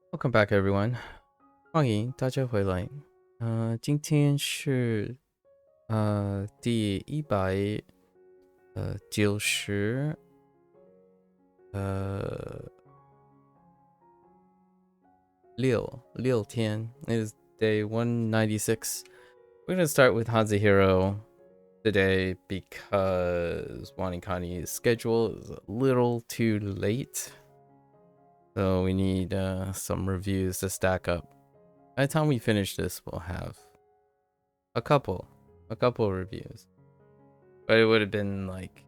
Welcome back, everyone. 欢迎大家回来。今天是第196天. It is day 196. We're gonna start with HanziHero today because Wanikani's schedule is a little too late. So we need some reviews to stack up. By the time we finish this, we'll have a couple reviews. But it would have been like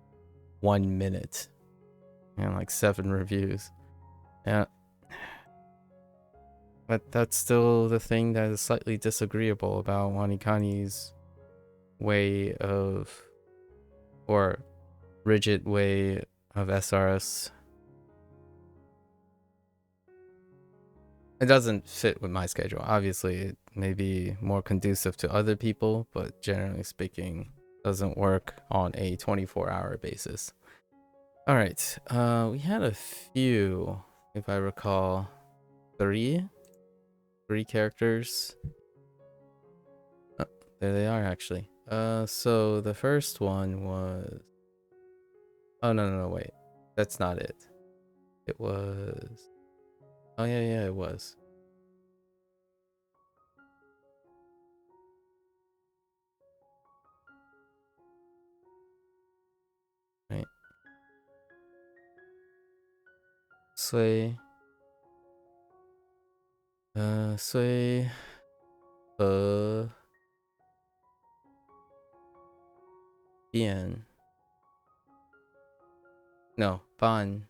1 minute and like 7 reviews. Yeah. But that's still the thing that is slightly disagreeable about Wanikani's way of, or rigid way of SRS. It doesn't fit with my schedule. Obviously, it may be more conducive to other people, but generally speaking, doesn't work on a 24-hour basis. All right, we had a few, if I recall, three characters. Oh, there they are, actually. So the first one was, oh no, wait, that's not it. It was, oh yeah, it was. Right. 虽和变 no 半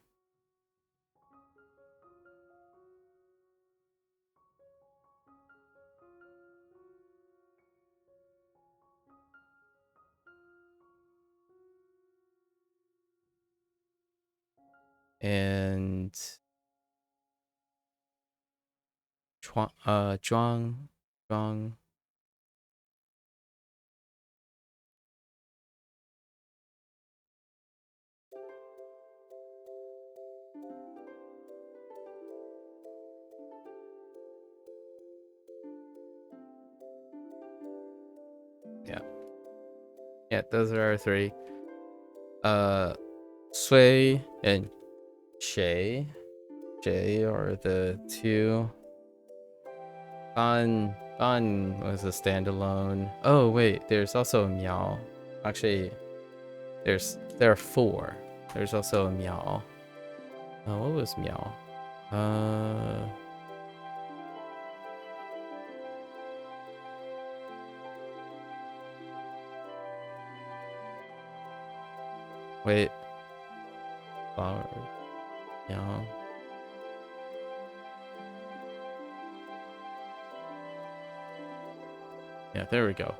and 装 yeah, those are our three. Sui and Shay are the two. Ban was a standalone. Oh wait, there's also a Miao. Actually, there are four. There's also a Miao. What was Miao? Wait. Flower. Miao. Yeah, there we go.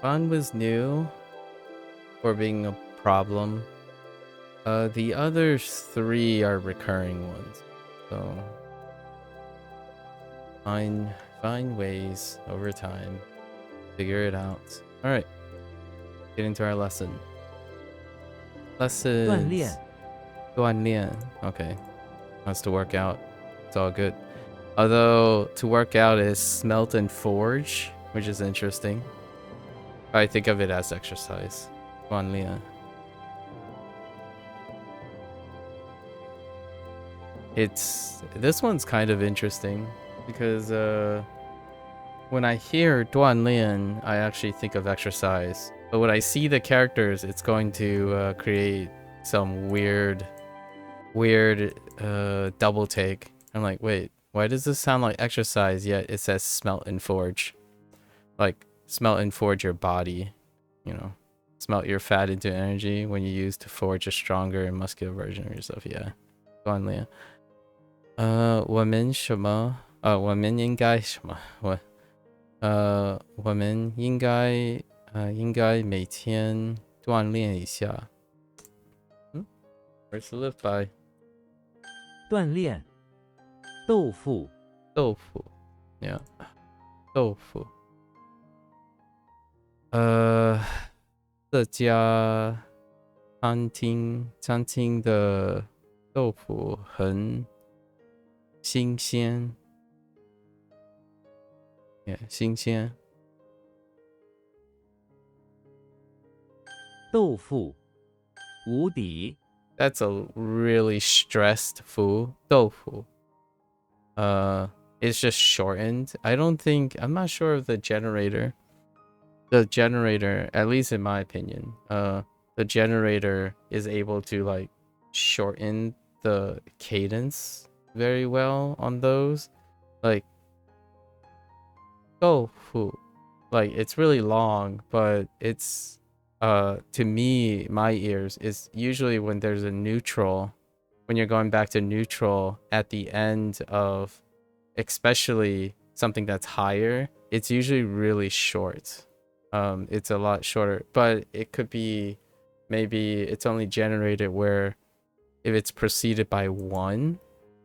Ban was new for being a problem. The other three are recurring ones. So find ways over time. Figure it out. Alright. Get into our lesson. Lessons. 锻炼. Okay. Wants to work out. It's all good. Although to work out is smelt and forge, which is interesting. I think of it as exercise. 锻炼. This one's kind of interesting because when I hear 锻炼, I actually think of exercise. But when I see the characters, it's going to create some weird double take. I'm like, wait, why does this sound like exercise yet it says smelt and forge? Like, smelt and forge your body, you know. Smelt your fat into energy when you use to forge a stronger and muscular version of yourself. Yeah. 锻炼. 我们什么？我们应该什么？我们应该每天锻炼一下。Words to live by. 锻炼，豆腐，豆腐 ，yeah，豆腐。这家餐厅的豆腐很新鲜，新鲜。豆腐无底 That's a really stressed food. 豆腐. It's just shortened. I'm not sure of the generator. The generator, at least in my opinion, the generator is able to like shorten the cadence very well on those. Like tofu, like it's really long, but it's to me, my ears is usually when there's a neutral, when you're going back to neutral at the end of, especially something that's higher, it's usually really short. It's a lot shorter, but it could be maybe it's only generated where if it's preceded by 1,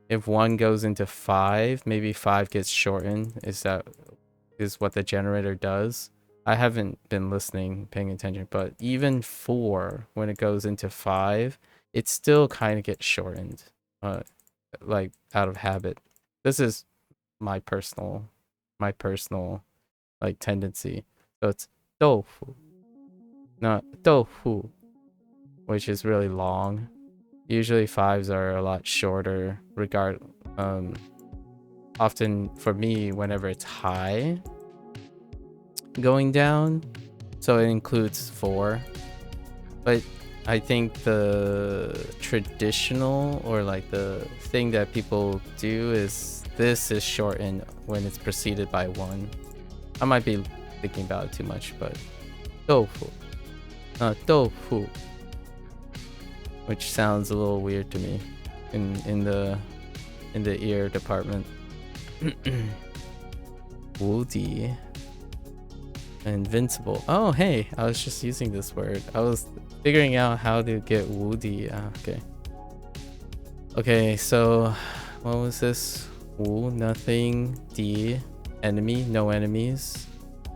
if 1 goes into 5, maybe 5 gets shortened. Is what the generator does. I haven't been listening, paying attention, but even 4, when it goes into 5, it still kind of gets shortened, like out of habit. This is my personal like tendency. So it's tofu, not tofu, which is really long. Usually 5s are a lot shorter. Often for me, whenever it's high going down, so it includes 4. But I think the traditional, or like the thing that people do, is this is shortened when it's preceded by 1. I might be thinking about it too much, but tofu, tofu, which sounds a little weird to me in the ear department. Woody. Invincible. Oh, hey, I was just using this word. I was figuring out how to get woody. Okay, so what was this? Wu, nothing. Di, enemy, no enemies.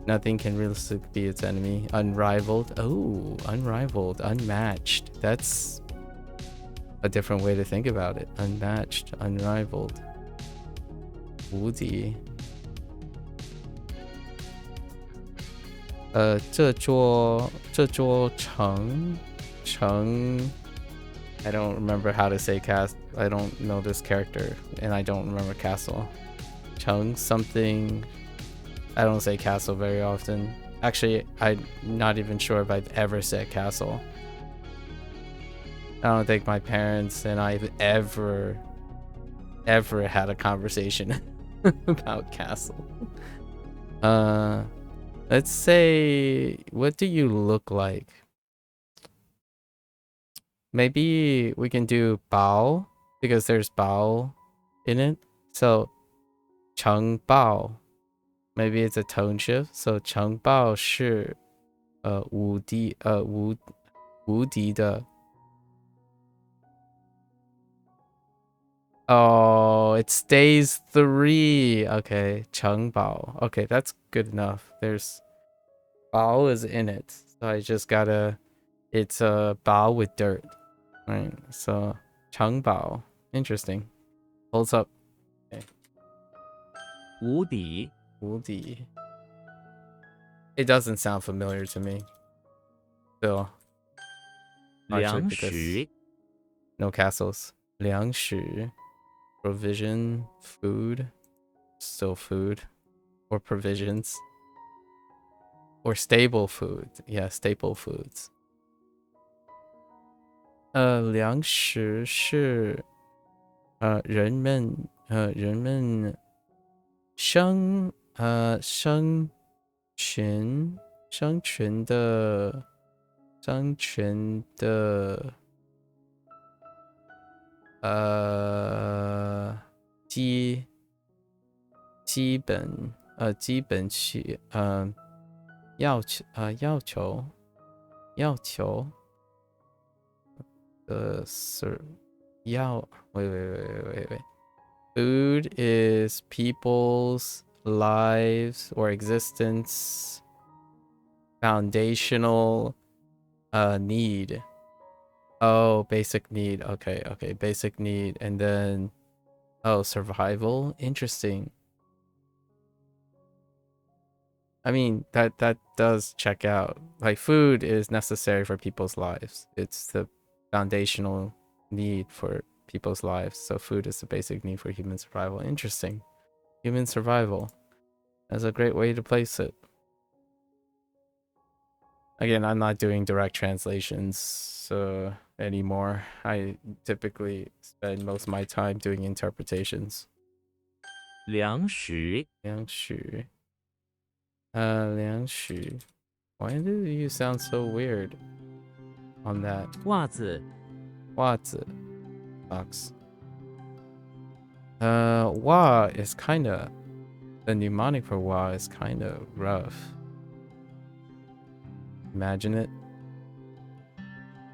Nothing can realistically be its enemy. Unrivaled. Oh, unrivaled, unmatched. That's a different way to think about it. Unmatched, unrivaled. Woody. 这座城 I don't remember how to say cast. I don't know this character, and I don't remember castle. Chung something. I don't say castle very often. Actually, I'm not even sure if I've ever said castle. I don't think my parents and I've ever had a conversation about castle. Let's say, what do you look like? Maybe we can do bao, because there's bao in it. So, Cheng Bao. Maybe it's a tone shift. So, Cheng Bao 是无敌的. Oh, it stays 3. Okay, Cheng Bao. Okay, that's good enough. There's bao is in it, so I just gotta. It's a bao with dirt, right? So Cheng Bao. Interesting. Holds up. Okay. 无底 Wudi. It doesn't sound familiar to me. Still. Partially 粮 because 食 no castles. 粮食. Provision, food, still food, or provisions, or stable food. Yeah, staple foods. 粮食是人们生存的基本需要求sir 要 wait. Food is people's lives or existence foundational need. Oh, basic need. Okay, basic need. And then survival. Interesting. I mean, that does check out. Like, food is necessary for people's lives. It's the foundational need for people's lives. So food is the basic need for human survival. Interesting. Human survival. That's a great way to place it. Again, I'm not doing direct translations anymore. I typically spend most of my time doing interpretations. 粮食粮食. 粮食. Why do you sound so weird on that? 袜子袜子 box. Wa is kinda, the mnemonic for wa is kinda rough. Imagine it.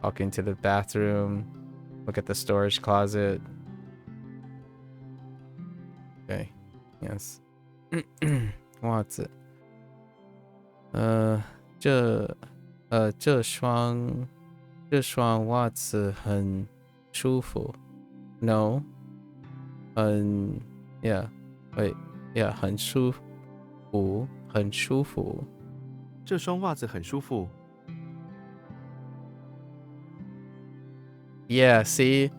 Walk into the bathroom, look at the storage closet. Okay, yes. 袜子. 这双袜子很舒服. No. 很舒服. 这双袜子很舒服。 Yeah, see?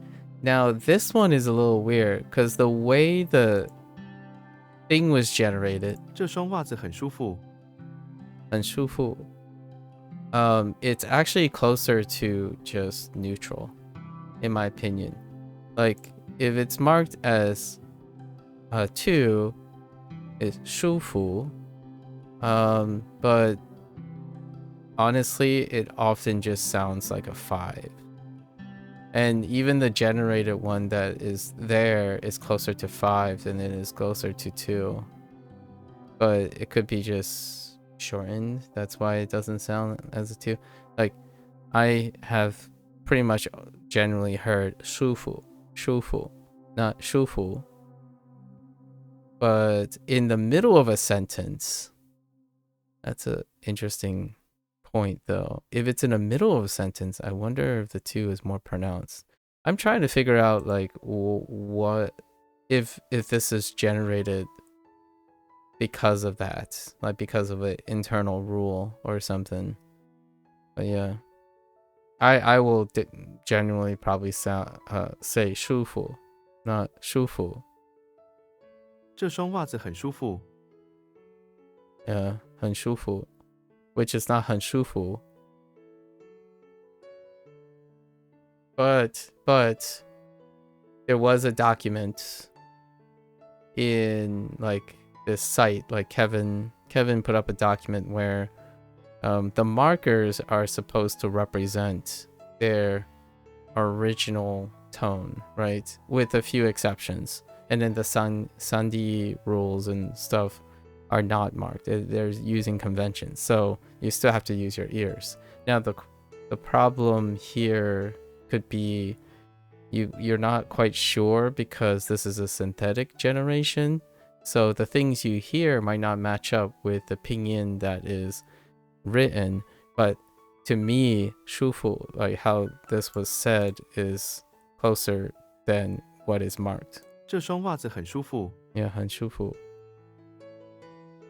Now this one is a little weird because the way the thing was generated, 这双袜子很舒服。 很舒服, it's actually closer to just neutral, in my opinion. Like, if it's marked as 2, it's 舒服, but honestly, it often just sounds like a 5. And even the generated one that is there is closer to 5 than it is closer to 2. But it could be just shortened. That's why it doesn't sound as a 2. Like, I have pretty much generally heard 舒服, not 舒服. But in the middle of a sentence, that's an interesting point though. If it's in the middle of a sentence, I wonder if the 2 is more pronounced. I'm trying to figure out like what if this is generated because of that, like because of an internal rule or something. But yeah, I will generally probably say 舒服, not 舒服. 这双袜子很舒服。 Yeah, 很舒服, which is not 很舒服. But there was a document in like this site, like Kevin put up a document where the markers are supposed to represent their original tone, right? With a few exceptions. And then the Sandi rules and stuff are not marked. They're using conventions. So you still have to use your ears. Now the problem here could be you're not quite sure because this is a synthetic generation. So the things you hear might not match up with the pinyin that is written. But to me, 舒服, like how this was said, is closer than what is marked. 这双袜子很舒服。 Yeah, 很舒服.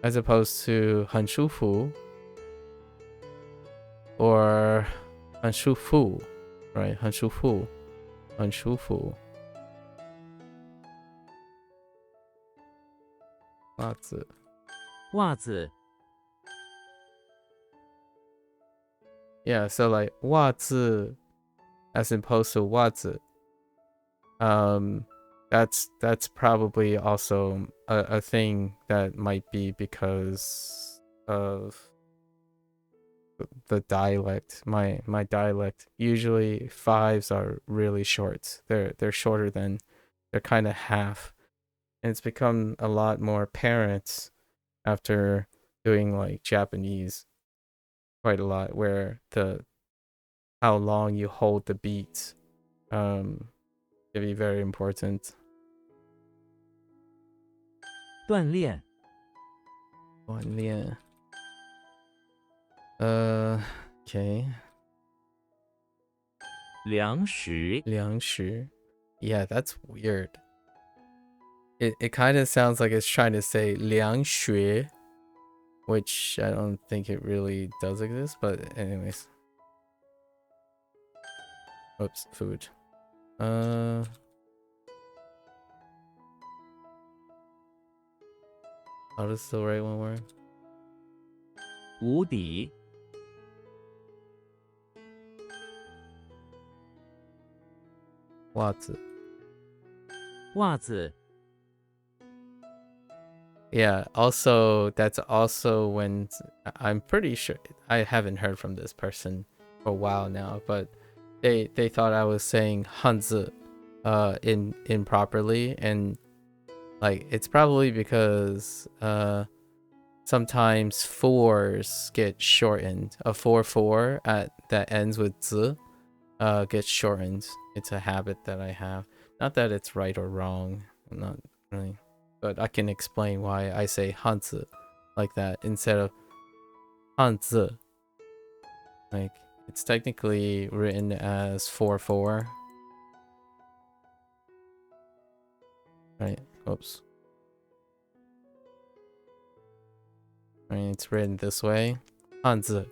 As opposed to 很舒服 or 很舒服, right? 很舒服, 很舒服. 袜子. 袜子 Yeah, so like 袜子 as opposed to 袜子. That's probably also a thing that might be because of the dialect. My dialect. Usually 5s are really short. They're shorter than, they're kind of half. And it's become a lot more apparent after doing like Japanese quite a lot, where how long you hold the beat can be very important. 锻炼锻炼 Okay. 粮食粮食. Yeah, that's weird. It kind of sounds like it's trying to say 粮学, which I don't think it really does exist, but anyways. Oops, food. How does the right one work? 无底 袜子. 袜子 Yeah, also, that's also when I'm pretty sure I haven't heard from this person for a while now, but they thought I was saying Hanzi improperly, and like it's probably because sometimes fours get shortened. A 4 that ends with z gets shortened. It's a habit that I have. Not that it's right or wrong. I'm not really, but I can explain why I say Hanzi like that instead of Hanzi. Like it's technically written as 4. Right? Oops. Right, it's written this way, Hanzi.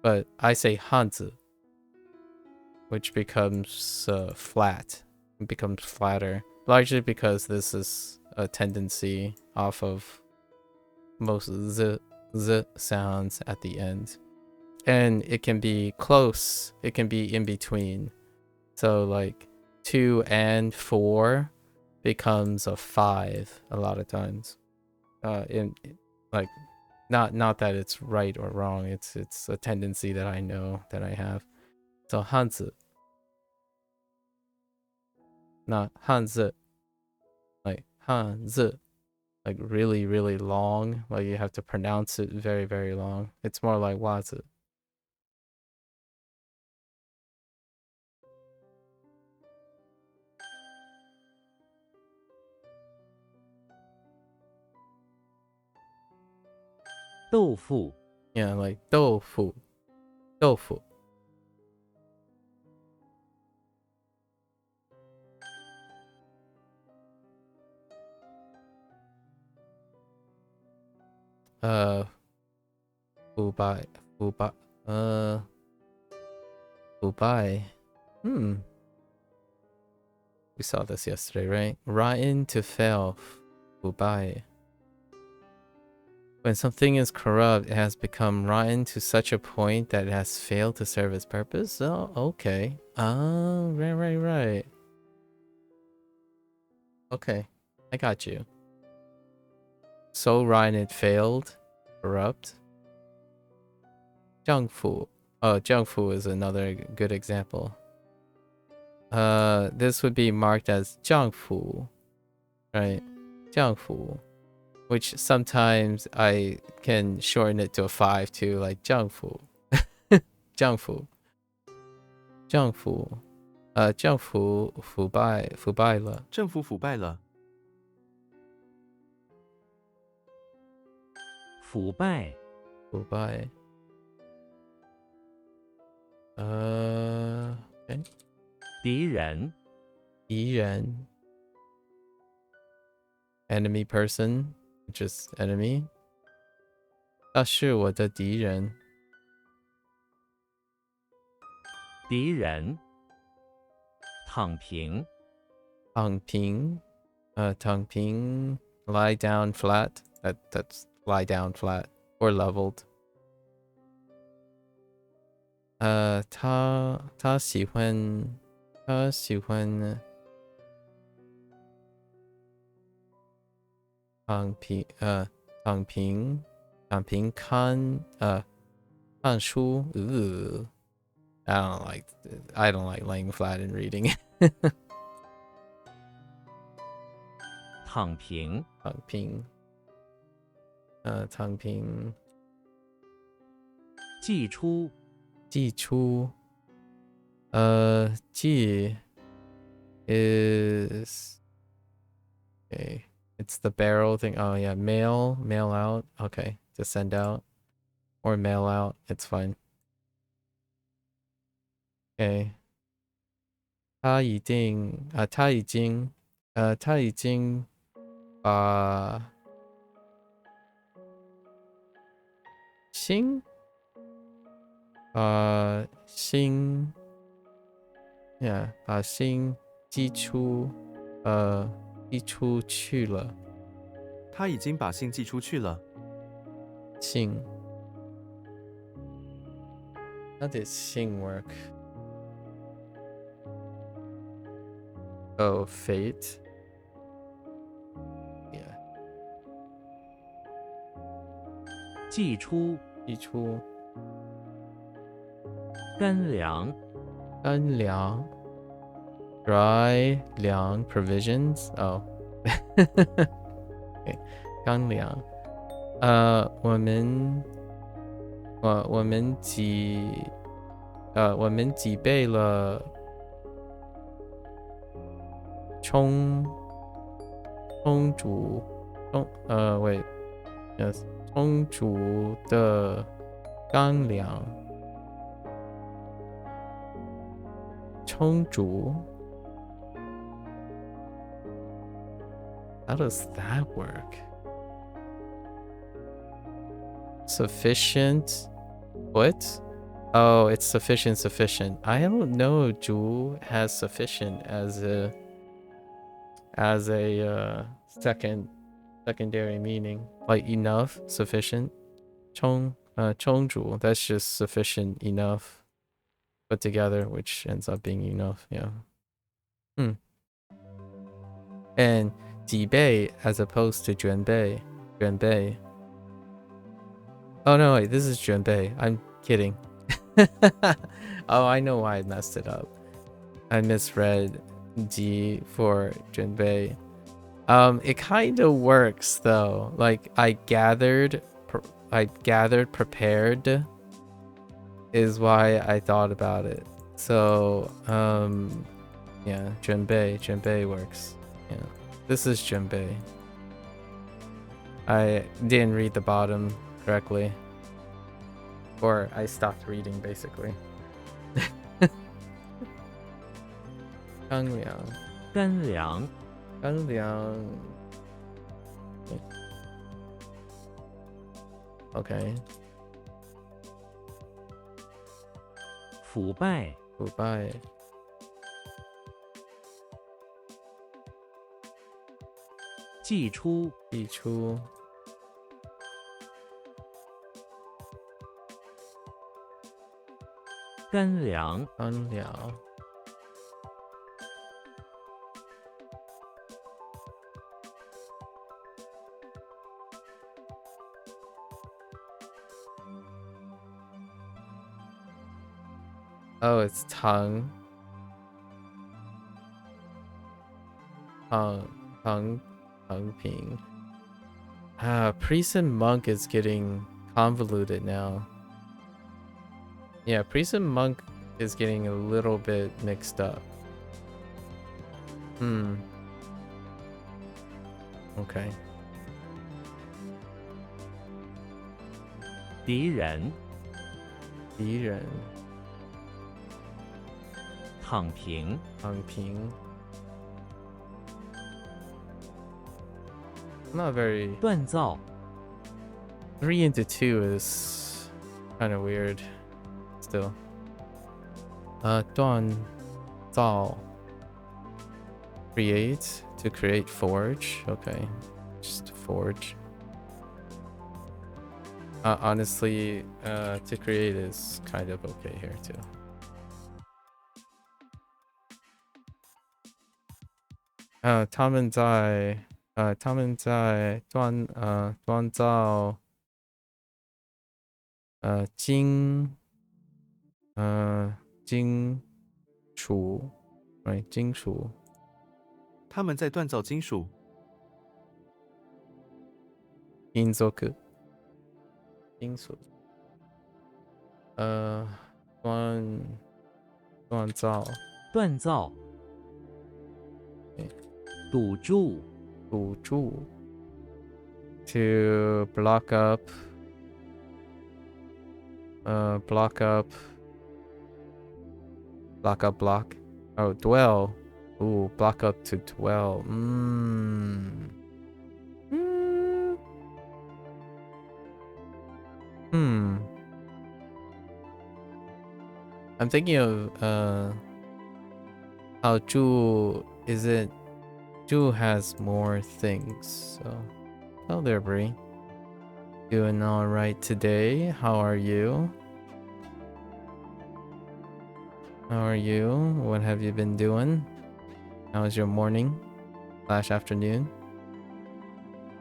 But I say Hanzi, which becomes flat. It becomes flatter, largely because this is a tendency off of most z sounds at the end, and it can be close. It can be in between. So like 2 and 4 becomes a 5 a lot of times. In like not that it's right or wrong. It's a tendency that I know that I have. So Hanzi, not Hanzi, like Hanzi, like really really long. Like you have to pronounce it very very long. It's more like Wazi. 豆腐 Yeah, like 豆腐, 豆腐. Uh, 腐败, 腐败, 腐败. We saw this yesterday, right? Rotten to fail, 腐败. When something is corrupt, it has become rotten to such a point that it has failed to serve its purpose. Oh, okay. Oh, right. Okay, I got you. So rotten it failed, corrupt. 浆腐. Oh, 浆腐 is another good example. This would be marked as 浆腐, right? 浆腐, which sometimes I can shorten it to a 5 too, like 浆腐. 浆腐. 浆腐. 政府腐败了. 政府腐败了，腐败腐败. Okay. 敌人 敌人. Enemy person, just enemy. 他是我的敌人. 敌人躺平 躺平. 躺平, lie down flat. That's lie down flat or leveled. 他喜欢躺平看书. I don't like laying flat and reading. 躺平躺平. 躺平. 寄出寄出. G is okay. It's the barrel thing. Oh yeah, mail out. Okay, to send out. or mail out. It's fine. Okay. 他已经把新把新寄出去了。他已经把信寄出去了。信 How did 信 work? Oh, fate. Yeah. 寄出寄出干粮干粮 dry 粮 provisions. Oh. Okay. 干粮。我们几备了充足的干粮。充足 How does that work? Sufficient? What? Oh, it's sufficient. I don't know Ju has sufficient as a secondary meaning. Like enough, sufficient. 充足, that's just sufficient enough put together, which ends up being enough, yeah. And 几倍 as opposed to 卷倍. Oh no, wait, this is 卷倍. I'm kidding. Oh, I know why I messed it up. I misread G for 卷倍. It kind of works though. Like I gathered prepared is why I thought about it. So, yeah, 卷倍 works. Yeah, this is 卷倍. I didn't read the bottom correctly, or I stopped reading basically. 干粮干粮 Okay. 腐败寄出干粮 Oh, it's tongue. Ping. Priest and monk is getting convoluted now. Yeah, priest and monk is getting a little bit mixed up. Okay. 敌人躺平 Not very. 锻造 3 into 2 is kind of weird. Still. 锻造 create, to create, forge. Okay, just forge. Honestly, to create is kind of okay here too. 他们在锻造金属 right 金属他们在锻造金属。金属锻造堵住 to block up Block up. Block up, block. Oh, dwell. Ooh, block up to dwell. Mm. Mm. Hmm. I'm thinking of how Zhu is it. Zhu has more things. So, oh there, Bree. Doing all right today. How are you? How are you? What have you been doing? How was your morning / afternoon?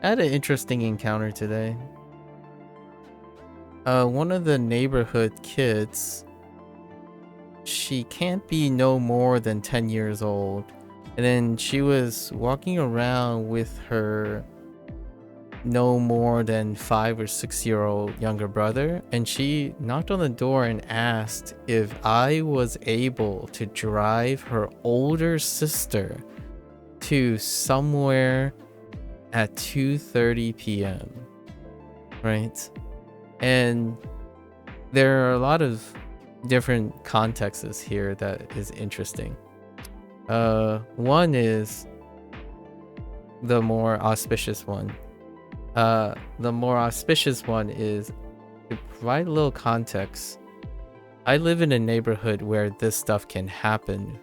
I had an interesting encounter today. One of the neighborhood kids, she can't be no more than 10 years old. And then she was walking around with her no more than 5 or 6-year-old younger brother, and she knocked on the door and asked if I was able to drive her older sister to somewhere at 2:30 p.m. Right? And there are a lot of different contexts here that is interesting. One is the more auspicious one. The more auspicious one is to provide a little context. I live in a neighborhood where this stuff can happen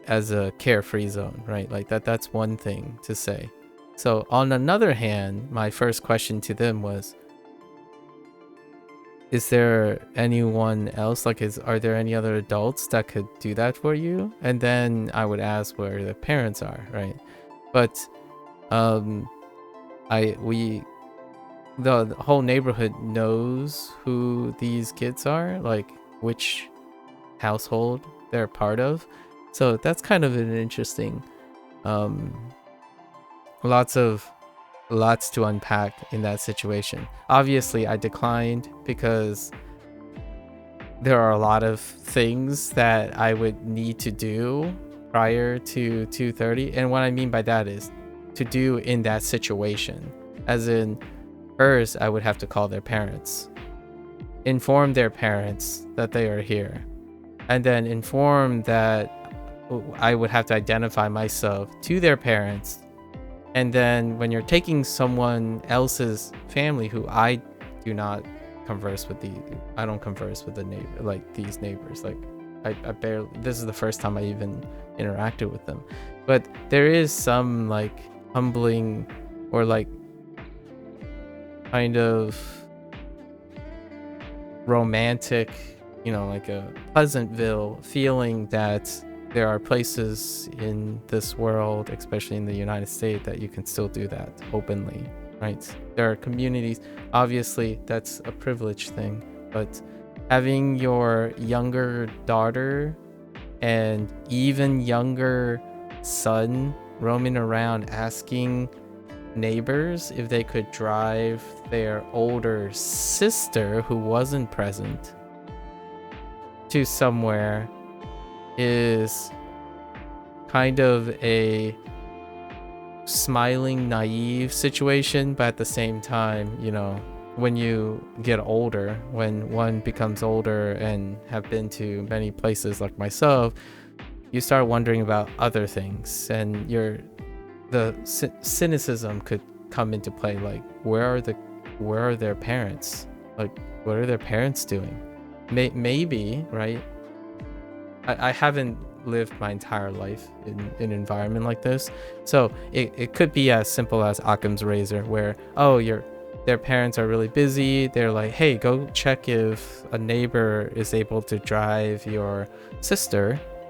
as a carefree zone, right? Like that's one thing to say. So on another hand, my first question to them was, is there anyone else? Like, are there any other adults that could do that for you? And then I would ask where the parents are, right? But the whole neighborhood knows who these kids are, like which household they're part of. So that's kind of an interesting, lots to unpack in that situation. Obviously, I declined because there are a lot of things that I would need to do prior to 2:30. And what I mean by that is to do in that situation. As in, first, I would have to call their parents, inform their parents that they are here, and then inform that I would have to identify myself to their parents. And then when you're taking someone else's family who I do not converse with, I don't converse with the neighbor, like these neighbors. Like I barely, this is the first time I even interacted with them. But there is some like humbling or like kind of romantic, like a Pleasantville feeling that there are places in this world, especially in the United States, that you can still do that openly, right? There are communities, obviously that's a privilege thing, but having your younger daughter and even younger son roaming around asking neighbors if they could drive their older sister who wasn't present to somewhere is kind of a smiling, naive situation. But at the same time, when you get older, when one becomes older and have been to many places like myself, you start wondering about other things, and the cynicism could come into play. Like, where are their parents? Like, what are their parents doing? Maybe, right? I haven't lived my entire life in an environment like this, so it could be as simple as Occam's razor, where their parents are really busy. They're like, hey, go check if a neighbor is able to drive your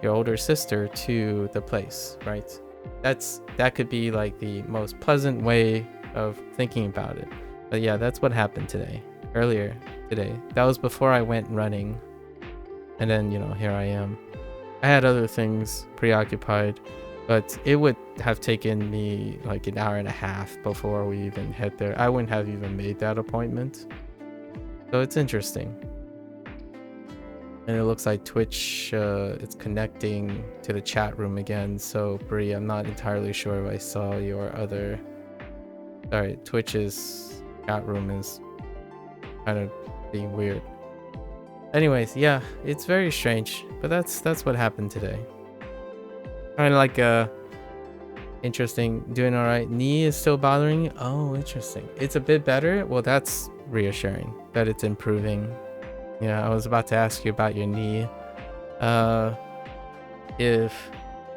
older sister to the place, right? That could be like the most pleasant way of thinking about it. But yeah, that's what happened earlier today. That was before I went running. And then, here I am. I had other things preoccupied, but it would have taken me like an hour and a half before we even head there. I wouldn't have even made that appointment. So it's interesting. And it looks like Twitch, it's connecting to the chat room again. So, Bree, I'm not entirely sure if I saw your other... Sorry, Twitch's chat room is kind of being weird. Anyways, yeah, it's very strange, but that's what happened today. Kind of like interesting, doing all right. Knee is still bothering you? Oh, interesting. It's a bit better. Well, that's reassuring that it's improving. Yeah, I was about to ask you about your knee. If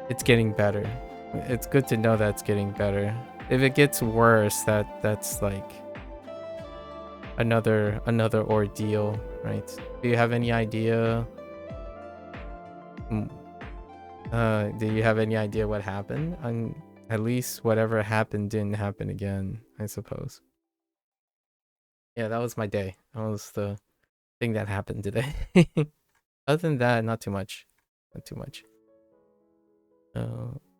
it's getting better. It's good to know that it's getting better. If it gets worse, that's like another ordeal, right? Do you have any idea? Do you have any idea what happened? At least whatever happened didn't happen again, I suppose. Yeah, that was my day. That was the thing that happened today. Other than that, not too much. Not too much.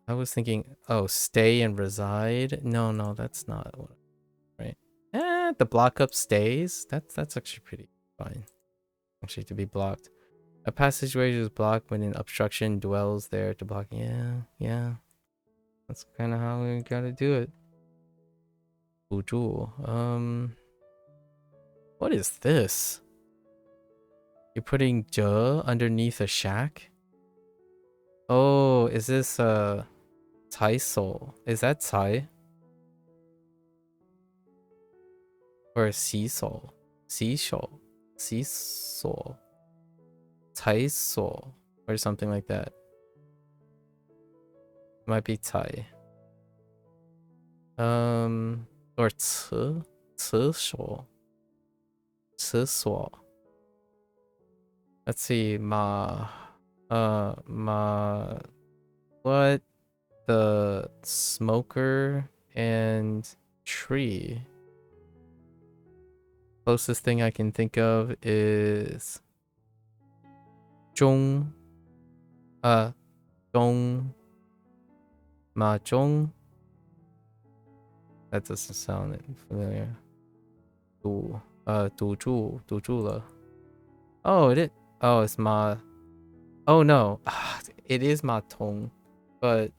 I was thinking, oh, stay and reside. No, that's not what. Right? The block up stays. That's actually pretty fine. Actually, to be blocked. A passageway is blocked when an obstruction dwells there to block. Yeah. That's kind of how we gotta do it. 补助. What is this? You're putting "j" underneath a shack? Oh, is this Cai Soul? Is that Cai? Or Xi Soul? Xi Soul? Xi Soul? Cai Soul? Or something like that. Might be Cai. Or Ci Soul. Ci Soul. Let's see, what? The smoker and tree. Closest thing I can think of is Zhong. Zhong. Ma Zhong. That doesn't sound familiar. 赌注了. Oh, oh, it's Ma. Oh no, it is Ma Tong, but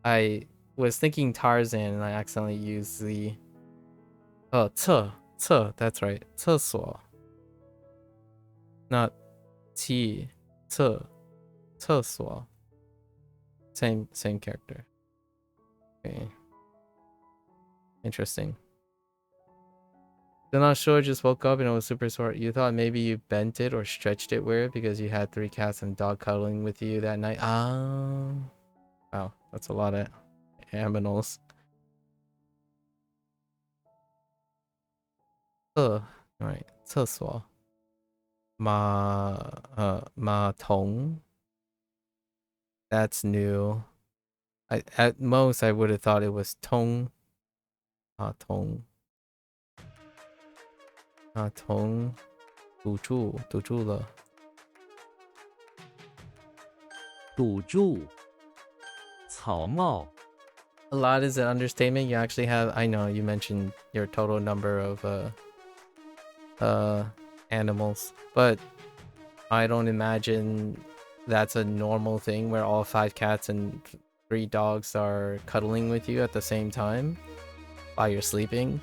I was thinking Tarzan and I accidentally used the ce, that's right, 厕所, not qi, ce, 厕所. Same character. Okay. Interesting. Still not sure, just woke up and it was super sore. You thought maybe you bent it or stretched it weird because you had 3 cats and dog cuddling with you that night. Wow, that's a lot of aminals. Alright, 厕所. Ma Tong. That's new. At most I would have thought it was Tong. Ma Tong. Ma Tong. 赌注了. 赌注草帽 A lot is an understatement. You actually have, I know you mentioned your total number of animals, but I don't imagine that's a normal thing where all 5 cats and 3 dogs are cuddling with you at the same time while you're sleeping.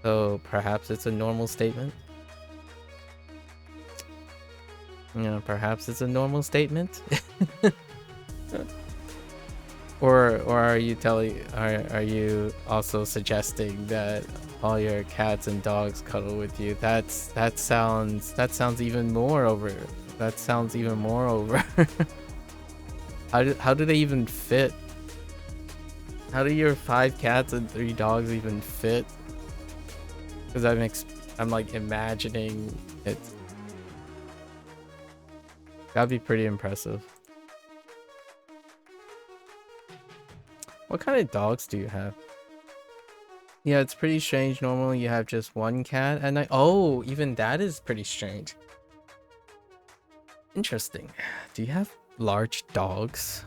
So perhaps it's a normal statement. Perhaps it's a normal statement. Or are you are you also suggesting that all your cats and dogs cuddle with you? That sounds even more over. That sounds even more over. How do they even fit? How do your 5 cats and 3 dogs even fit? Because I'm like imagining it. That'd be pretty impressive. What kind of dogs do you have? Yeah, it's pretty strange. Normally you have just 1 cat and oh, even that is pretty strange. Interesting. Do you have large dogs?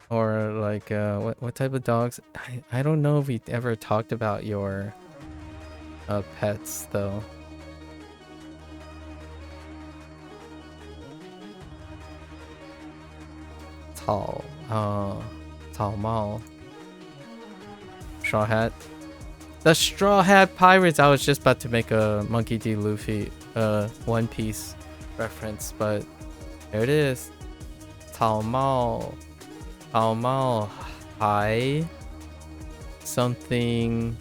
Or like what type of dogs? I don't know if we ever talked about your pets though. Tao Mao. Straw Hat. The Straw Hat Pirates. I was just about to make a Monkey D. Luffy One Piece reference, but there it is. 草帽 Hai something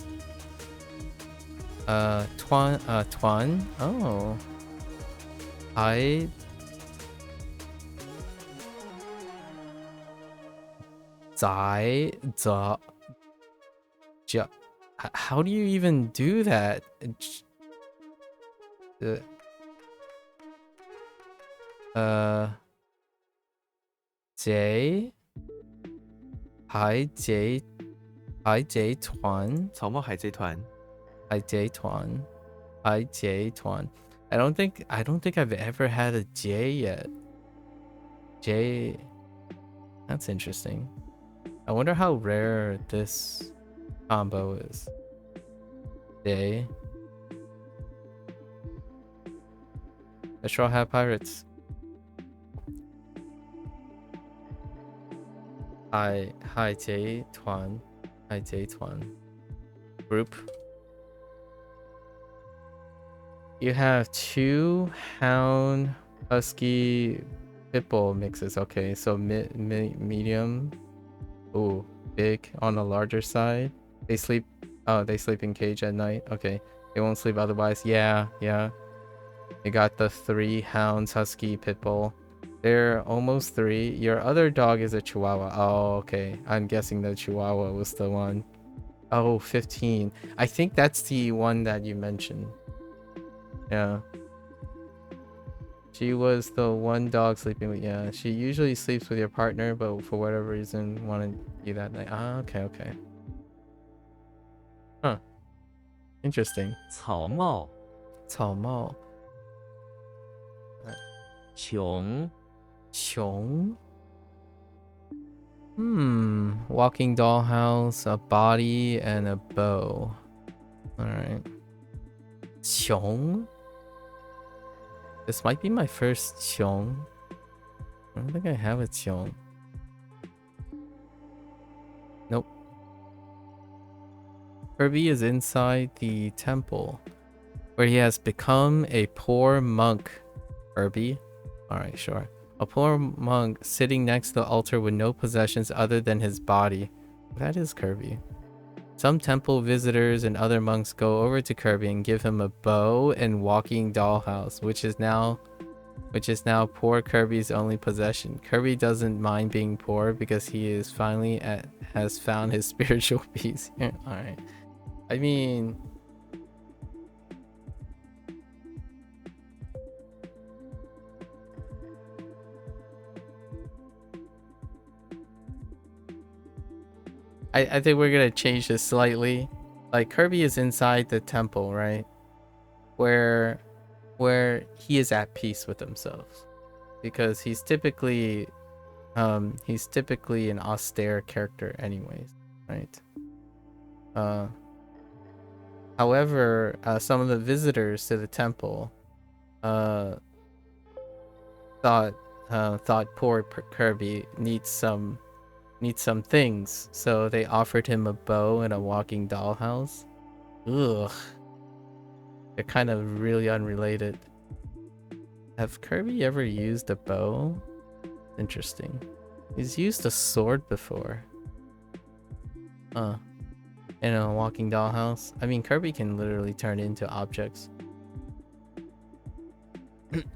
Tuan. Oh. Hai Zai Za Ja. How do you even do that? J Hai J Tuan 草帽海贼团 Hai J Tuan Hai J Tuan. I don't think I've ever had a J yet. J. That's interesting. I wonder how rare this combo is. J. The Straw Hat Pirates. Hi J Tuan. Hi J Tuan. Group. You have 2 Hound Husky Pitbull mixes. Okay, so medium. Ooh, big on the larger side. They sleep. Oh, they sleep in cage at night. Okay, they won't sleep otherwise. Yeah. You got the 3 Hounds Husky Pitbull. They're almost 3. Your other dog is a Chihuahua. Oh, okay. I'm guessing the Chihuahua was the one. Oh, 15. I think that's the one that you mentioned. Yeah. She was the one dog sleeping with. Yeah, she usually sleeps with your partner, but for whatever reason wanted you that night. Ah, okay. Huh. Interesting. 草帽 草帽 穷 穷 walking dollhouse, a body, and a bow. Alright. 穷 This might be my first 穷 I don't think I have a 穷 Nope. Kirby is inside the temple, where he has become a poor monk. Kirby? Alright, sure. A poor monk sitting next to the altar with no possessions other than his body. That is Kirby. Some temple visitors and other monks go over to Kirby and give him a bow and walking dollhouse, which is now poor Kirby's only possession. Kirby doesn't mind being poor because he is has found his spiritual peace. Alright. I mean, I think we're gonna change this slightly. Like, Kirby is inside the temple, right? Where he is at peace with himself, because he's typically an austere character anyways, right? However, some of the visitors to the temple thought poor Kirby needs some things, so they offered him a bow and a walking dollhouse. Ugh. They're kind of really unrelated. Have Kirby ever used a bow? Interesting. He's used a sword before. And a walking dollhouse. I mean, Kirby can literally turn into objects.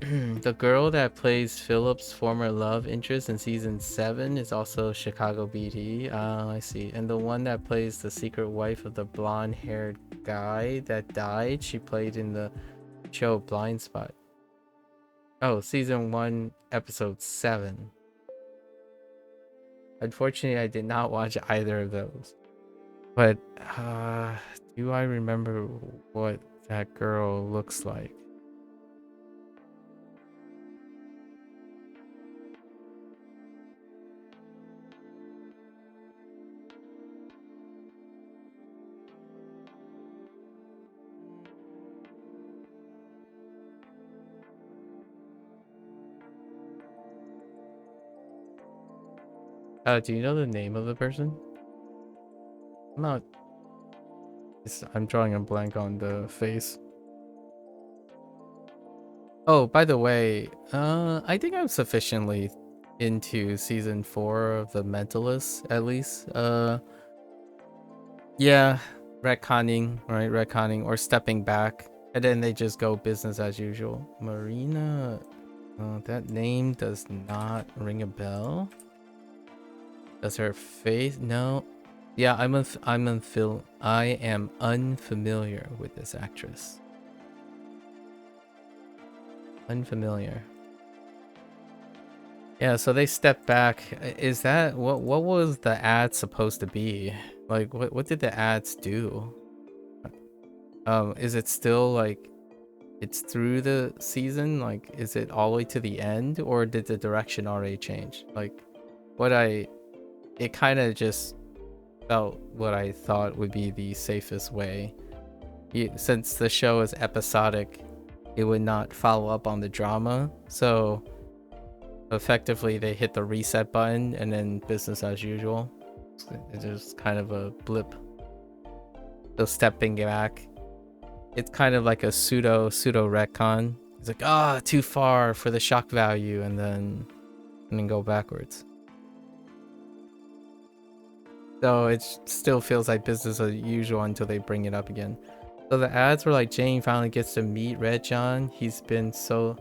The girl that plays Philip's former love interest in season 7 is also Chicago BT. I see. And the one that plays the secret wife of the blonde-haired guy that died, she played in the show Blind Spot. Oh, season 1, episode 7. Unfortunately, I did not watch either of those. But do I remember what that girl looks like? Do you know the name of the person? I'm drawing a blank on the face. Oh, by the way, I think I'm sufficiently into season 4 of The Mentalist, at least. Yeah, retconning, right? Retconning or stepping back, and then they just go business as usual. Marina, that name does not ring a bell. Does her face? No. Yeah, I am unfamiliar with this actress. Unfamiliar. Yeah, so they stepped back. Is that what was the ad supposed to be? Like what did the ads do? Is it still like it's through the season? Like is it all the way to the end, or did the direction already change? Like it kind of just felt what I thought would be the safest way. Since the show is episodic, it would not follow up on the drama. So effectively they hit the reset button and then business as usual. It's just kind of a blip. So stepping back, it's kind of like a pseudo retcon. It's like, too far for the shock value, and then go backwards. So it still feels like business as usual until they bring it up again. So the ads were like, Jane finally gets to meet Red John. He's been so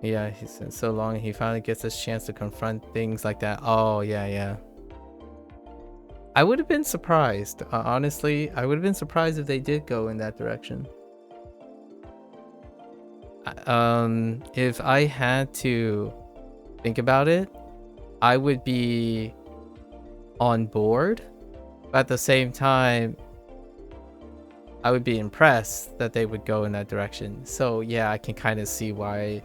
long. He finally gets this chance to confront things like that. Oh yeah. I would have been surprised. Honestly, I would have been surprised if they did go in that direction. If I had to think about it, I would be on board, but at the same time I would be impressed that they would go in that direction. So yeah, I can kind of see why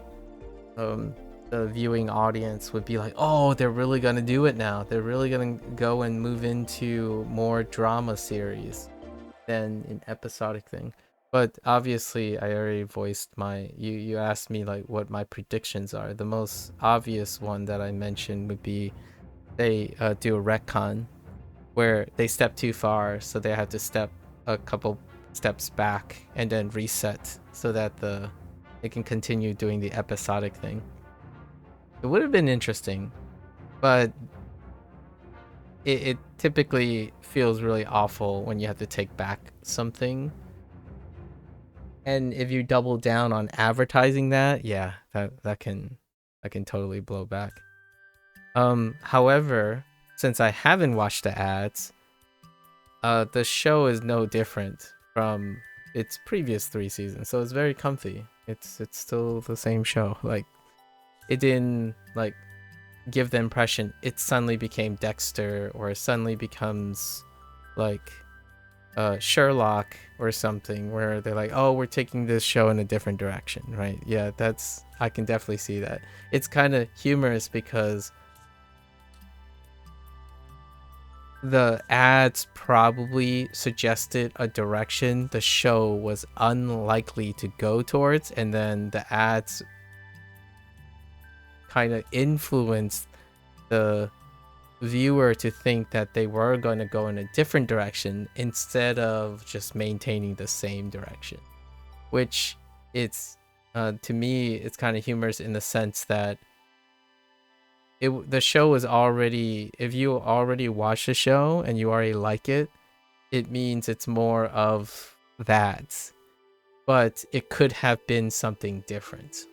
the viewing audience would be like, oh, they're really gonna do it now. They're really gonna go and move into more drama series than an episodic thing. But obviously I already voiced my you asked me like what my predictions are. The most obvious one that I mentioned would be they do a retcon where they step too far, so they have to step a couple steps back and then reset so that they can continue doing the episodic thing. It would have been interesting, but it typically feels really awful when you have to take back something. And if you double down on advertising that, yeah, that can totally blow back. However, since I haven't watched the ads, the show is no different from its previous 3 seasons, so it's very comfy. It's still the same show. Like, it didn't like give the impression it suddenly became Dexter or it suddenly becomes like Sherlock or something, where they're like, oh, we're taking this show in a different direction, right? Yeah, I can definitely see that. It's kind of humorous because the ads probably suggested a direction the show was unlikely to go towards, and then the ads kind of influenced the viewer to think that they were going to go in a different direction instead of just maintaining the same direction, which it's to me it's kind of humorous in the sense that the show was already, if you already watch the show and you already like it, it means it's more of that, but it could have been something different.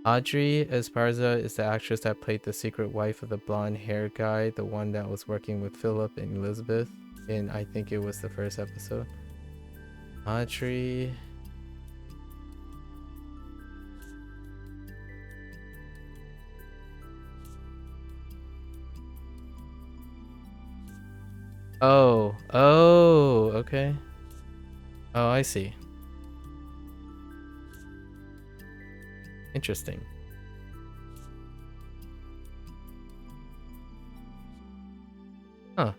Audrey Esparza is the actress that played the secret wife of the blonde hair guy, the one that was working with Philip and Elizabeth in, I think it was the first episode. Audrey. Oh, okay. Oh, I see. Interesting. Huh.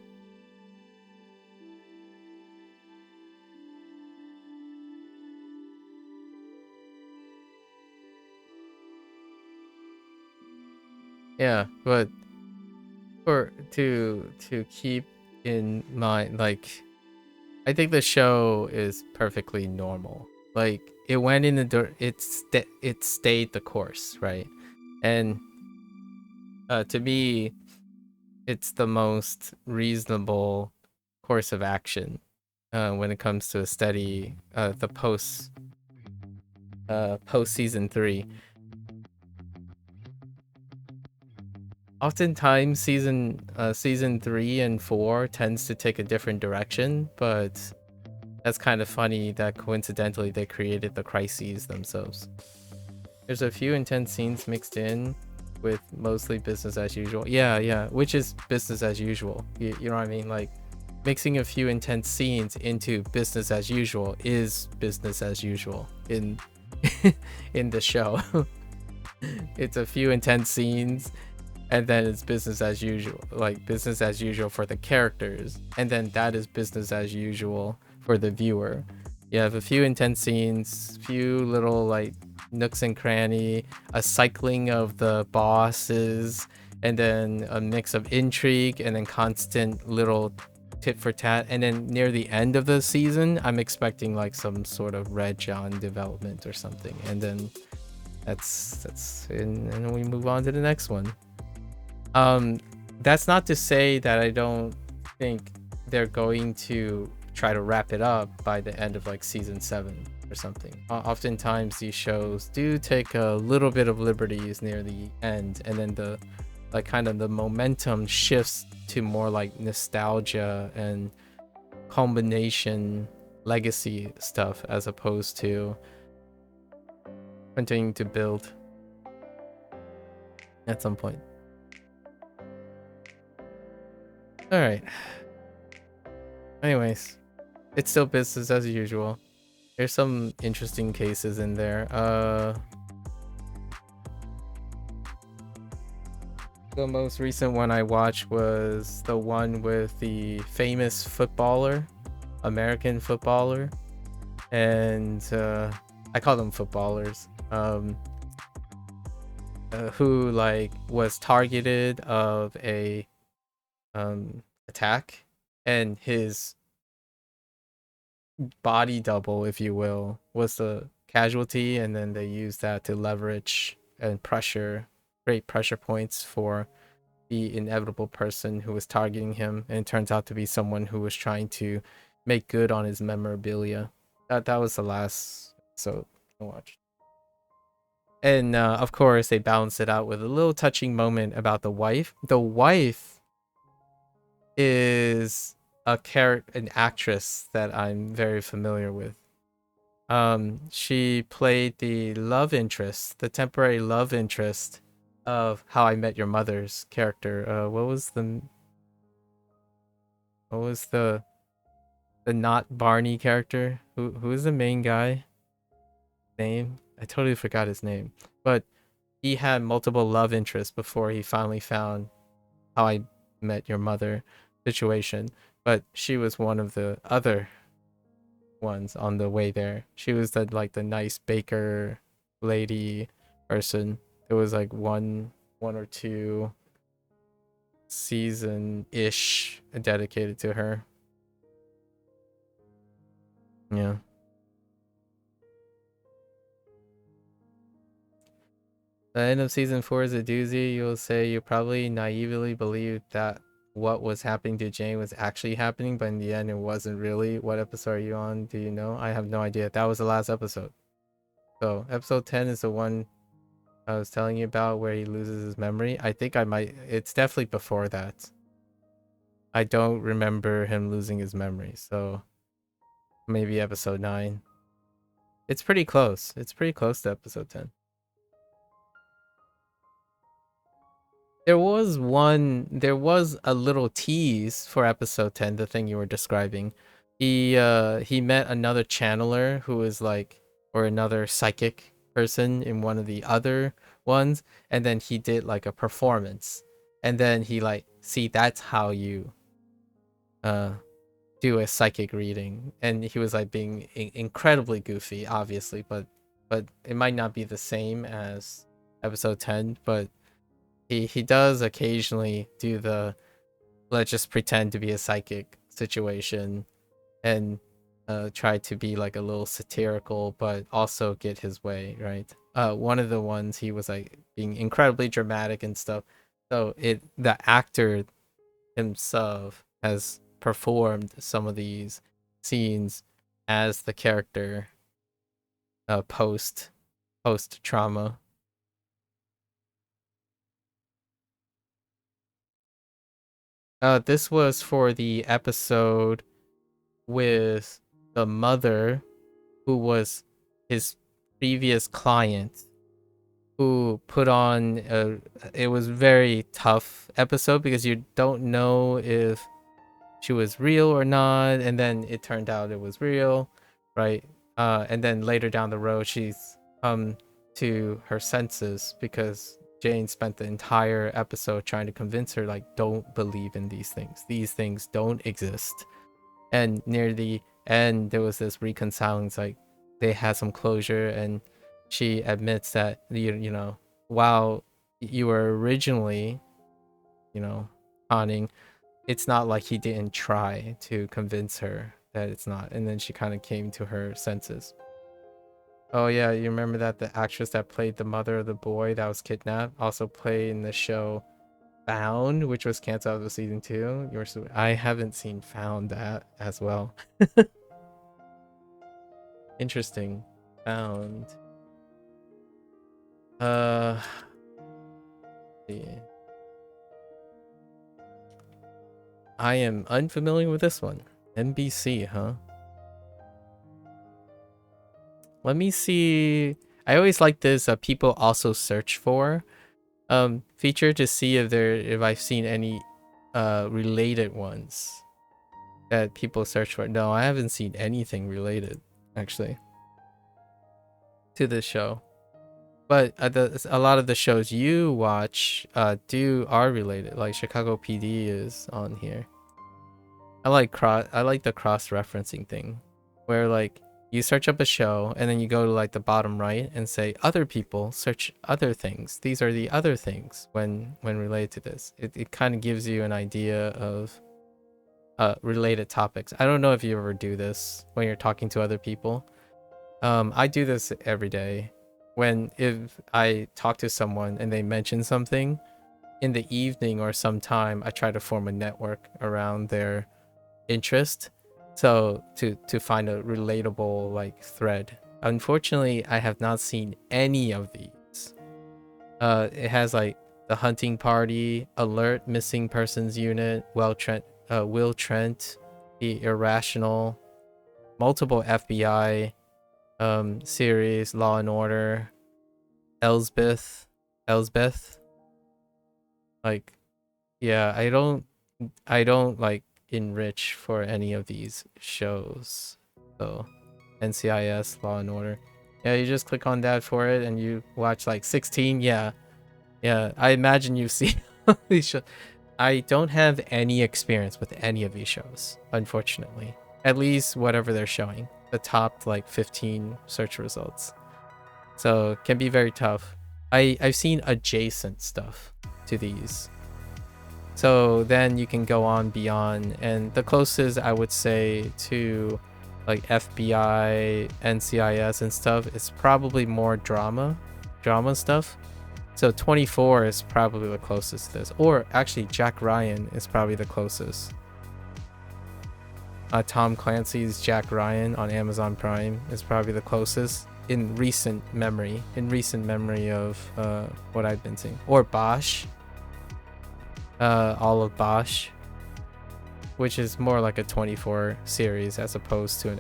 Yeah, but to keep in mind, like, I think the show is perfectly normal. Like it went in the it stayed the course, right? And to me, it's the most reasonable course of action when it comes to a steady the post season 3. Oftentimes season 3 and 4 tends to take a different direction, but that's kind of funny that coincidentally they created the crises themselves. There's a few intense scenes mixed in with mostly business as usual. Yeah, which is business as usual. You know what I mean? Like mixing a few intense scenes into business as usual is business as usual in in the show. It's a few intense scenes and then it's business as usual, like business as usual for the characters, and then that is business as usual for the viewer. You have a few intense scenes, few little like nooks and cranny, a cycling of the bosses, and then a mix of intrigue and then constant little tit for tat. And then near the end of the season, I'm expecting like some sort of Red John development or something, and then and then we move on to the next one. That's not to say that I don't think they're going to try to wrap it up by the end of like season 7 or something. Oftentimes these shows do take a little bit of liberties near the end, and then the like kind of the momentum shifts to more like nostalgia and combination legacy stuff as opposed to continuing to build at some point. All right. Anyways, it's still business as usual. There's some interesting cases in there. The most recent one I watched was the one with the famous footballer, American footballer, and I call them footballers. Who like was targeted of a attack, and his body double, if you will, was the casualty, and then they used that to leverage and create pressure points for the inevitable person who was targeting him, and it turns out to be someone who was trying to make good on his memorabilia. That was the last episode I watched. And of course they balanced it out with a little touching moment about the wife. The wife is an actress that I'm very familiar with. She played the temporary love interest of How I Met Your Mother's character. What was the not Barney character? Who is the main guy? Name? I totally forgot his name. But he had multiple love interests before he finally found How I Met Your Mother situation. But she was one of the other ones on the way there. She was the nice baker lady person. There was like one or two season-ish dedicated to her. Yeah. The end of season 4 is a doozy. You'll say you probably naively believed that what was happening to Jane was actually happening, but in the end it wasn't really. What episode are you on? Do you know? I have no idea. That was the last episode. So episode 10 is the one I was telling you about where he loses his memory. I think it's definitely before that. I don't remember him losing his memory, so maybe episode 9. It's pretty close. It's pretty close to episode 10. There was a little tease for episode 10, the thing you were describing. He met another channeler who was or another psychic person in one of the other ones, and then he did like a performance, and then he see, that's how you do a psychic reading, and he was being incredibly goofy, obviously, but it might not be the same as episode 10, but he does occasionally do the let's just pretend to be a psychic situation, and try to be like a little satirical, but also get his way, right? One of the ones he was like being incredibly dramatic and stuff. So the actor himself has performed some of these scenes as the character post trauma. This was for the episode with the mother who was his previous client, who put on it was very tough episode because you don't know if she was real or not, and then it turned out it was real, right? And then later down the road she's come to her senses because Jane spent the entire episode trying to convince her, like, don't believe in these things don't exist. And near the end there was this reconciling. It's like they had some closure, and she admits that you know, while you were originally, you know, haunting, it's not like he didn't try to convince her that it's not. And then she kind of came to her senses. Oh yeah, you remember that the actress that played the mother of the boy that was kidnapped also played in the show Found, which was canceled out of season 2. I haven't seen Found that as well. Interesting. Found. Yeah. I am unfamiliar with this one. NBC, huh? Let me see. I always like this people also search for feature to see if I've seen any related ones that people search for. No, I haven't seen anything related actually to this show. But a lot of the shows you watch are related. Like Chicago PD is on here. I like the cross-referencing thing, where like you search up a show and then you go to like the bottom right and say other people search other things. These are the other things when related to this. It kind of gives you an idea of related topics. I don't know if you ever do this when you're talking to other people. I do this every day. If I talk to someone and they mention something in the evening or sometime, I try to form a network around their interest, so to find a relatable like thread. Unfortunately, I have not seen any of these. It has like the hunting party, alert missing persons unit, Will Trent, the irrational, multiple FBI series, Law and Order, Elsbeth. Like, yeah, I don't like enrich for any of these shows. So NCIS, Law and Order. Yeah, you just click on that for it and you watch like 16. Yeah, I imagine you've seen these shows. I don't have any experience with any of these shows, unfortunately. At least whatever they're showing, the top like 15 search results. So it can be very tough. I've seen adjacent stuff to these. So then you can go on beyond, and the closest I would say to like FBI, NCIS and stuff is probably more drama stuff. So 24 is probably the closest to this, or actually Jack Ryan is probably the closest. Tom Clancy's Jack Ryan on Amazon Prime is probably the closest in recent memory of what I've been seeing. Or Bosch. All of Bosch, which is more like a 24 series as opposed to an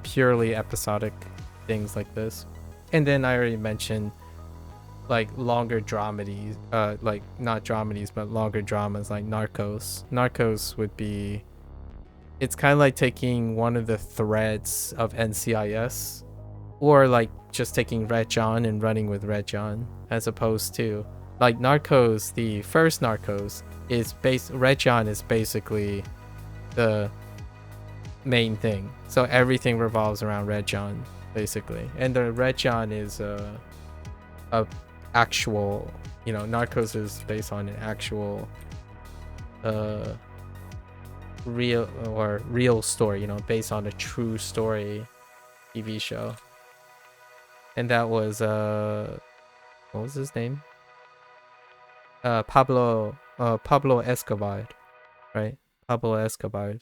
purely episodic things like this. And then I already mentioned like longer dramedies, like not dramedies but longer dramas like Narcos would be, it's kind of like taking one of the threads of NCIS, or like just taking Red John and running with Red John, as opposed to like Narcos. The first Narcos is Red John is basically the main thing, so everything revolves around Red John basically, and the Red John is a actual, Narcos is based on an actual real story, you know, based on a true story TV show. And that was what was his name? Pablo Escobar, right? Pablo Escobar,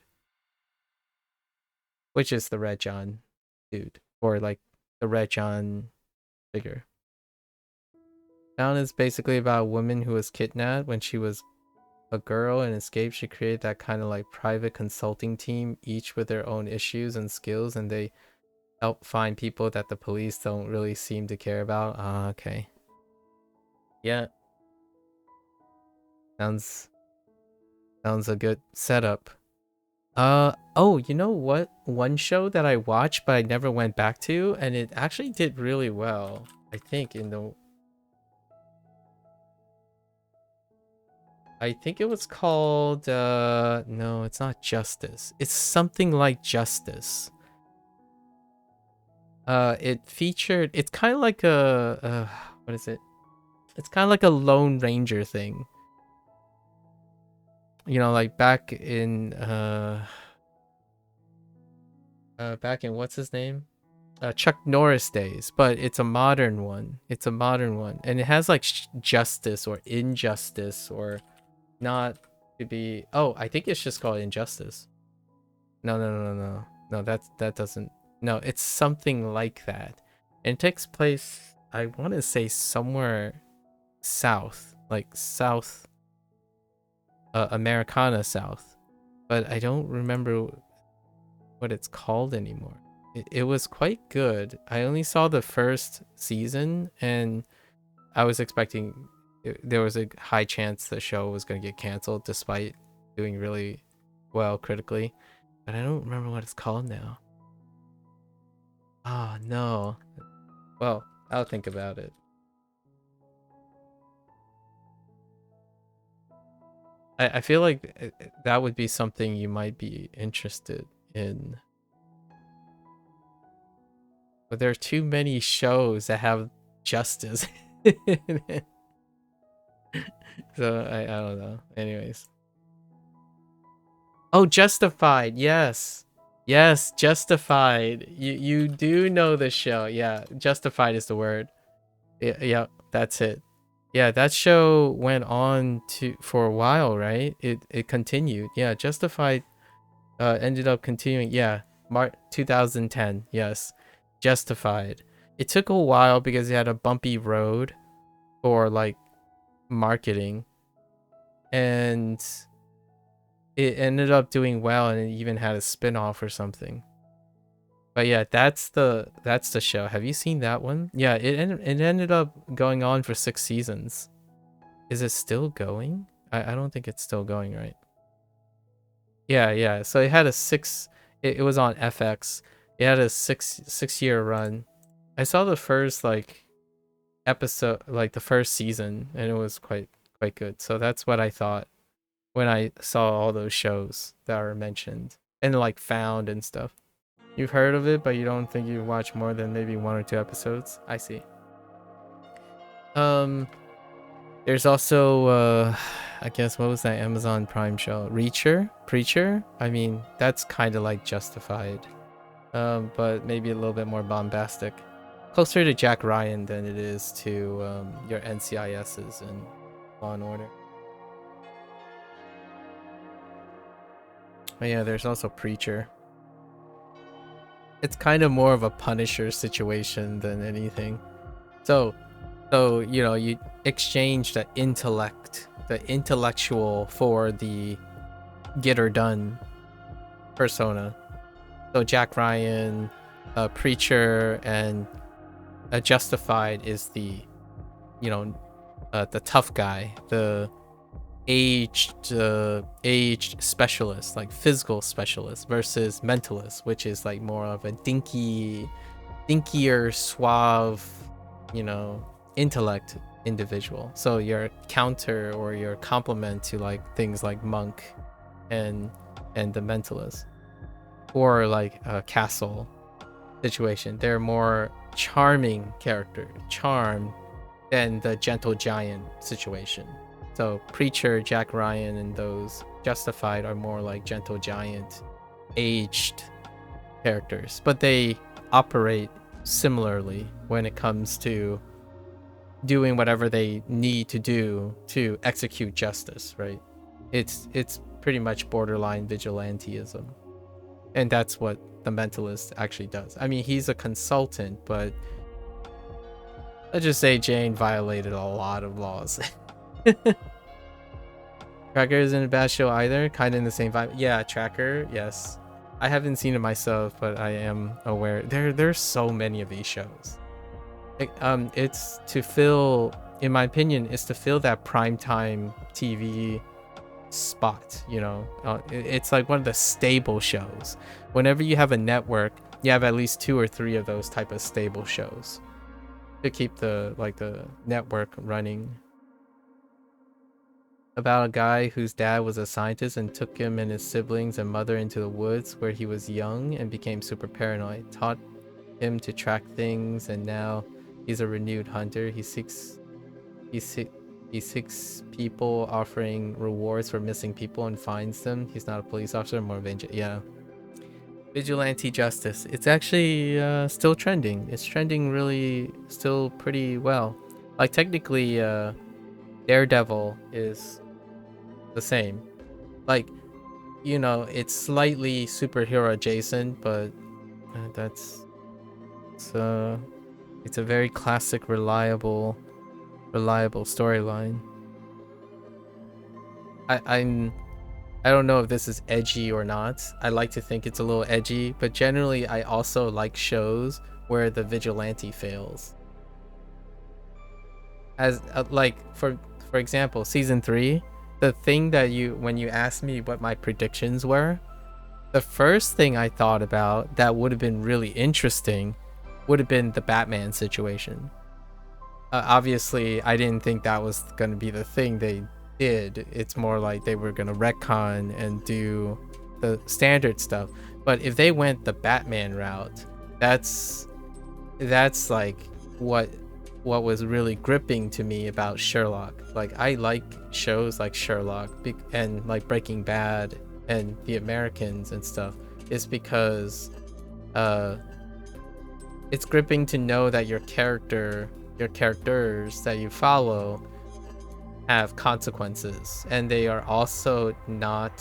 which is the Red John dude, or like the Red John figure. Town is basically about a woman who was kidnapped when she was a girl and escaped. She created that kind of like private consulting team, each with their own issues and skills, and they help find people that the police don't really seem to care about. Okay. Yeah. Sounds a good setup. Oh, you know what? One show that I watched but I never went back to, and it actually did really well. I think I think it was called no, it's not Justice. It's something like Justice. It featured, it's kind of like a what is it? It's kind of like a Lone Ranger thing. You know, like back in what's his name? Chuck Norris days, but it's a modern one. It's a modern one, and it has like justice or injustice or not to be. Oh, I think it's just called Injustice. No. That doesn't. No, it's something like that. And it takes place, I want to say, somewhere south, like South Americana South, but I don't remember what it's called anymore. It was quite good. I only saw the first season, and I was expecting there was a high chance the show was going to get canceled despite doing really well critically, but I don't remember what it's called now. Oh no. Well, I'll think about it. I feel like that would be something you might be interested in. But there are too many shows that have justice in it. So I don't know. Anyways. Oh, Justified. Yes. Yes, Justified. You do know the show. Yeah, Justified is the word. Yeah, that's it. Yeah, that show went on for a while, right? It continued. Yeah, Justified ended up continuing. Yeah, 2010. Yes, Justified. It took a while because it had a bumpy road for like marketing, and it ended up doing well, and it even had a spin-off or something. But yeah, that's the show. Have you seen that one? Yeah, it ended up going on for 6 seasons. Is it still going? I don't think it's still going, right? Yeah. So it had a 6. It was on FX. It had a 6-year run. I saw the first like episode, like the first season, and it was quite good. So that's what I thought when I saw all those shows that are mentioned and like found and stuff. You've heard of it, but you don't think you watch more than maybe 1 or 2 episodes. I see. There's also I guess, what was that Amazon Prime show? Preacher? I mean, that's kind of like Justified. But maybe a little bit more bombastic. Closer to Jack Ryan than it is to your NCISs and Law and Order. Oh yeah, there's also Preacher. It's kind of more of a Punisher situation than anything. So you know, you exchange the intellectual for the get her done persona. So Jack Ryan, Preacher, and Justified is the, you know, the tough guy, the aged specialist, like physical specialist, versus mentalist, which is like more of a dinkier, suave, you know, intellect individual. So your counter or your complement to like things like Monk and the mentalist, or like a Castle situation. They're more charming charm than the gentle giant situation. So Preacher, Jack Ryan, and those Justified are more like Gentle Giant, aged characters, but they operate similarly when it comes to doing whatever they need to do to execute justice, right? It's pretty much borderline vigilanteism. And that's what the Mentalist actually does. I mean, he's a consultant, but let's just say Jane violated a lot of laws. Tracker isn't a bad show either, kind of in the same vibe. Yeah, Tracker, yes. I haven't seen it myself, but I am aware. There's so many of these shows. It's to fill, in my opinion, it's to fill that primetime TV spot, you know. It's like one of the stable shows. Whenever you have a network, you have at least 2 or 3 of those type of stable shows to keep the network running. About a guy whose dad was a scientist and took him and his siblings and mother into the woods where he was young and became super paranoid. Taught him to track things, and now he's a renewed hunter. He seeks people, offering rewards for missing people, and finds them. He's not a police officer, more vigilante justice. It's actually still trending. It's trending really still pretty well. Like technically Daredevil is the same. Like, you know, it's slightly superhero adjacent, but it's a very classic, reliable storyline. I don't know if this is edgy or not. I like to think it's a little edgy, but generally I also like shows where the vigilante fails. As like for example, season 3, the thing that when you asked me what my predictions were, the first thing I thought about that would have been really interesting would have been the Batman situation. Obviously, I didn't think that was going to be the thing they did. It's more like they were going to retcon and do the standard stuff. But if they went the Batman route, that's like what was really gripping to me about Sherlock. Like, I like shows like Sherlock and like Breaking Bad and The Americans and stuff, is because it's gripping to know that your characters that you follow have consequences, and they are also not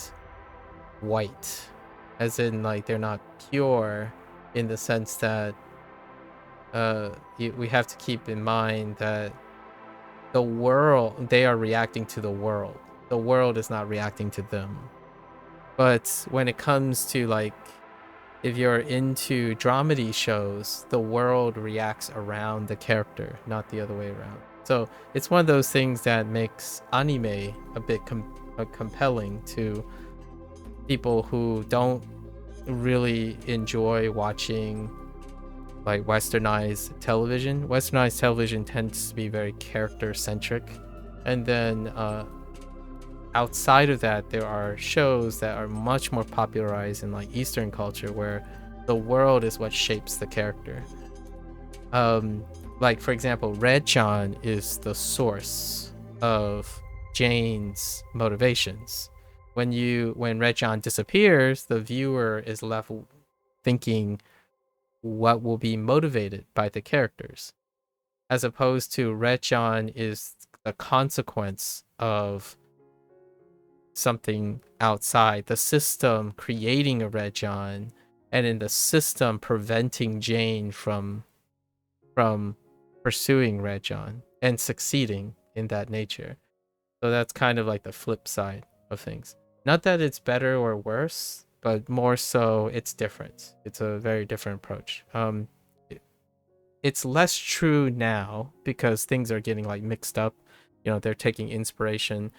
white, as in like they're not pure, in the sense that we have to keep in mind that the world, they are reacting to the world. The world is not reacting to them. But when it comes to, like, if you're into dramedy shows, the world reacts around the character, not the other way around. So it's one of those things that makes anime a bit compelling to people who don't really enjoy watching like westernized television. Westernized television tends to be very character centric, and then outside of that, there are shows that are much more popularized in like Eastern culture, where the world is what shapes the character. Like for example, Red John is the source of Jane's motivations. When Red John disappears, the viewer is left thinking what will be motivated by the characters, as opposed to Red John is the consequence of something outside the system creating a Red John, and in the system preventing Jane from pursuing Red John and succeeding in that nature. So that's kind of like the flip side of things. Not that it's better or worse, but more so it's different. It's a very different approach. It's less true now because things are getting like mixed up. You know, they're taking inspiration.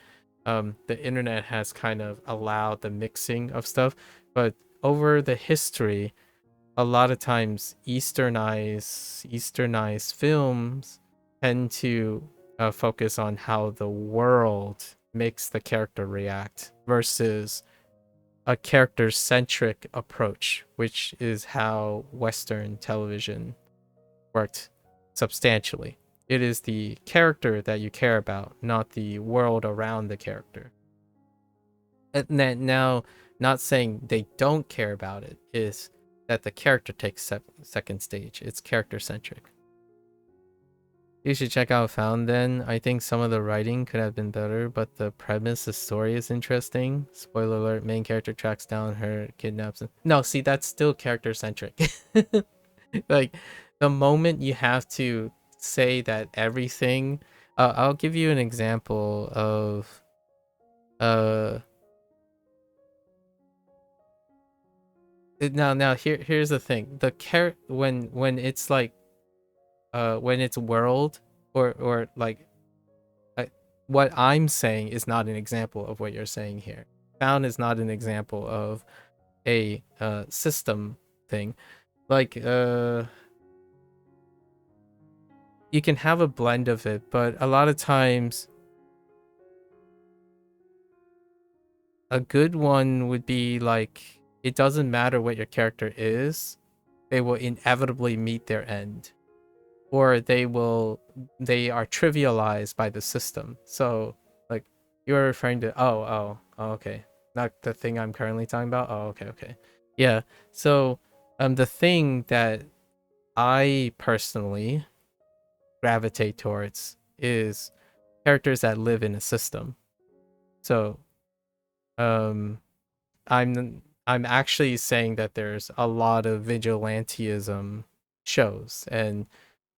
The internet has kind of allowed the mixing of stuff, but over the history, a lot of times Easternized films tend to focus on how the world makes the character react versus a character-centric approach, which is how Western television worked substantially. It is the character that you care about, not the world around the character. Now, not saying they don't care about it, is that the character takes second stage. It's character centric. You should check out Found then. I think some of the writing could have been better, but the premise, the story is interesting. Spoiler alert, main character tracks down her, kidnaps him. No, see, that's still character centric. Like, the moment you have to say that everything... I'll give you an example of... here's the thing. The when it's like when it's world or like what I'm saying is not an example of what you're saying here. Found is not an example of a system thing. Like you can have a blend of it, but a lot of times a good one would be like, it doesn't matter what your character is, they will inevitably meet their end, or they are trivialized by the system. So like, you're referring to oh, okay, not the thing I'm currently talking about. Okay, yeah. So the thing that I personally gravitate towards is characters that live in a system. So I'm actually saying that there's a lot of vigilantism shows, and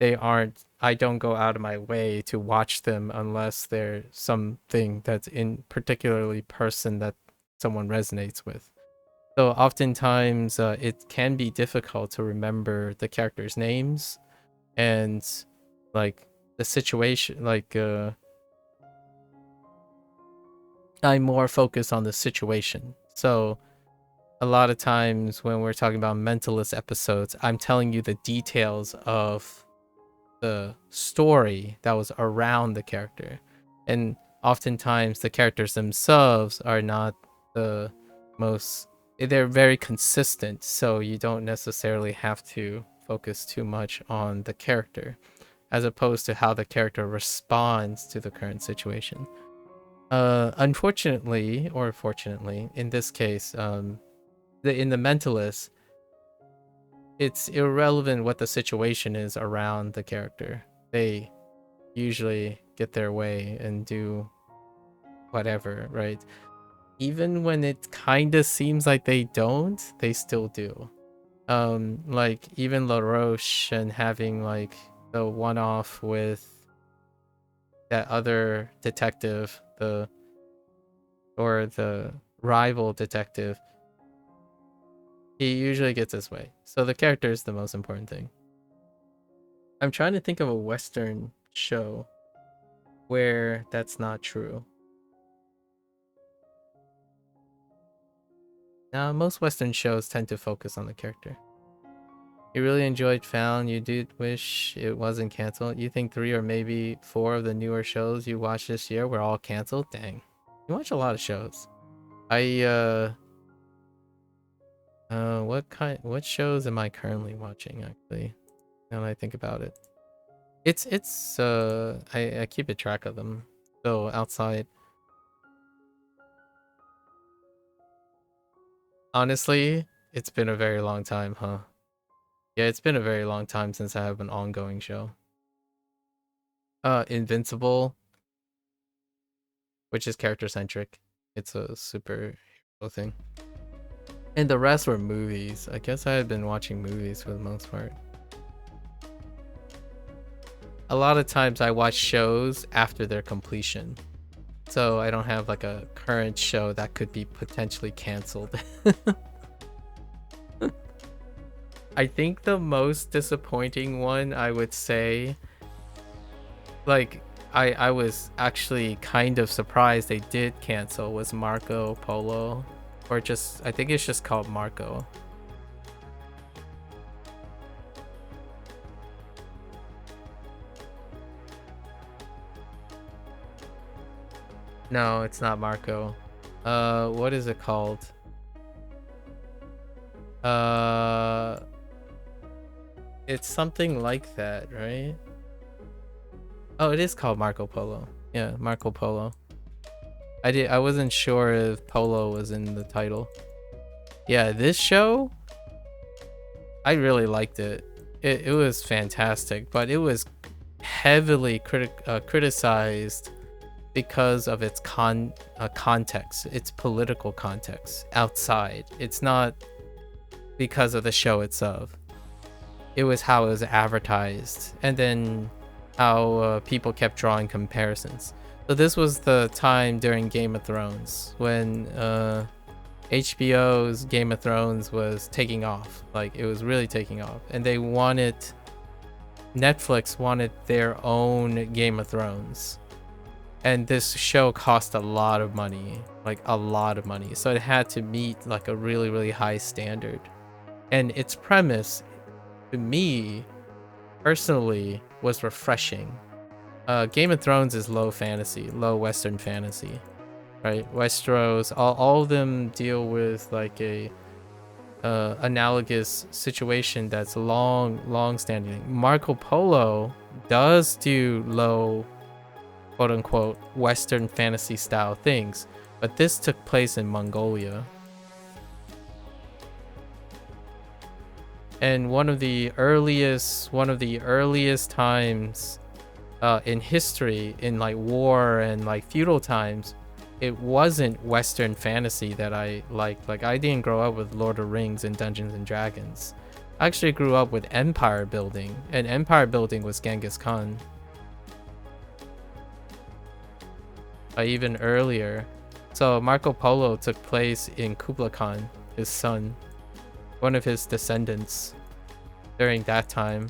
I don't go out of my way to watch them unless there's something that's in particularly person that someone resonates with. So oftentimes it can be difficult to remember the characters' names and like the situation, like I'm more focused on the situation. So a lot of times when we're talking about mentalist episodes, I'm telling you the details of the story that was around the character. And oftentimes the characters themselves are not the most, they're very consistent, so you don't necessarily have to focus too much on the character as opposed to how the character responds to the current situation. Unfortunately, or fortunately, in this case, in the mentalist, it's irrelevant what the situation is around the character. They usually get their way and do whatever, right? Even when it kind of seems like they don't, they still do. Like even LaRoche and having like the one-off with that other detective, the rival detective, he usually gets his way. So the character is the most important thing. I'm trying to think of a Western show where that's not true. Now, most Western shows tend to focus on the character. You really enjoyed Found. You did wish it wasn't canceled. You think 3 or maybe 4 of the newer shows you watched this year were all canceled? Dang. You watch a lot of shows. What shows am I currently watching actually? Now that I think about it. I keep a track of them. So outside. Honestly, it's been a very long time, huh? Yeah, it's been a very long time since I have an ongoing show. Invincible, which is character centric. It's a superhero thing. And the rest were movies. I guess I had been watching movies for the most part. A lot of times I watch shows after their completion. So I don't have like a current show that could be potentially canceled. I think the most disappointing one, I would say, like I was actually kind of surprised they did cancel, was Marco Polo, or just, I think it's just called Marco. No, it's not Marco. What is it called? It's something like that, right? Oh, it is called Marco Polo. Yeah, Marco Polo. I wasn't sure if Polo was in the title. Yeah, this show, I really liked it. It was fantastic, but it was heavily criticized because of its context, its political context outside. It's not because of the show itself. It was how it was advertised, and then how people kept drawing comparisons. So this was the time during Game of Thrones when HBO's Game of Thrones was taking off. Like, it was really taking off, and Netflix wanted their own Game of Thrones. And this show cost a lot of money, like a lot of money. So it had to meet like a really, really high standard. And its premise, to me, personally, was refreshing. Game of Thrones is low fantasy, low Western fantasy, right? Westeros, all of them deal with like a analogous situation that's long standing. Marco Polo does do low, quote unquote, Western fantasy style things, but this took place in Mongolia. And one of the earliest times in history, in like war and like feudal times, it wasn't Western fantasy that I liked. Like, I didn't grow up with Lord of the Rings and Dungeons and Dragons. I actually grew up with empire building, and empire building was Genghis Khan. Even earlier. So Marco Polo took place in Kublai Khan, his son, one of his descendants during that time,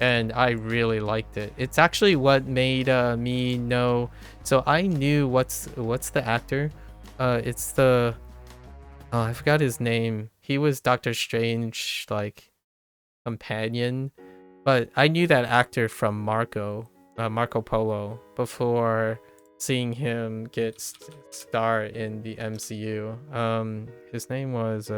and I really liked it. It's actually what made me know. So I knew what's the actor? It's the I forgot his name. He was Doctor Strange like companion, but I knew that actor from Marco Polo before seeing him get star in the MCU. His name was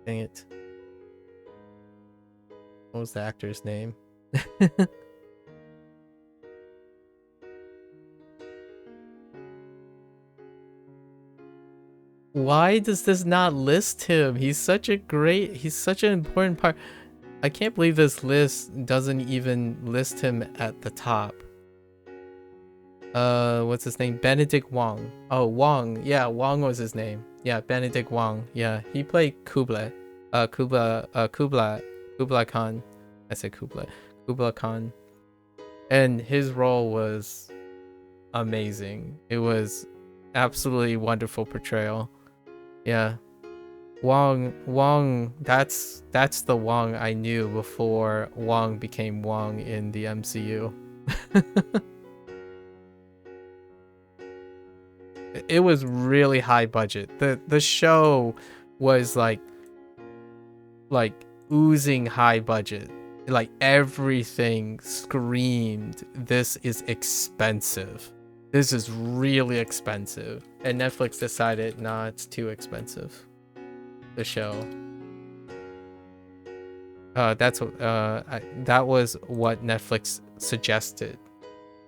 dang it. What was the actor's name? Why does this not list him? He's such an important part. I can't believe this list doesn't even list him at the top. What's his name? Benedict Wong. Oh, Wong. Yeah, Wong was his name. Yeah, Benedict Wong. Yeah, he played Kublai. Kublai Khan. I said Kublai Khan. And his role was amazing. It was absolutely wonderful portrayal. Yeah. Wong, that's the Wong I knew before Wong became Wong in the MCU. It was really high budget. The show was like oozing high budget. Like, everything screamed, this is expensive. This is really expensive. And Netflix decided, nah, it's too expensive. The show. That was what Netflix suggested.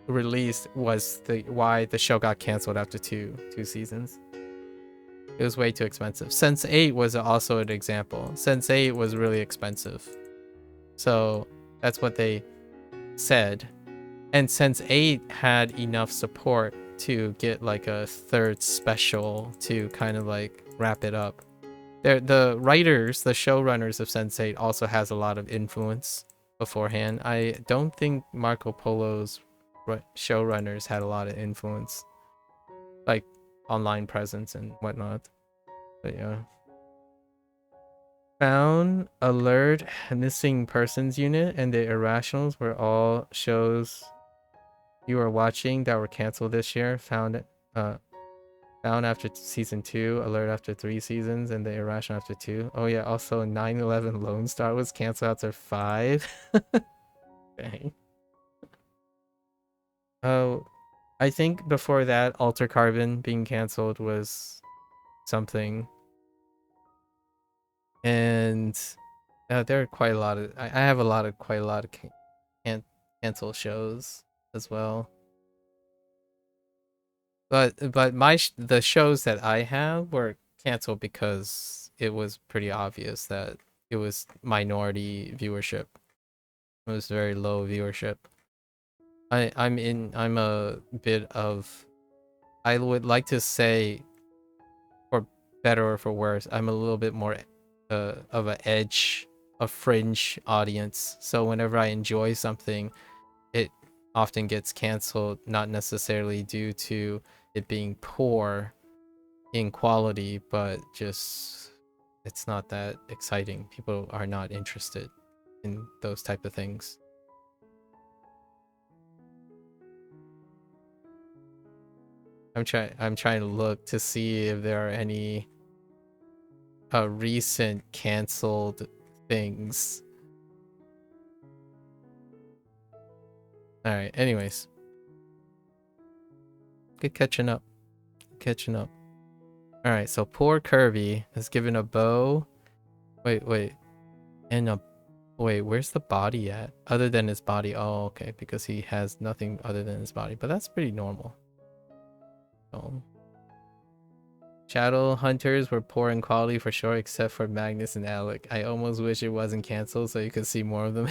Released was why the show got canceled after two seasons. It was way too expensive. Sense8 was also an example. Sense8 was really expensive. So that's what they said. And Sense8 had enough support to get like a third special to kind of like wrap it up. The writers, the showrunners of Sense8 also has a lot of influence beforehand. I don't think Marco Polo's showrunners had a lot of influence, like online presence and whatnot. But yeah. Found, Alert, Missing Persons Unit, and The Irrationals were all shows you were watching that were canceled this year. Found after season 2, Alert after 3 seasons, and The Irrational after 2. Oh yeah, also 9/11 Lone Star was canceled after 5. Dang. Oh, I think before that, Alter Carbon being canceled was something. And There are quite a lot of. I have quite a lot of cancel shows as well. But the shows that I have were canceled because it was pretty obvious that it was minority viewership. It was very low viewership. I'm a bit of, I would like to say, for better or for worse, I'm a little bit more of a fringe audience. So whenever I enjoy something, it often gets canceled, not necessarily due to it being poor in quality, but just it's not that exciting. People are not interested in those type of things. I'm trying to look to see if there are any recent canceled things. All right, anyways. Good catching up. Catching up. All right, so poor Kirby is given a bow. Wait. And a wait, where's the body at? Other than his body. Oh, okay, because he has nothing other than his body. But that's pretty normal. So, Shadow Hunters were poor in quality for sure, except for Magnus and Alec. I almost wish it wasn't canceled so you could see more of them.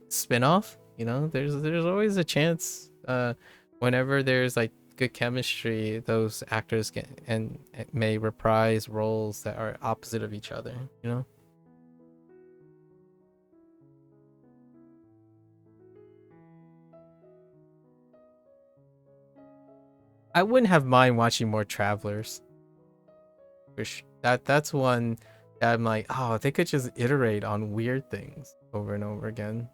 Spin-off, you know, there's always a chance. Whenever there's like good chemistry, those actors can and may reprise roles that are opposite of each other, you know. I wouldn't have mind watching more Travelers. That's one that I'm like, oh, they could just iterate on weird things over and over again.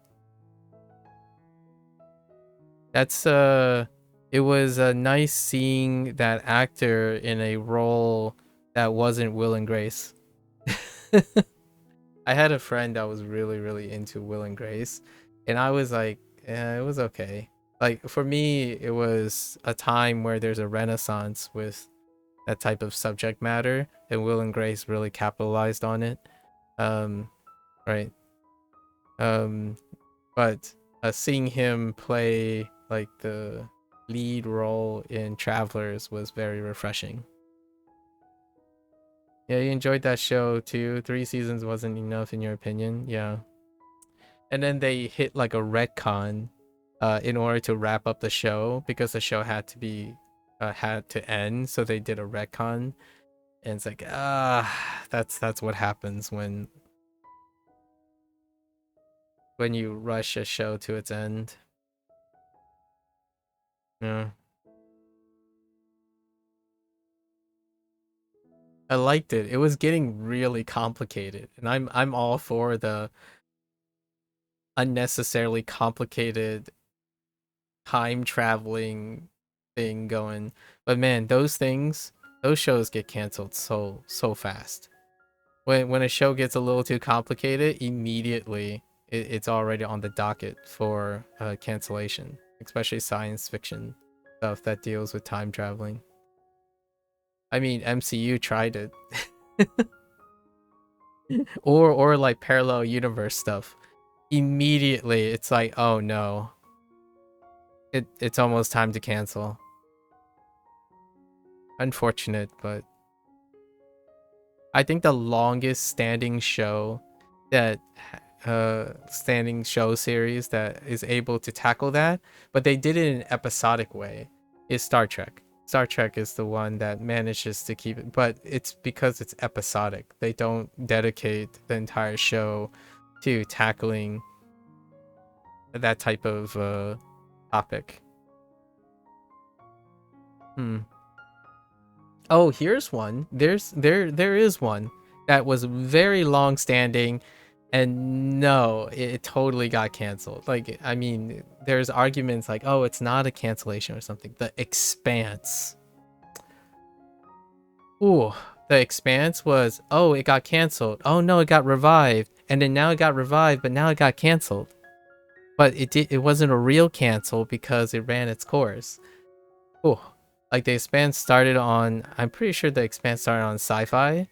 That's it was nice seeing that actor in a role that wasn't Will and Grace. I had a friend that was really into Will and Grace, and I was like, it was okay. Like for me, it was a time where there's a renaissance with that type of subject matter, and Will and Grace really capitalized on it. Right. But seeing him play like the lead role in Travelers was very refreshing. Yeah, you enjoyed that show too. 3 seasons wasn't enough in your opinion. Yeah. And then they hit like a retcon in order to wrap up the show because the show had to be had to end, so they did a retcon. And it's like, that's what happens when you rush a show to its end. Yeah. I liked it. It was getting really complicated, and I'm all for the unnecessarily complicated time traveling thing going. But man, those shows get canceled so fast. When a show gets a little too complicated, immediately it's already on the docket for cancellation, especially science fiction stuff that deals with time traveling. I mean, MCU tried it. or like parallel universe stuff. Immediately it's like, oh no. It's almost time to cancel. Unfortunate, but I think the longest standing show series that is able to tackle that, but they did it in an episodic way, is Star Trek. Star Trek is the one that manages to keep it, but it's because it's episodic. They don't dedicate the entire show to tackling that type of topic. Oh, here's one. There is one that was very long standing, and no, it totally got canceled. Like, I mean, there's arguments like, oh, it's not a cancellation or something. The Expanse. Ooh, the Expanse was, oh, it got canceled. Oh no, it got revived, and then now it got revived, but now it got canceled. But it wasn't a real cancel because it ran its course. Ooh. Like the Expanse started on, I'm pretty sure the Expanse started on Sci-Fi,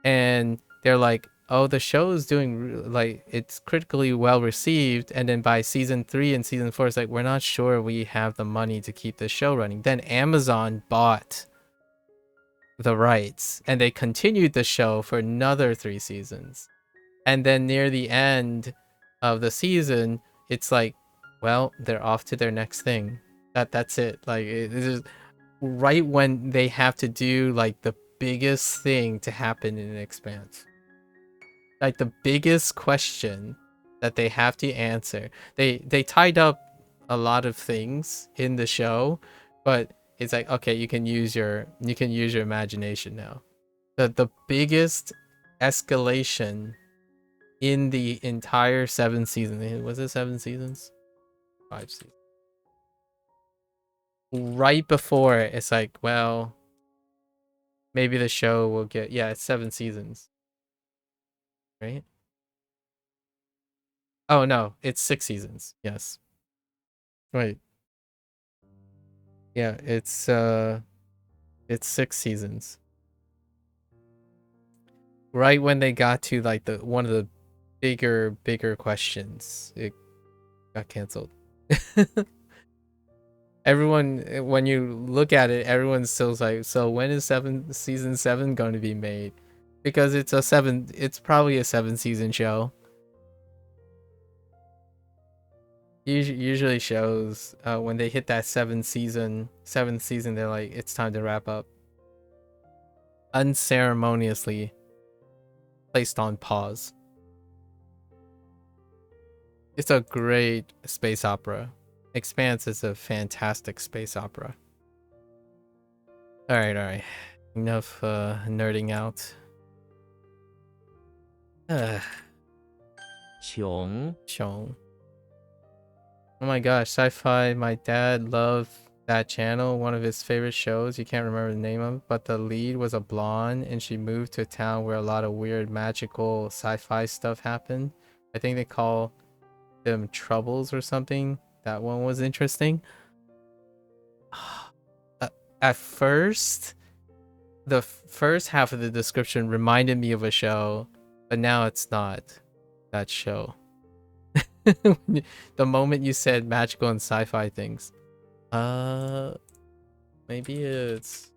and they're like, oh, the show is doing like it's critically well received, and then by season 3 and season 4, it's like we're not sure we have the money to keep the show running. Then Amazon bought the rights, and they continued the show for another 3 seasons. And then near the end of the season, it's like, well, they're off to their next thing. That's it. Like it is right when they have to do like the biggest thing to happen in an Expanse. Like the biggest question that they have to answer. They tied up a lot of things in the show, but it's like, okay, you can use your imagination now. The biggest escalation in the entire 7 seasons. Was it 7 seasons? 5 seasons. Right before it's like, well, maybe the show will get, yeah, it's 7 seasons. Right? Oh no, it's 6 seasons. Yes. Right. Yeah, it's 6 seasons. Right when they got to like the one of the bigger questions, it got canceled. Everyone, when you look at it, everyone's still like, so when is season 7 going to be made? Because it's probably a 7-season show. Usually shows, when they hit that 7th season, they're like, it's time to wrap up. Unceremoniously placed on pause. It's a great space opera. Expanse is a fantastic space opera. Alright. Enough nerding out. 穷 Sean. Oh my gosh, sci-fi. My dad loved that channel. One of his favorite shows. You can't remember the name of it, but the lead was a blonde, and she moved to a town where a lot of weird magical sci-fi stuff happened. I think they call them Troubles or something. That one was interesting. At first, the first half of the description reminded me of a show, but now it's not that show. The moment you said magical and sci-fi things, maybe it's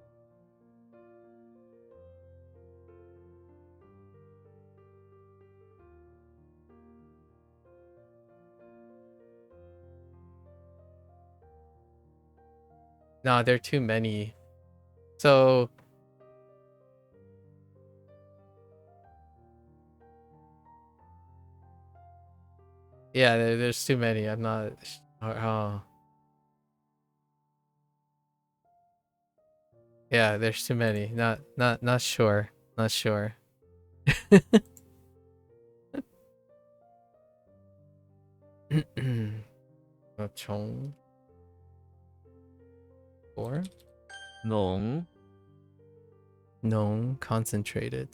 nah, there are too many. So yeah, there's too many. I'm not. Oh, yeah, there's too many. Not sure. Not sure. Chong. 4.浓 No, concentrated.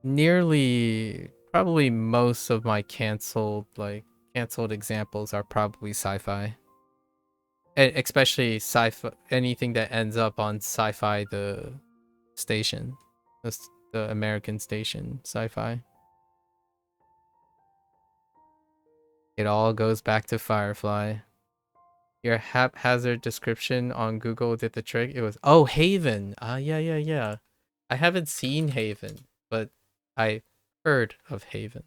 Nearly, probably most of my canceled examples are probably sci-fi. Especially sci-fi, anything that ends up on sci-fi, the station, the American station, sci-fi. It all goes back to Firefly. Your haphazard description on Google did the trick. It was, oh, Haven. Yeah. I haven't seen Haven, but I heard of Haven.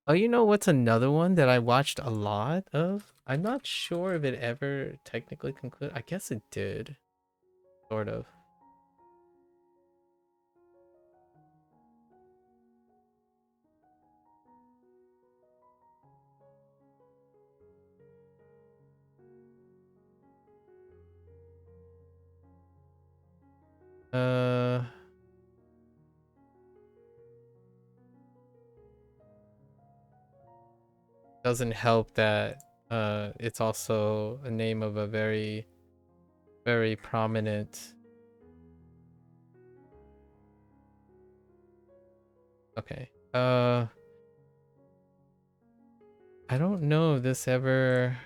Oh, you know what's another one that I watched a lot of? I'm not sure if it ever technically concluded. I guess it did. Sort of. Doesn't help that it's also a name of a very, very prominent. Okay. I don't know if this ever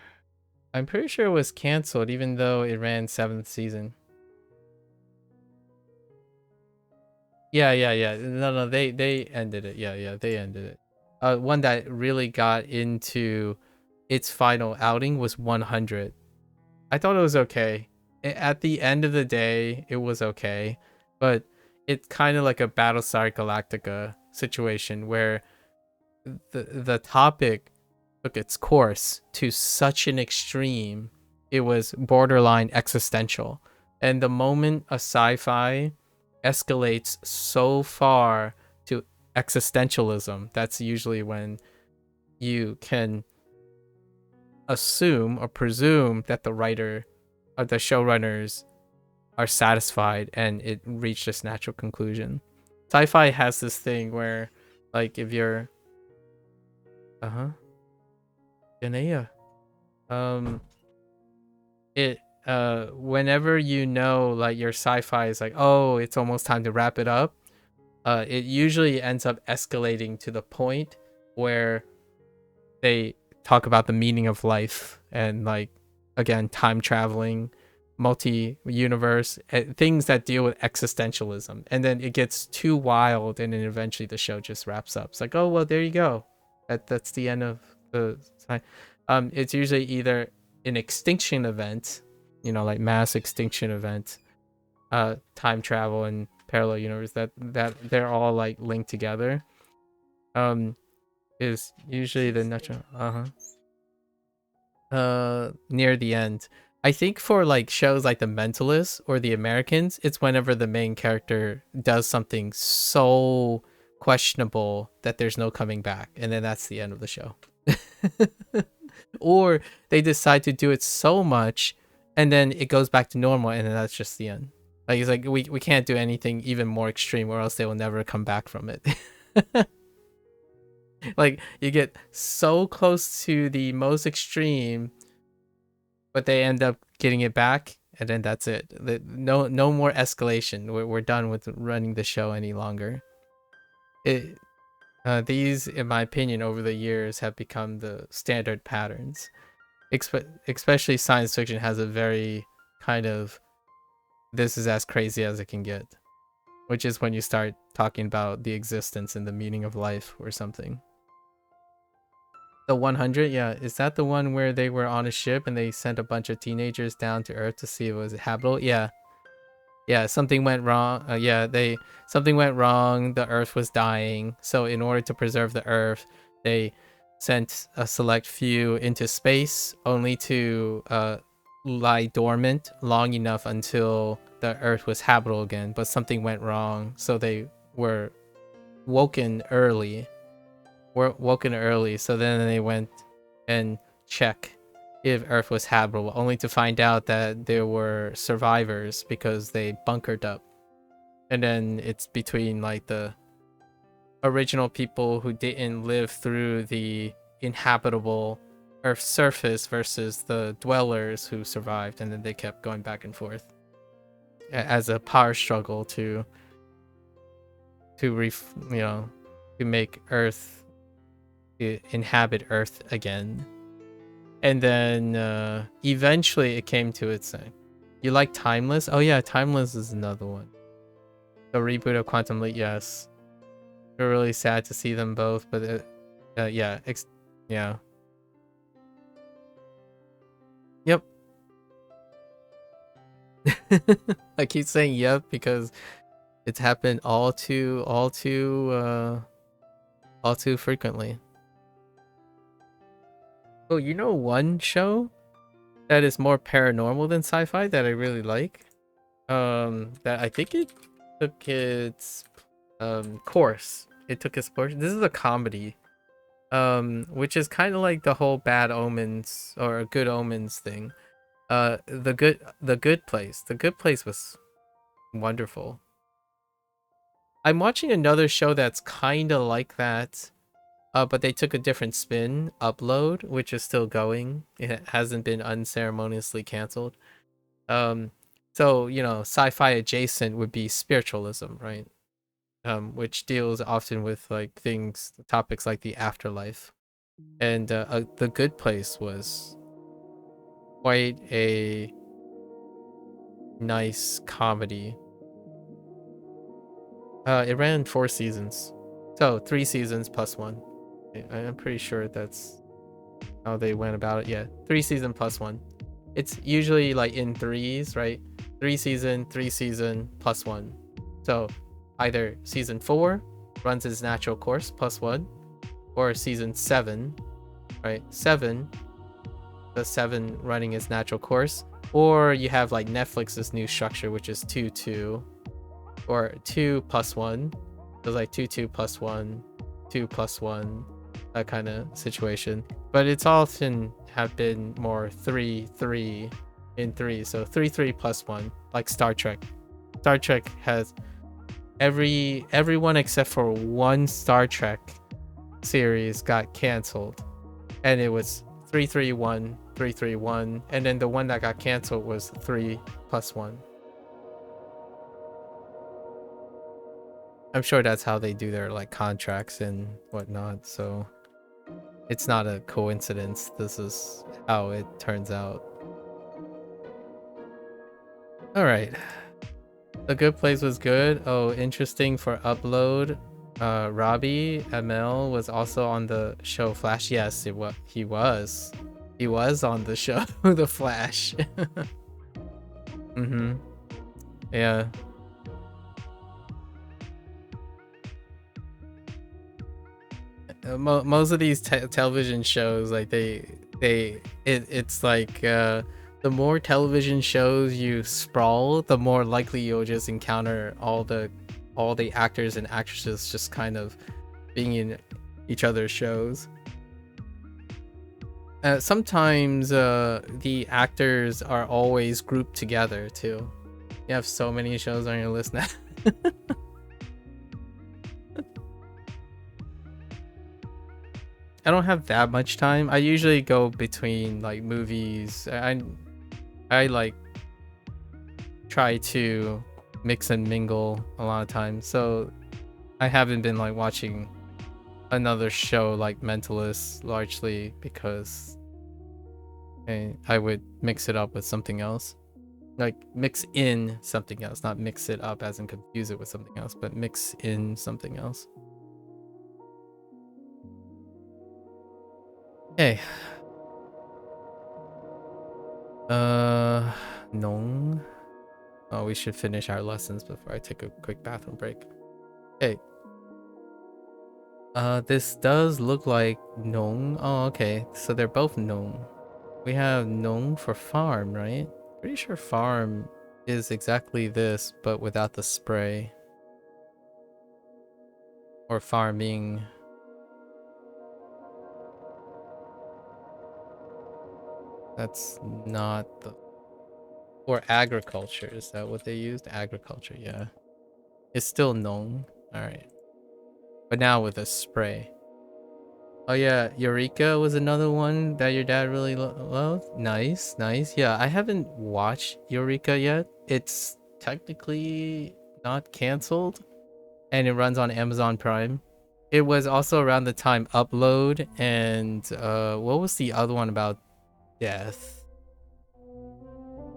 I'm pretty sure it was canceled, even though it ran 7th season. Yeah. No, they ended it. Yeah, they ended it. One that really got into its final outing was 100. I thought it was okay. At the end of the day, it was okay, but it's kind of like a Battlestar Galactica situation where the topic took its course to such an extreme, it was borderline existential. And the moment a sci-fi escalates so far to existentialism, that's usually when you can assume or presume that the writer or the showrunners are satisfied and it reached this natural conclusion. Sci-fi has this thing where, like, if you're Ganea, it whenever you know like your sci-fi is like, oh, it's almost time to wrap it up, it usually ends up escalating to the point where they talk about the meaning of life and, like, again, time traveling, multi-universe, things that deal with existentialism, and then it gets too wild and then eventually the show just wraps up. It's like, oh well, there you go, that's the end of the it's usually either an extinction event, like mass extinction event, time travel and parallel universe, that they're all like linked together, is usually the natural near the end. I think for like shows like The Mentalist or The Americans, it's whenever the main character does something so questionable that there's no coming back, and then that's the end of the show. Or they decide to do it so much and then it goes back to normal, and then that's just the end. Like, it's like we can't do anything even more extreme or else they will never come back from it. Like, you get so close to the most extreme, but they end up getting it back, and then that's it. No more escalation. We're done with running the show any longer. These, in my opinion, over the years have become the standard patterns. Especially science fiction has a very kind of, this is as crazy as it can get, which is when you start talking about the existence and the meaning of life or something. The 100, yeah, is that the one where they were on a ship and they sent a bunch of teenagers down to Earth to see if it was habitable? Yeah, something went wrong. Something went wrong. The Earth was dying, so in order to preserve the Earth, they sent a select few into space, only to lie dormant long enough until the Earth was habitable again. But something went wrong, so they were woken early. So then they went and check if Earth was habitable, only to find out that there were survivors because they bunkered up. And then it's between like the original people who didn't live through the inhabitable Earth's surface versus the dwellers who survived, and then they kept going back and forth as a power struggle to make Earth, inhabit Earth again. And then eventually it came to its end. You like Timeless? Oh yeah, Timeless is another one. The reboot of Quantum Leap, yes. We're really sad to see them both, but yeah. Yep. I keep saying yep because it's happened all too frequently. Oh, you know one show that is more paranormal than sci-fi that I really like? That I think it took its course. It took its course. This is a comedy. Which is kind of like the whole Bad Omens or Good Omens thing. The Good Place. The Good Place was wonderful. I'm watching another show that's kind of like that. But they took a different spin, Upload, which is still going. It hasn't been unceremoniously canceled. So, sci-fi adjacent would be spiritualism, right? Which deals often with like topics like the afterlife. And The Good Place was quite a nice comedy. It ran 4 seasons, so 3 seasons plus 1. I'm pretty sure that's how they went about it. Yeah, 3 season plus 1. It's usually like in threes, right? 3 season plus 1. So either season 4 runs its natural course plus 1, or season 7, right? 7, the 7 running its natural course, or you have like Netflix's new structure, which is 2 2, or 2 plus 1. So like 2 2 plus 1, 2 plus 1, that kind of situation. But it's often have been more 3 3 in 3. So 3 3 plus 1, like Star Trek. Star Trek has everyone except for one Star Trek series got canceled, and it was 331 331, and then the one that got canceled was 3 plus 1. I'm sure that's how they do their like contracts and whatnot, so it's not a coincidence. This is how it turns out. All right, The Good Place was good. Oh, interesting for upload. Robbie ML was also on the show Flash. Yes, he was. He was on the show The Flash. Mm-hmm. Yeah. Most of these television shows, like it's like the more television shows you sprawl, the more likely you'll just encounter all the actors and actresses just kind of being in each other's shows. Sometimes the actors are always grouped together too. You have so many shows on your list now. I don't have that much time. I usually go between like movies. I like try to mix and mingle a lot of times. So I haven't been like watching another show like Mentalist largely because I would mix it up with something else. Like mix in something else, not mix it up as in confuse it with something else, but mix in something else. Hey. Nong. Oh, we should finish our lessons before I take a quick bathroom break. Hey. This does look like Nong. Oh, okay. So they're both Nong. We have Nong for farm, right? Pretty sure farm is exactly this, but without the spray. Or farming. That's not the... Or agriculture. Is that what they used? Agriculture, yeah. It's still Nong. Alright. But now with a spray. Oh yeah, Eureka was another one that your dad really loved. Nice, nice. Yeah, I haven't watched Eureka yet. It's technically not canceled, and it runs on Amazon Prime. It was also around the time Upload and what was the other one about death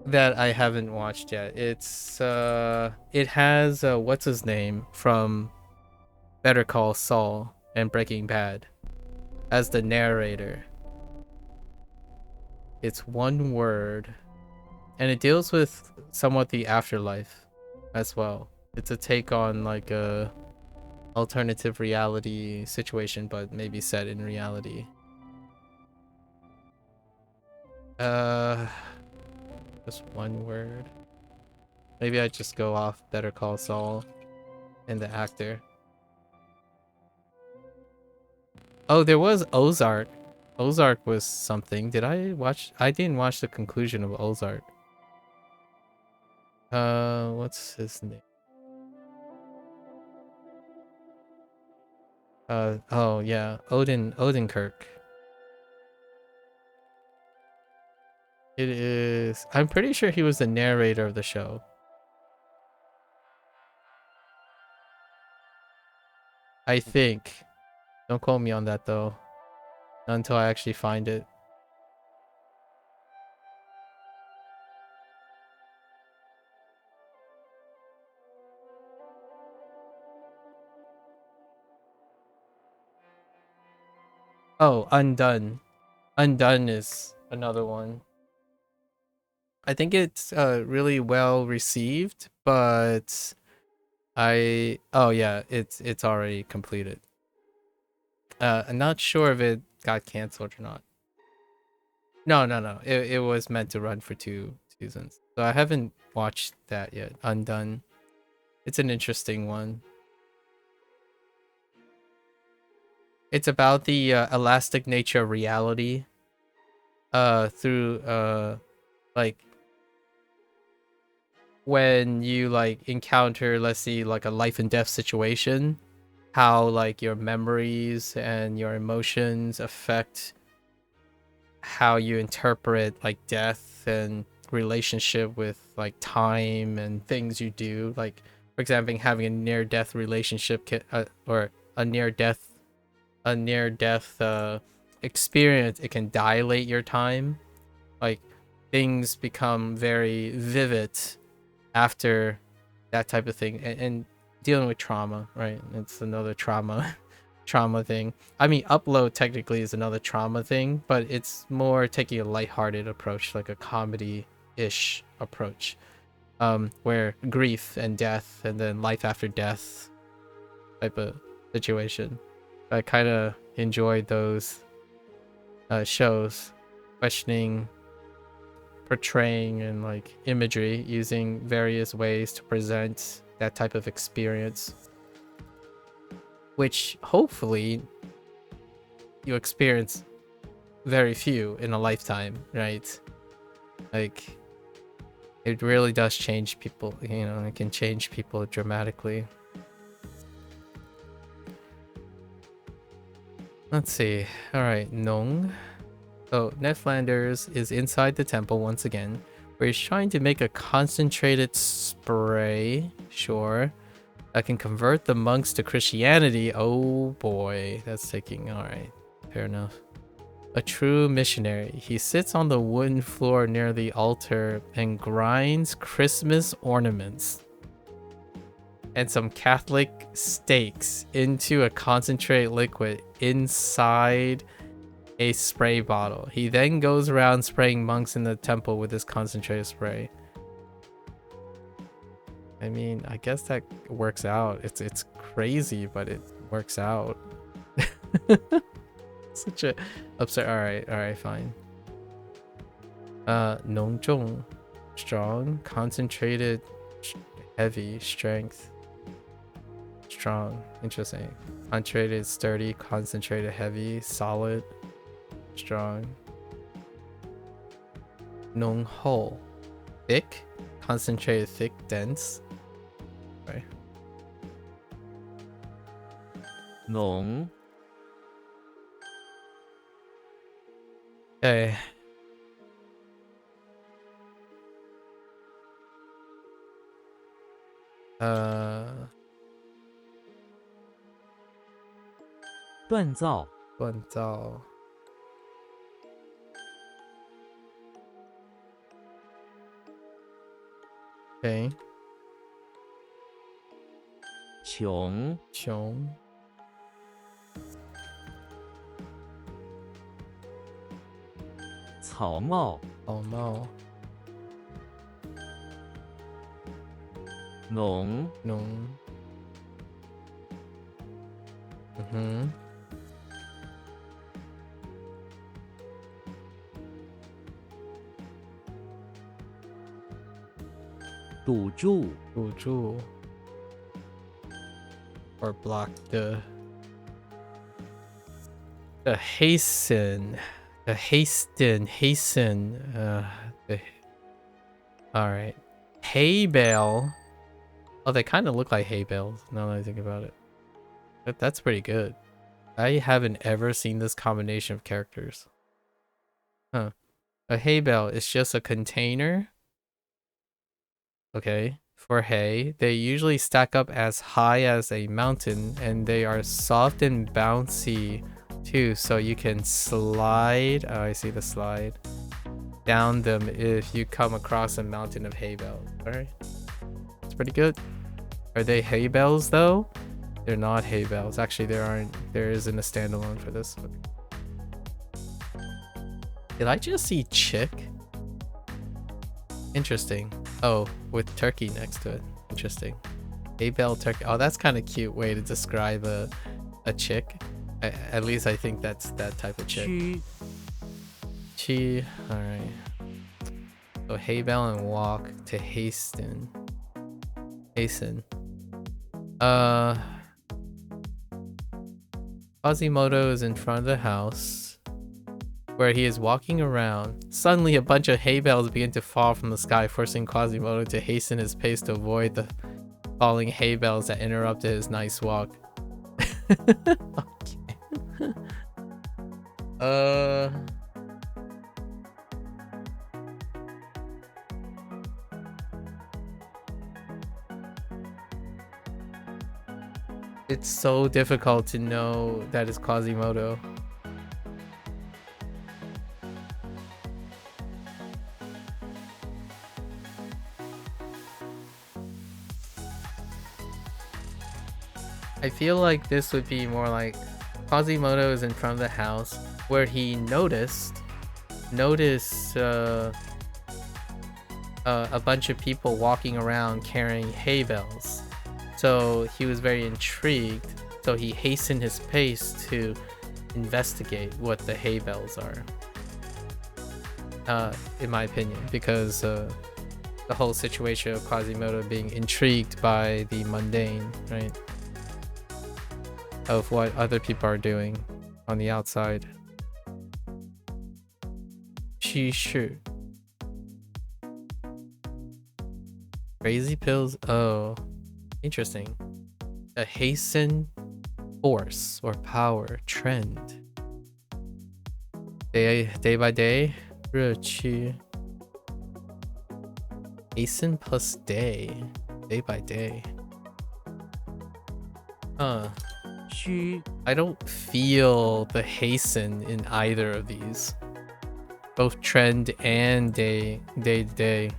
that I haven't watched yet? It's it has what's his name from Better Call Saul and Breaking Bad as the narrator. It's one word, and it deals with somewhat the afterlife as well. It's a take on like a alternative reality situation, but maybe set in reality. Just one word. Maybe I just go off Better Call Saul and the actor. Oh, there was Ozark. Ozark was something. Did I watch? I didn't watch the conclusion of Ozark. What's his name? Oh yeah, Odenkirk. It is. I'm pretty sure he was the narrator of the show. I think. Don't quote me on that though. Not until I actually find it. Oh, Undone. Undone is another one. I think it's really well received, but oh yeah, it's already completed. I'm not sure if it got canceled or not. No. It was meant to run for 2 seasons. So I haven't watched that yet. Undone. It's an interesting one. It's about the elastic nature of reality. Through like when you like encounter, let's see, like a life and death situation, how like your memories and your emotions affect how you interpret like death and relationship with like time and things you do. Like for example, having a near death relationship or a near death experience, it can dilate your time. Like things become very vivid after that type of thing, and dealing with trauma, right? It's another trauma trauma thing. I mean, upload technically is another trauma thing, but it's more taking a lighthearted approach, like a comedy-ish approach, where grief and death and then life after death type of situation. I kind of enjoyed those shows, questioning, portraying, and like imagery, using various ways to present that type of experience, which hopefully you experience very few in a lifetime, right? Like it really does change people, you know, it can change people dramatically. Let's see. All right, Nong. So Ned Flanders is inside the temple once again, where he's trying to make a concentrated spray, sure, that can convert the monks to Christianity. Oh boy, that's taking, all right, fair enough. A true missionary. He sits on the wooden floor near the altar and grinds Christmas ornaments and some Catholic stakes into a concentrate liquid inside a spray bottle. He then goes around spraying monks in the temple with this concentrated spray. I mean, I guess that works out. It's crazy, but it works out. Such a upset. All right, fine. 浓重, strong, concentrated, heavy, strength, strong. Interesting. Concentrated, sturdy, concentrated, heavy, solid, strong. 浓厚, thick, concentrated, thick, dense. Right. 浓 Okay. Uh, 锻造锻造. Okay. 穷穷. 草帽草帽. 浓 浓. Mhm. 堵住堵住. Or block the hasten. The hasten. All right. Hay bale. Oh, they kind of look like hay bales now that I think about it. That's pretty good. I haven't ever seen this combination of characters. Huh. A hay bale is just a container. Okay. For hay. They usually stack up as high as a mountain, and they are soft and bouncy too, so you can slide. Oh, I see the slide. Down them if you come across a mountain of hay bales. Alright. It's pretty good. Are they hay bales though? They're not hay bales. Actually, there isn't a standalone for this. Did I just see chick? Interesting. Oh, with turkey next to it. Interesting. Hay bale turkey. Oh, that's kind of cute way to describe a chick. At least I think that's that type of chick. 区 Chi. Alright. So hay bale and walk to hasten. Hasten. Quasimodo is in front of the house where he is walking around. Suddenly a bunch of hay bales begin to fall from the sky, forcing Quasimodo to hasten his pace to avoid the falling hay bales that interrupted his nice walk. Okay. It's so difficult to know that it's Quasimodo. I feel like this would be more like Quasimodo is in front of the house where he noticed a bunch of people walking around carrying hay bales. So he was very intrigued, so he hastened his pace to investigate what the hay bales are. In my opinion, because the whole situation of Quasimodo being intrigued by the mundane, right? Of what other people are doing on the outside. Shishu. Crazy pills. Oh, interesting. A hasten force or power trend. Day by day. 热区. Hasten plus day. Day by day.区 I don't feel the hasten in either of these. Both trend and day to day.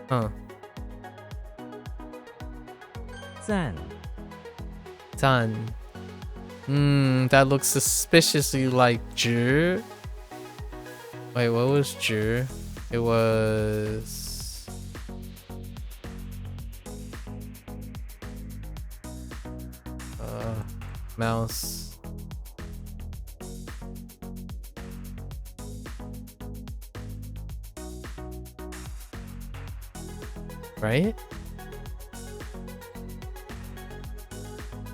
Huh. 赞 Done. That looks suspiciously like 直. Wait, what was 直? It was mouse. Right?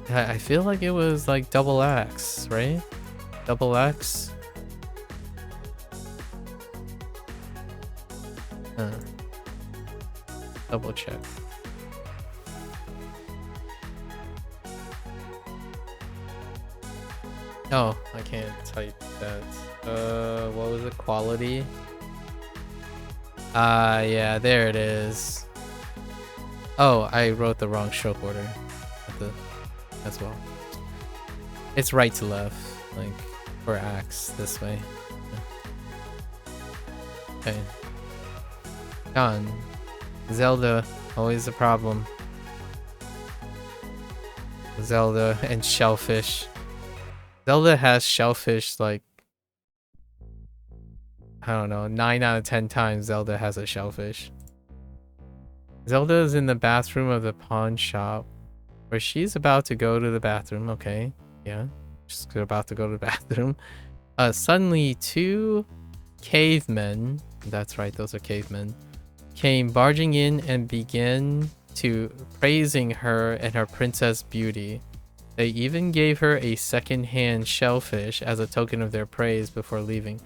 I feel like it was like double X, right? Double X. Double check. Oh, I can't type that. What was it? Quality? Yeah, there it is. Oh, I wrote the wrong stroke order as well. It's right to left, like for axe this way. Okay. Done. Zelda, always a problem. Zelda and shellfish. Zelda has shellfish like, I don't know, 9 out of 10 times Zelda has a shellfish. Zelda is in the bathroom of the pawn shop where she's about to go to the bathroom. Okay, yeah, she's about to go to the bathroom. Suddenly 2 cavemen, that's right, those are cavemen, came barging in and began to praising her and her princess beauty. They even gave her a second-hand shellfish as a token of their praise before leaving.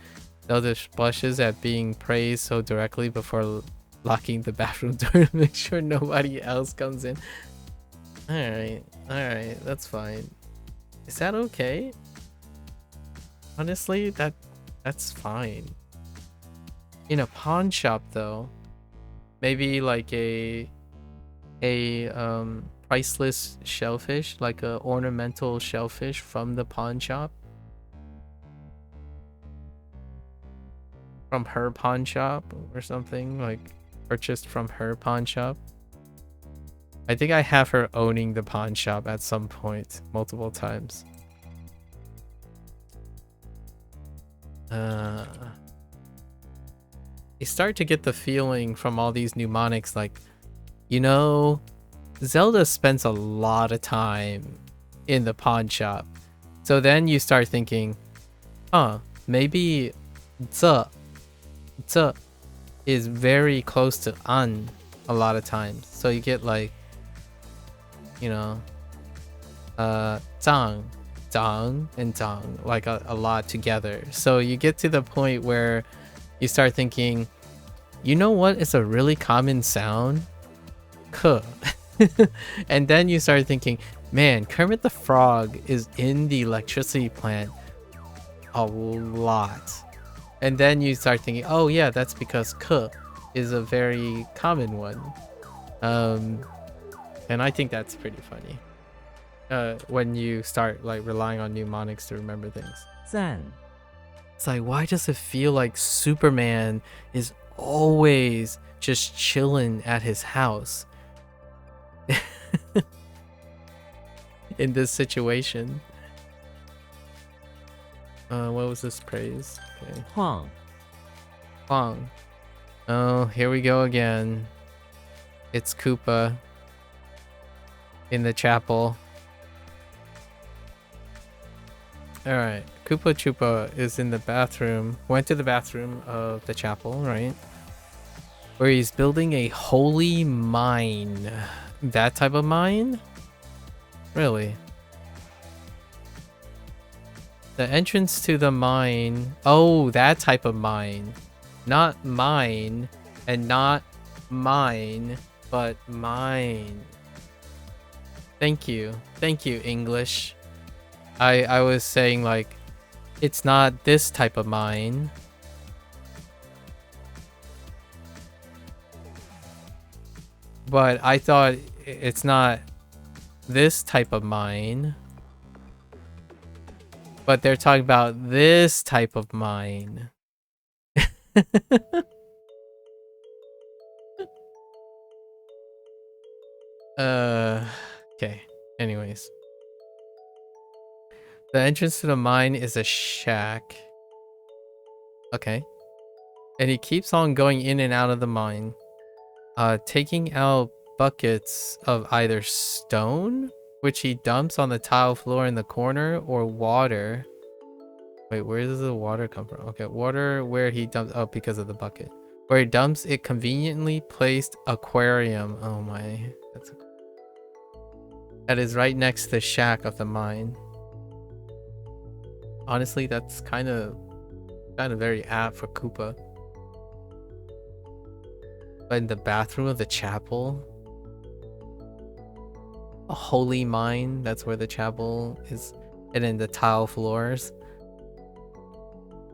Zelda blushes at being praised so directly before locking the bathroom door to make sure nobody else comes in. Alright, that's fine. Is that okay? Honestly, that's fine. In a pawn shop though, maybe like a priceless shellfish, like a ornamental shellfish from the pawn shop, from her pawn shop or something, like purchased from her pawn shop. I think I have her owning the pawn shop at some point, multiple times. You start to get the feeling from all these mnemonics, like, you know, Zelda spends a lot of time in the pawn shop. So then you start thinking, maybe the is very close to an a lot of times. So you get like, you know, zang, and zang, like a lot together. So you get to the point where you start thinking, you know what is a really common sound? K. And then you start thinking, man, Kermit the Frog is in the electricity plant a lot. And then you start thinking, oh yeah, that's because K is a very common one. And I think that's pretty funny. When you start like relying on mnemonics to remember things. 赞 It's like, why does it feel like Superman is always just chilling at his house in this situation? What was this praise? Okay. 晃 Huang. Oh, here we go again. It's Koopa in the chapel. Alright, Koopa Troopa is in the bathroom. Went to the bathroom of the chapel, right? Where he's building a holy mine. That type of mine? Really? The entrance to the mine. Oh, that type of mine. Not mine and not mine, but mine. Thank you. Thank you, English. I was saying like, it's not this type of mine. But I thought it's not this type of mine. But they're talking about this type of mine. Okay. Anyways. The entrance to the mine is a shack. Okay. And he keeps on going in and out of the mine. Taking out buckets of either stone, which he dumps on the tile floor in the corner, or water. Wait, where does the water come from? Okay, water where he dumps... Oh, because of the bucket. Where he dumps it conveniently placed aquarium. Oh my. That is right next to the shack of the mine. Honestly, that's kind of very apt for Koopa. But in the bathroom of the chapel, a holy mine, that's where the chapel is, and then the tile floors.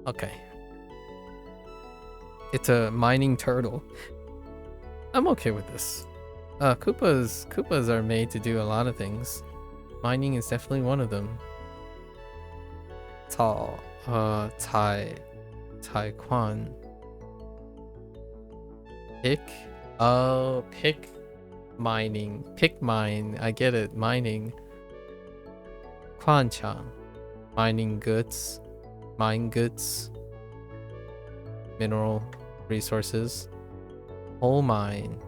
Okay. It's a mining turtle. I'm okay with this. Koopas are made to do a lot of things. Mining is definitely one of them. Tai Quan. Pick? Oh, pick mining. Pick mine. I get it. Mining. Quan-chan. Mining goods. Mine goods. Mineral resources. Coal mine.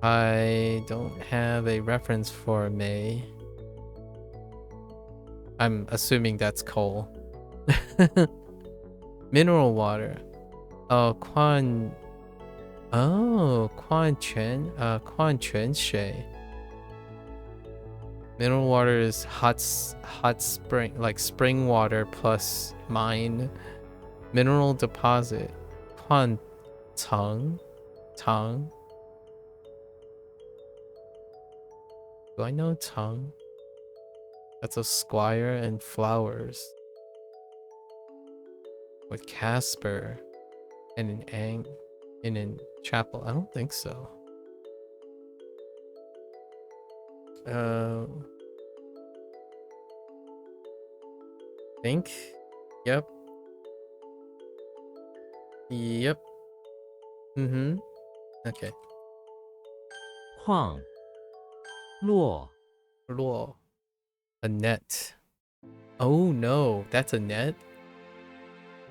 I don't have a reference for May. I'm assuming that's coal. Mineral water. Oh, Quan Quan Shui. Mineral water is hot spring, like spring water plus mine. Mineral deposit. Quan Tang. Do I know Tang? That's a squire and flowers. With Casper and in chapel. I don't think so. Think? Yep. Yep. Mm-hmm. Okay. 晃落 A net. Oh no, that's a net?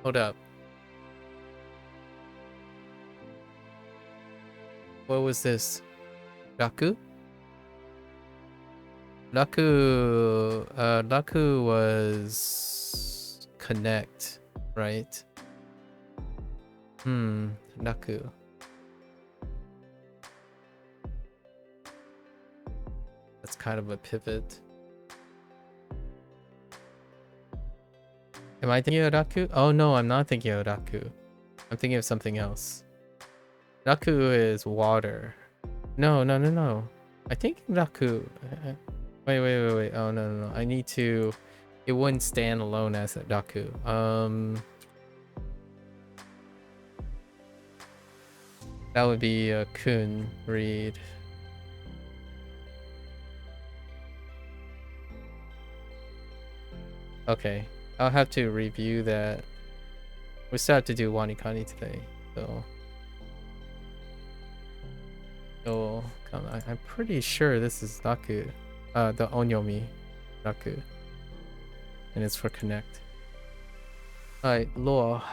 Hold up. What was this? Raku? Raku was connect, right? Raku. That's kind of a pivot. Am I thinking of Raku? Oh no, I'm not thinking of Raku. I'm thinking of something else. Raku is water. No. I think Raku. Wait. Oh no. I need to. It wouldn't stand alone as a Raku. That would be a Kun read. Okay, I'll have to review that. We still have to do Wanikani today, so. Come on. I'm pretty sure this is Raku. The Onyomi Raku. And it's for connect. Alright, law.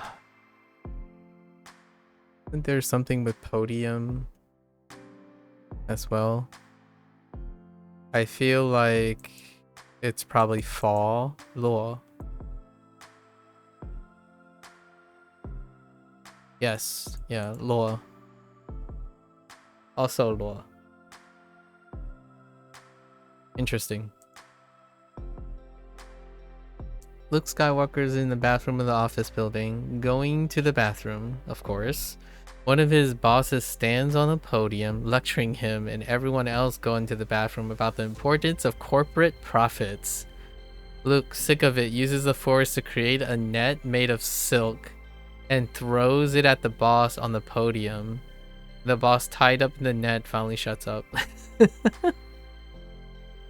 Isn't there something with podium as well? I feel like it's probably fall. Law. Yes, yeah, law. Also law. Interesting. Luke Skywalker's in the bathroom of the office building, going to the bathroom, of course. One of his bosses stands on the podium, lecturing him and everyone else going to the bathroom about the importance of corporate profits. Luke, sick of it, uses the force to create a net made of silk and throws it at the boss on the podium. The boss, tied up in the net, finally shuts up.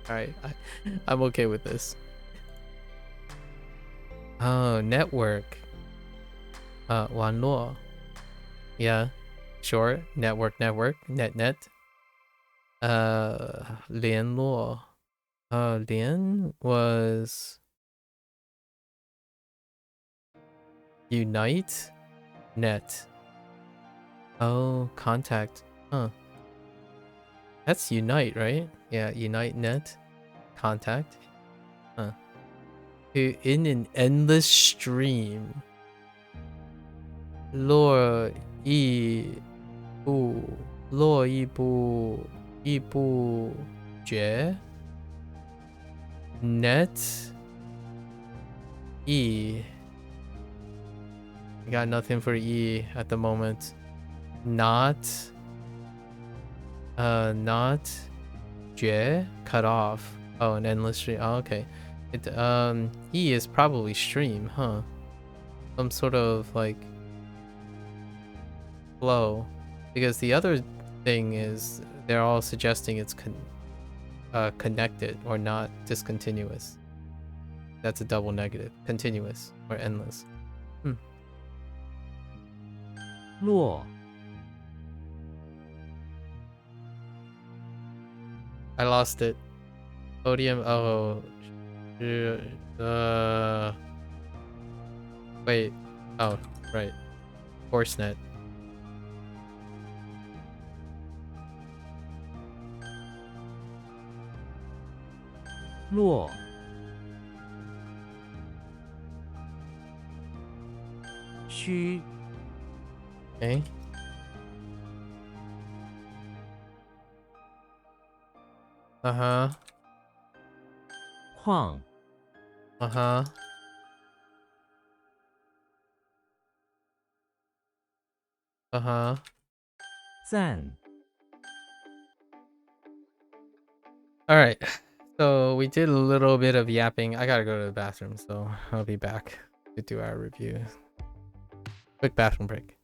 Alright, I'm okay with this. Oh, network. 网络. Yeah, sure. Network. Net. 联络. 联 was unite. Net. Oh, contact. Huh. That's unite, right? Yeah, unite net. Contact. Huh. In an endless stream. 络绎不绝 net E. I got nothing for E at the moment. Not 绝 cut off. Oh, an endless stream. Oh, okay. It E is probably stream, huh? Some sort of like flow, because the other thing is they're all suggesting it's connected or not discontinuous. That's a double negative. Continuous or endless. 落 I lost it. Podium. Oh, wait. Oh, right. Horsenet. 落 虚 Okay. Uh-huh. 旷 Uh-huh. Uh-huh. 赞 Alright. So we did a little bit of yapping. I gotta go to the bathroom, so I'll be back to do our review. Quick bathroom break.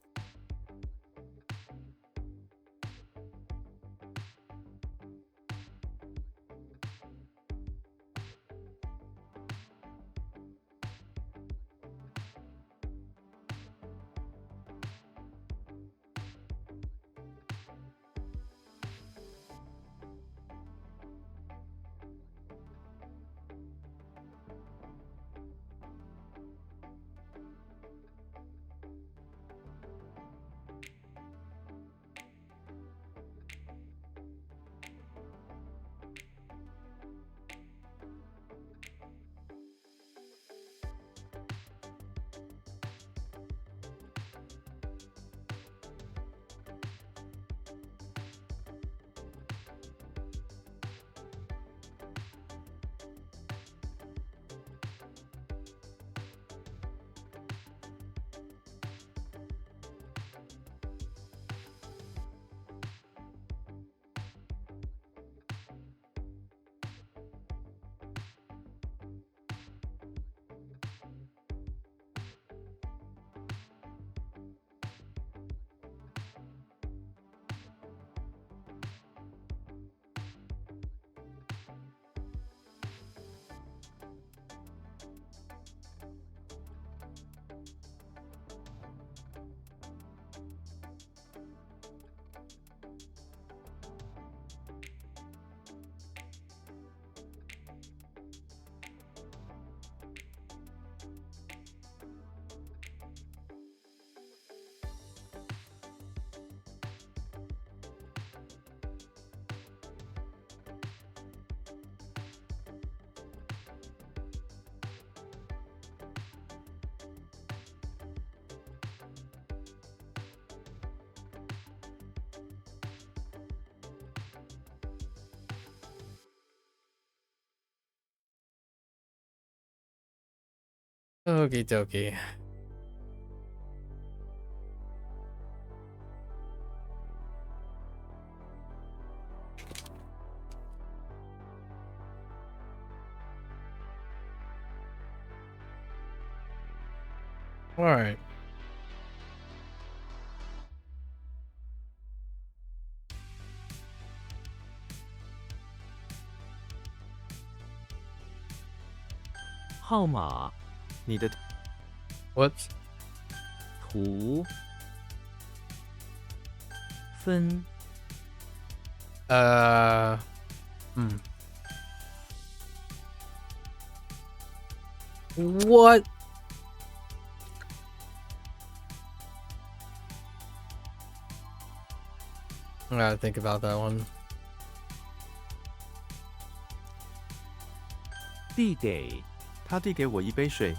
Okie dokie. All right. "号码你的 Whoops. 图分 Hmm. What? I gotta think about that one. 递给他递给我一杯水，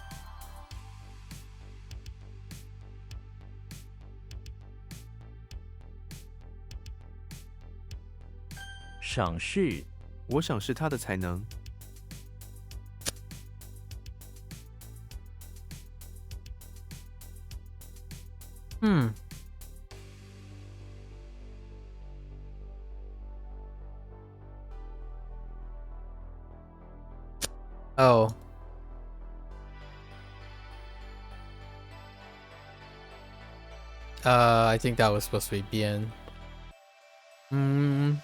赏识我赏识他的才能。 Hmm. Oh. I think that was supposed to be bien. Hmm.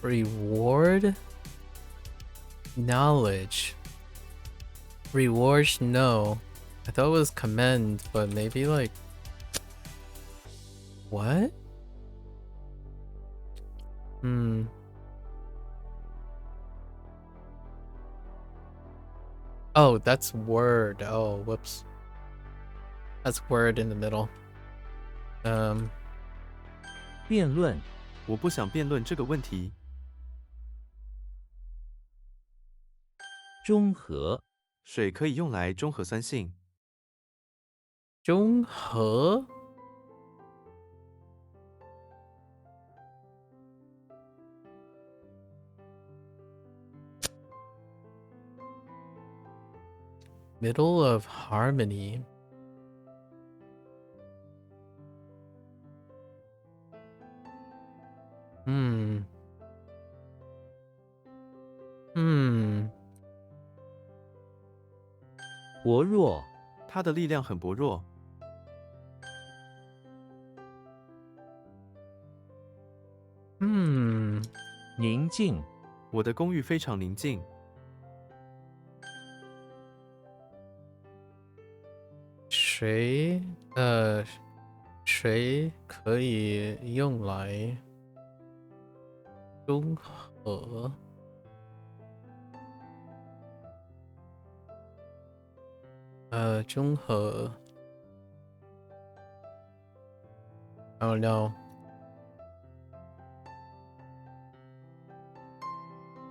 Reward? Knowledge. Rewards, no. I thought it was commend, but maybe like... What? Hmm. Oh, that's word. Oh, whoops. That's word in the middle. 辩论我不想辩论这个问题。中和水可以用来中和酸性。中和? Middle of harmony. Hmm. Hmm. 薄弱他的力量很薄弱。 Hmm. 宁静我的公寓非常宁静。谁可以用来中和? Uh, 中和. Oh no.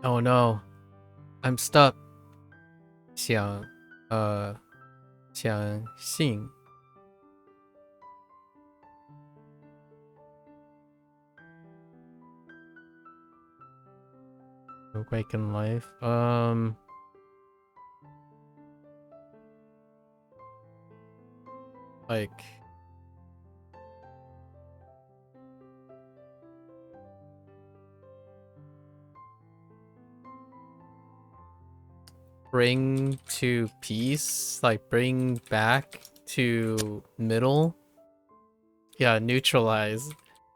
Oh no. I'm stuck. 相信 Awaken life. Like bring to peace, like bring back to middle. Yeah, neutralize.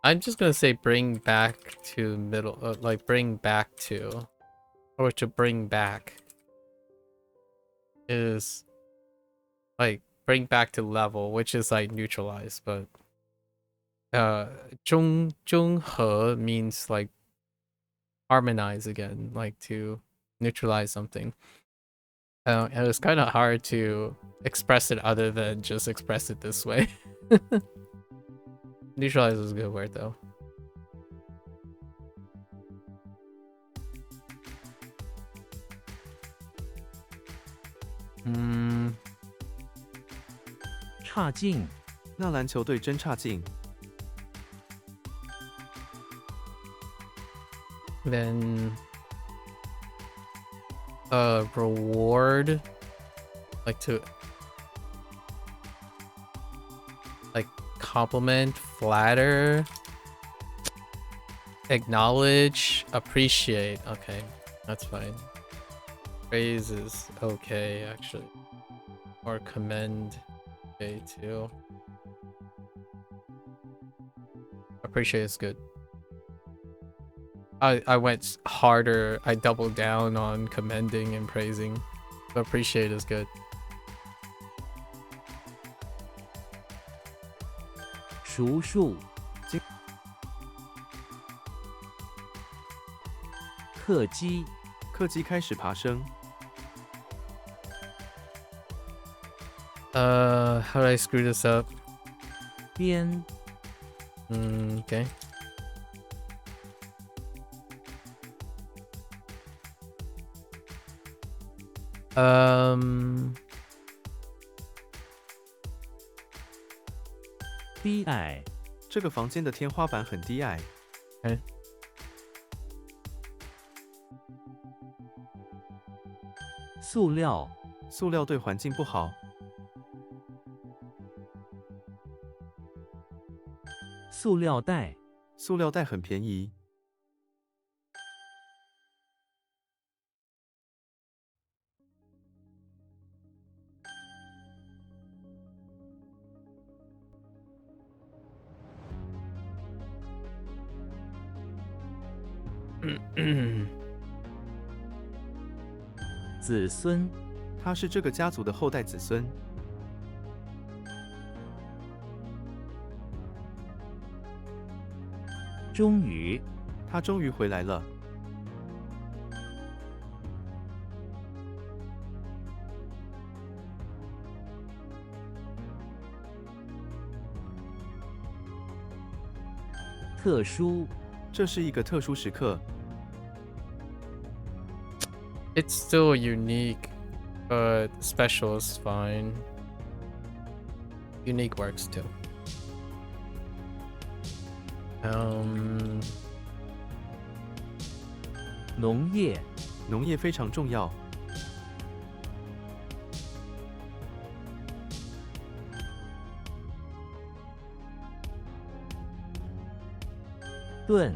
I'm just gonna say bring back to middle, like bring back to, or to bring back is like bring back to level, which is like neutralize, but 中和 means like harmonize again, like to neutralize something. It was kind of hard to express it other than just express it this way. Neutralize is a good word though. Hmm. 差劲那篮球队真差劲。Then reward, like to like compliment, flatter, acknowledge, appreciate. Okay, that's fine. Praise is okay actually. Or commend, okay too. Appreciate is good. I went harder. I doubled down on commending and praising. But appreciate is good. 数数客机客机开始爬升， How do I screw this up? 边 Okay. Um, 低矮这个房间的天花板很低矮， okay. 塑料塑料对环境不好， 塑料袋塑料袋很便宜， 子孙他是这个家族的后代子孙， 终于他终于回来了， 特殊这是一个特殊时刻， It's still unique, but special is fine. Unique works too. Um, 农业农业非常重要， 盾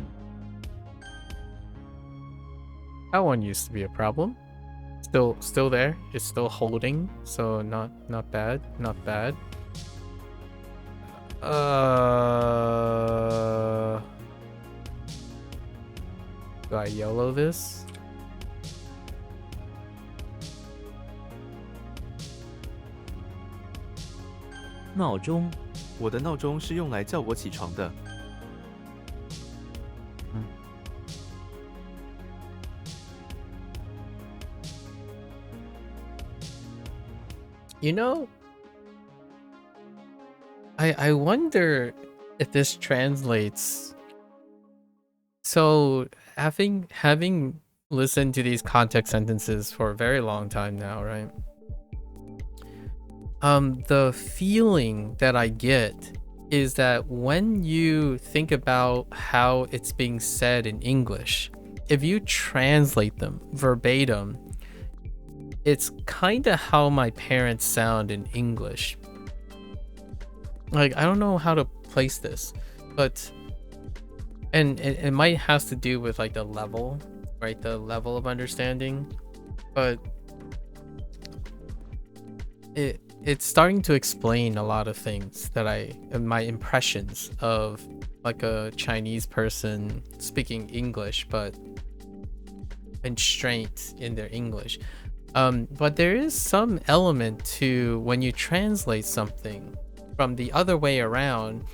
that one used to be a problem. Still there. It's still holding, so not bad, not bad. Do I yellow this? 闹钟我的闹钟是用来叫我起床的， You know, I wonder if this translates. So having listened to these context sentences for a very long time now, right? The feeling that I get is that when you think about how it's being said in English, if you translate them verbatim, it's kind of how my parents sound in English. Like, I don't know how to place this, but and it might have to do with like the level, right? The level of understanding, but it's starting to explain a lot of things that my impressions of like a Chinese person speaking English, but constraint in their English. But there is some element to when you translate something from the other way around,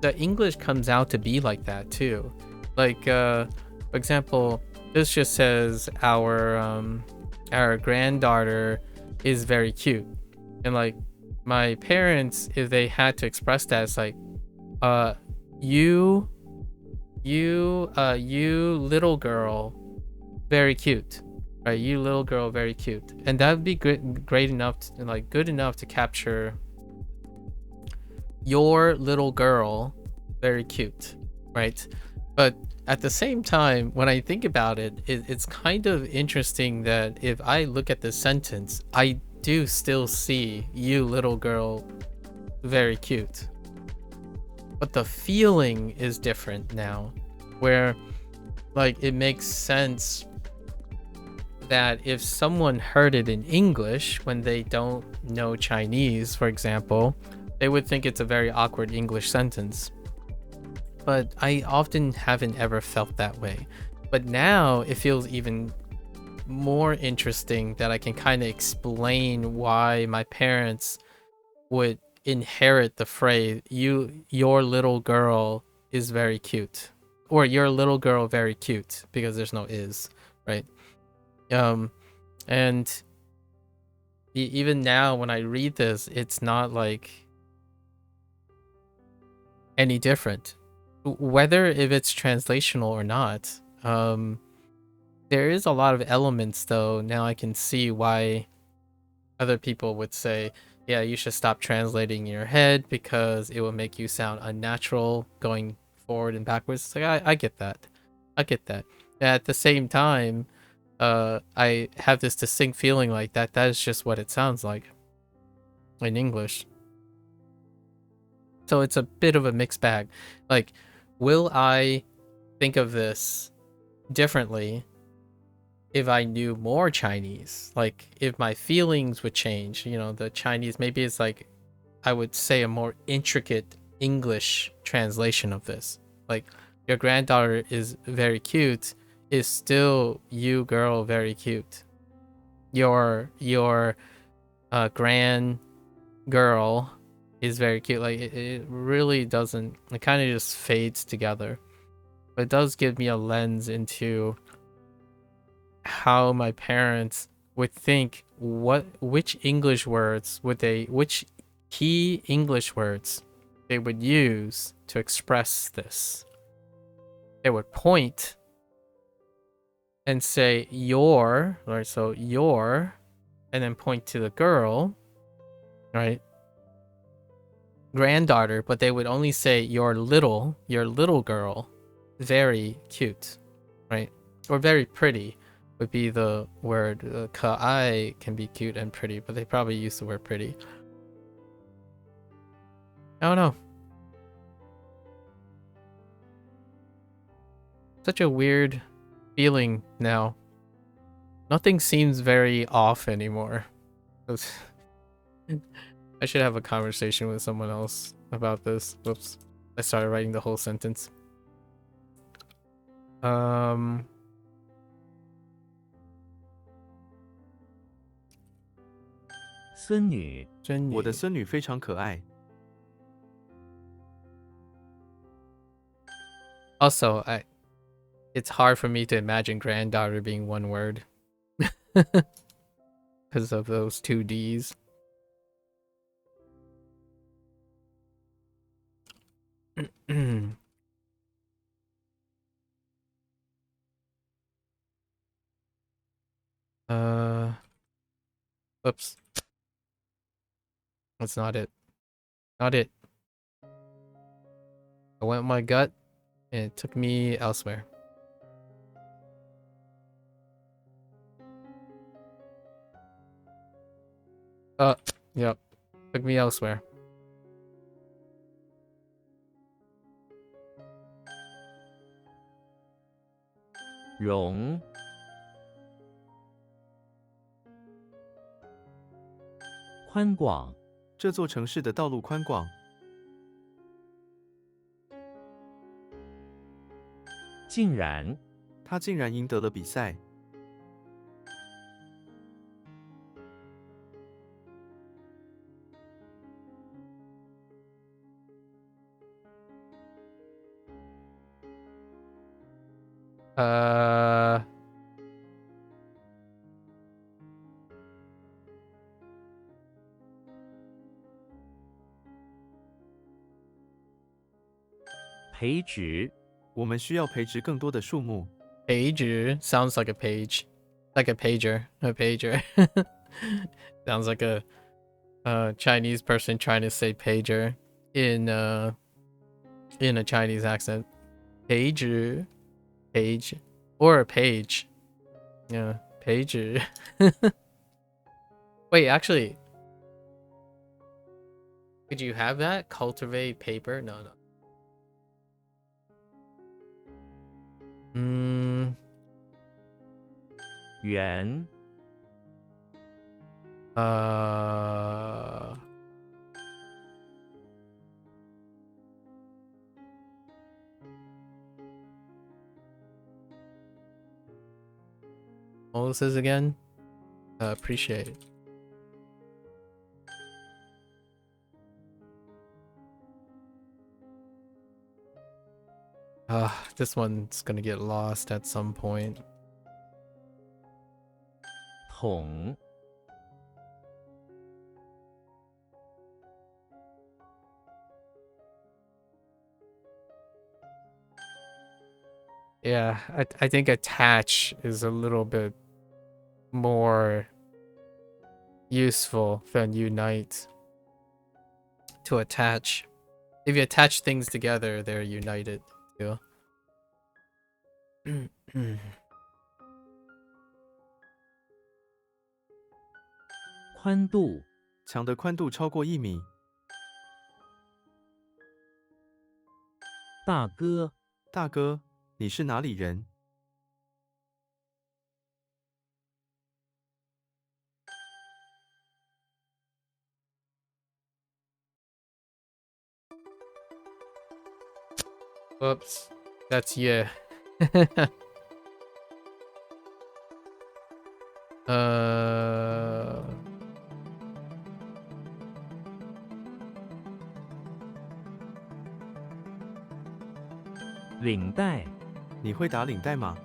the English comes out to be like that too. Like, for example, this just says our granddaughter is very cute, and like my parents, if they had to express that, it's like, you little girl, very cute. Right, you little girl, very cute, and that would be great enough, good enough to capture your little girl, very cute, right? But at the same time, when I think about it, it's kind of interesting that if I look at the sentence, I do still see you, little girl, very cute. But the feeling is different now, where like it makes sense that if someone heard it in English when they don't know Chinese, for example, they would think it's a very awkward English sentence. But I often haven't ever felt that way. But now it feels even more interesting that I can kind of explain why my parents would inherit the phrase your little girl is very cute, or your little girl very cute, because there's no is, right? And even now when I read this, it's not like any different, whether if it's translational or not. There is a lot of elements though. Now I can see why other people would say, yeah, you should stop translating in your head because it will make you sound unnatural going forward and backwards. It's like, I get that. I get that. At the same time, I have this distinct feeling like that is just what it sounds like in English. So it's a bit of a mixed bag. Like, will I think of this differently if I knew more Chinese? Like, if my feelings would change, the Chinese, maybe it's like I would say a more intricate English translation of this. Like, your granddaughter is very cute is still you girl very cute. Your grand girl is very cute. Like it really doesn't, it kind of just fades together. But it does give me a lens into how my parents would think, which English words which key English words they would use to express this. They would point and say your, right? So your, and then point to the girl, right? Granddaughter, but they would only say your little girl, very cute, right? Or very pretty would be the word. Ka'ai can be cute and pretty, but they probably use the word pretty. I don't know. Such a weird feeling now. Nothing seems very off anymore. I should have a conversation with someone else about this. Whoops. I started writing the whole sentence. 孙女，真我的孙女非常可爱。 Also, it's hard for me to imagine granddaughter being one word because of those two D's. Oops. That's not it. Not it. I went with my gut and it took me elsewhere. Yep. Took me elsewhere. 容，宽广，这座城市的道路宽广，竟然，他竟然赢得了比赛。 培植，我们需要培植更多的树木。 Pager sounds like a page, like a pager, a pager. Sounds like a Chinese person trying to say pager in a Chinese accent. page, page, or a page. Yeah, page. Wait, actually, could you have that? Cultivate paper? No, no. 圆 All this is again? Appreciate it. This one's gonna get lost at some point. 桶 Yeah, I think attach is a little bit more useful than unite. To attach. If you attach things together, they're united too. 宽度 墙的宽度超过1米。 大哥 大哥，你是哪里人？ Whoops. That's yeah. 领带 你会打领带吗？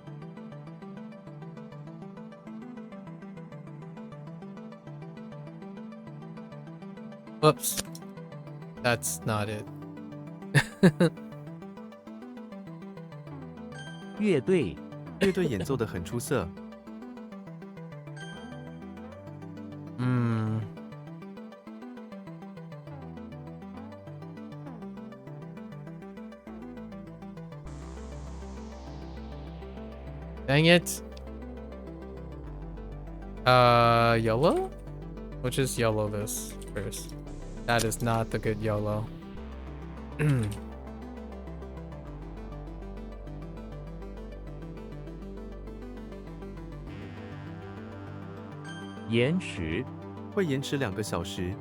Whoops. That's not it. 乐队 乐队演奏得很出色。 Dang it. Yellow? We'll just yellow this first. That is not the good yellow. 延迟 会延迟2个小时。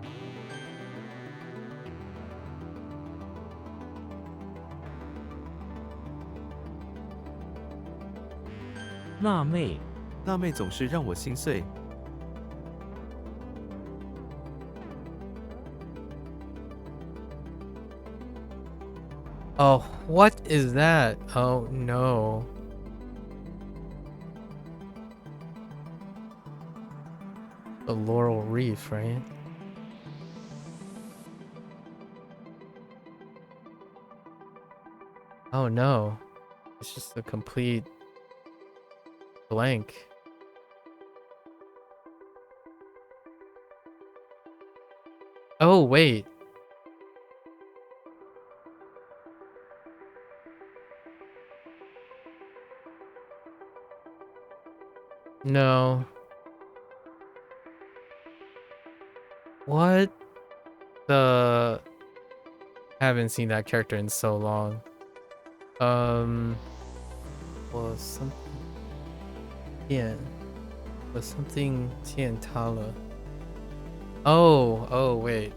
辣妹 辣妹总是让我心碎。 Oh, what is that? Oh no. The laurel wreath, right? Oh no. It's just a complete blank. Oh, wait. No. What the... Haven't seen that character in so long. Was something... Yeah. Was something Tiantala. Oh, wait.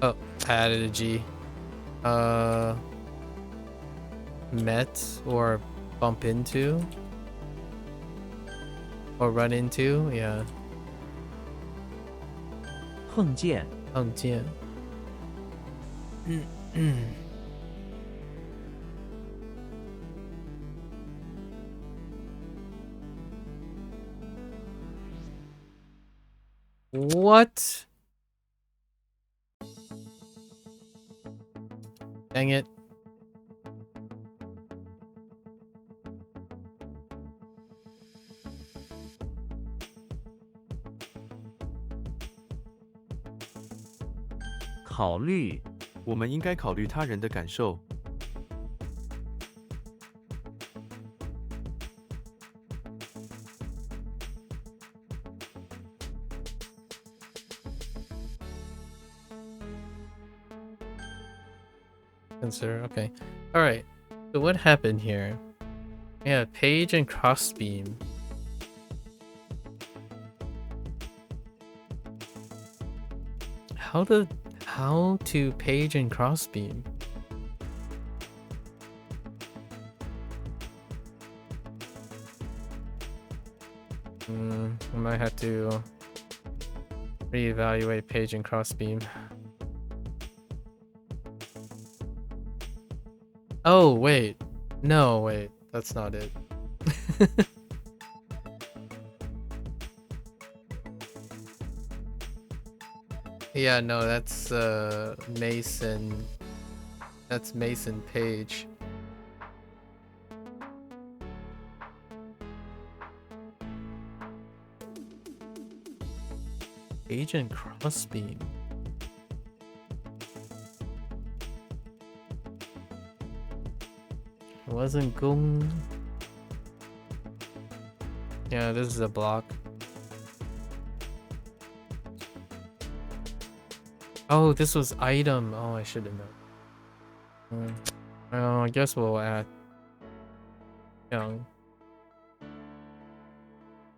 Oh, added a G. Met or bump into? Or run into? Yeah. 碰见碰见. What? Dang it. 考虑，我们应该考虑他人的感受。 Consider, okay. Alright, so what happened here? Yeah, page and crossbeam. How to page and crossbeam? I might have to reevaluate page and crossbeam. Oh, wait. No, wait. That's not it. Yeah, no, that's Mason. That's Mason Page. Agent Crossbeam. It wasn't Gung. Yeah, this is a block. Oh, this was item. Oh, I should have known. I guess we'll add young.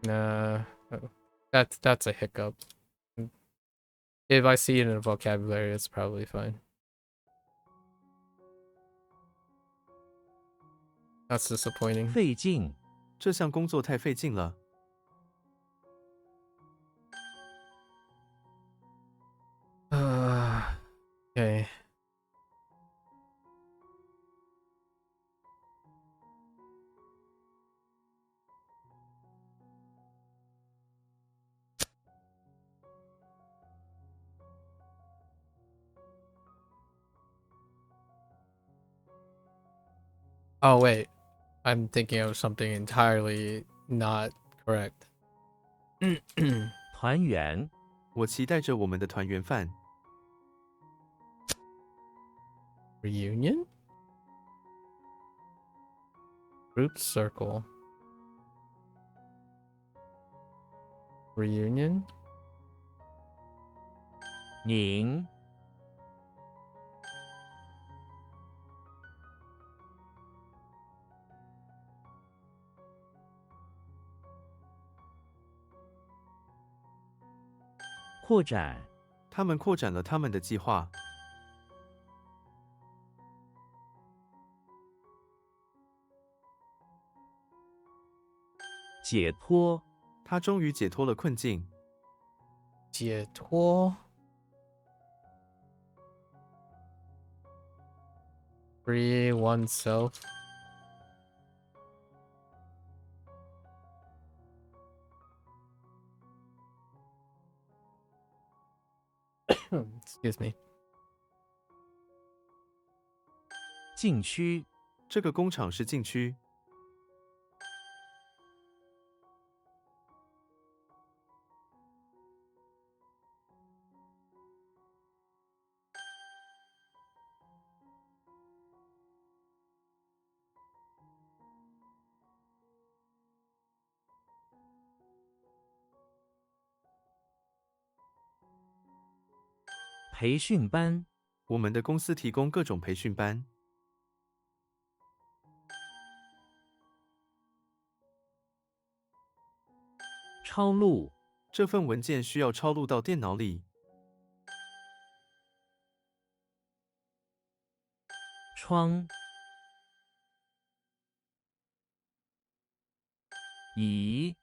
Nah, that's a hiccup. If I see it in a vocabulary, it's probably fine. That's disappointing. 费劲，这项工作太费劲了。 Okay. Oh wait, I'm thinking of something entirely not correct. 团圆，我期待着我们的团圆饭。 Reunion? Group circle. Reunion? 您，扩展，他们扩展了他们的计划。 解脱，他终于解脱了困境。解脱 Free oneself. Excuse me. 禁区，这个工厂是禁区。 培训班，我们的公司提供各种培训班。 抄录，这份文件需要抄录到电脑里。 窗，移，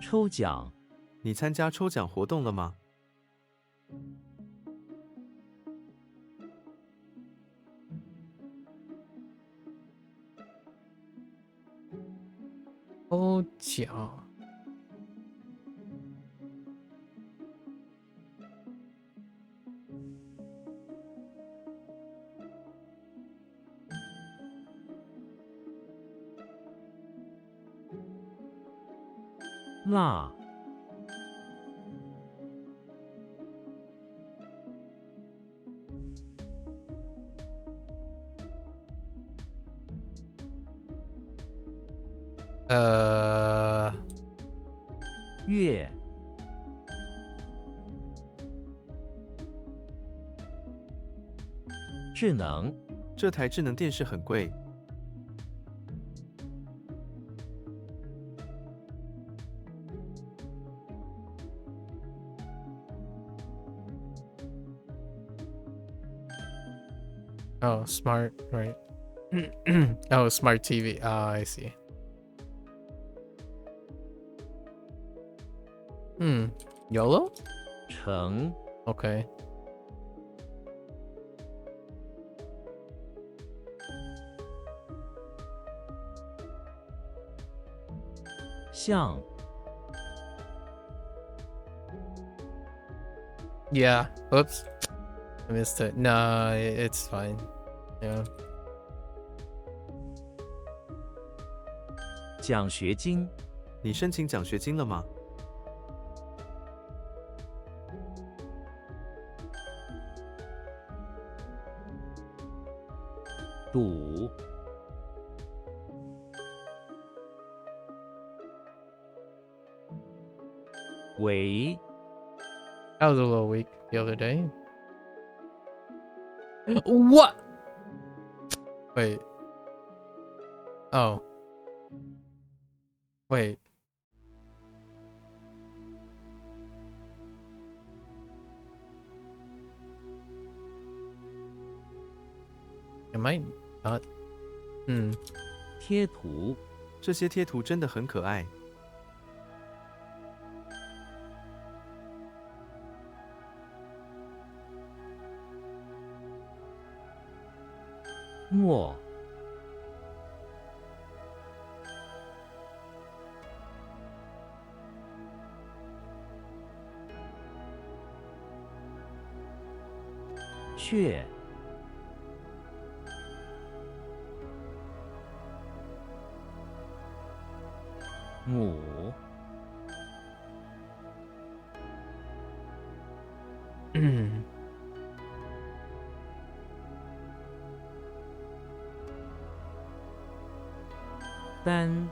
抽奖，你参加抽奖活动了吗？ 抽奖辣， 月， 智能， 这台智能电视很贵。Oh, smart, right? Oh, smart TV. Ah, I see. YOLO? 橙， Okay. 像， Yeah. Oops. I missed it. No, it's fine. Yeah. 奖学金， 你申请奖学金了吗？赌， 为， I was a little weak the other day. What? Wait. Oh. Wait. Am I not? 贴图，这些贴图真的很可爱。墨， 雀， 母， 单，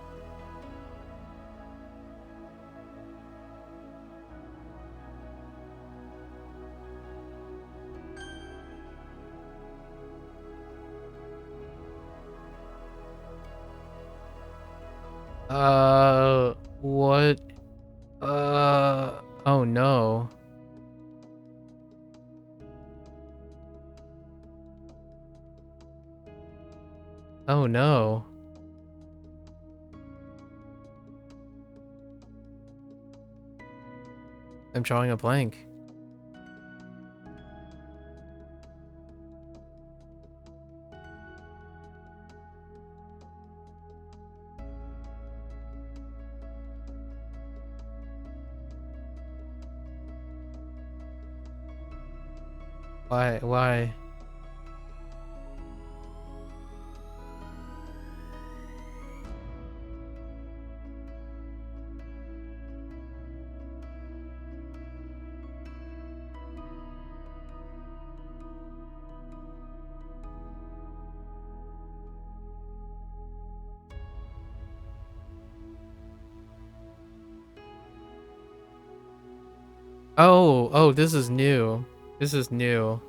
What? Oh no. Oh no. I'm drawing a blank. Why? Why? Oh, this is new. This is new.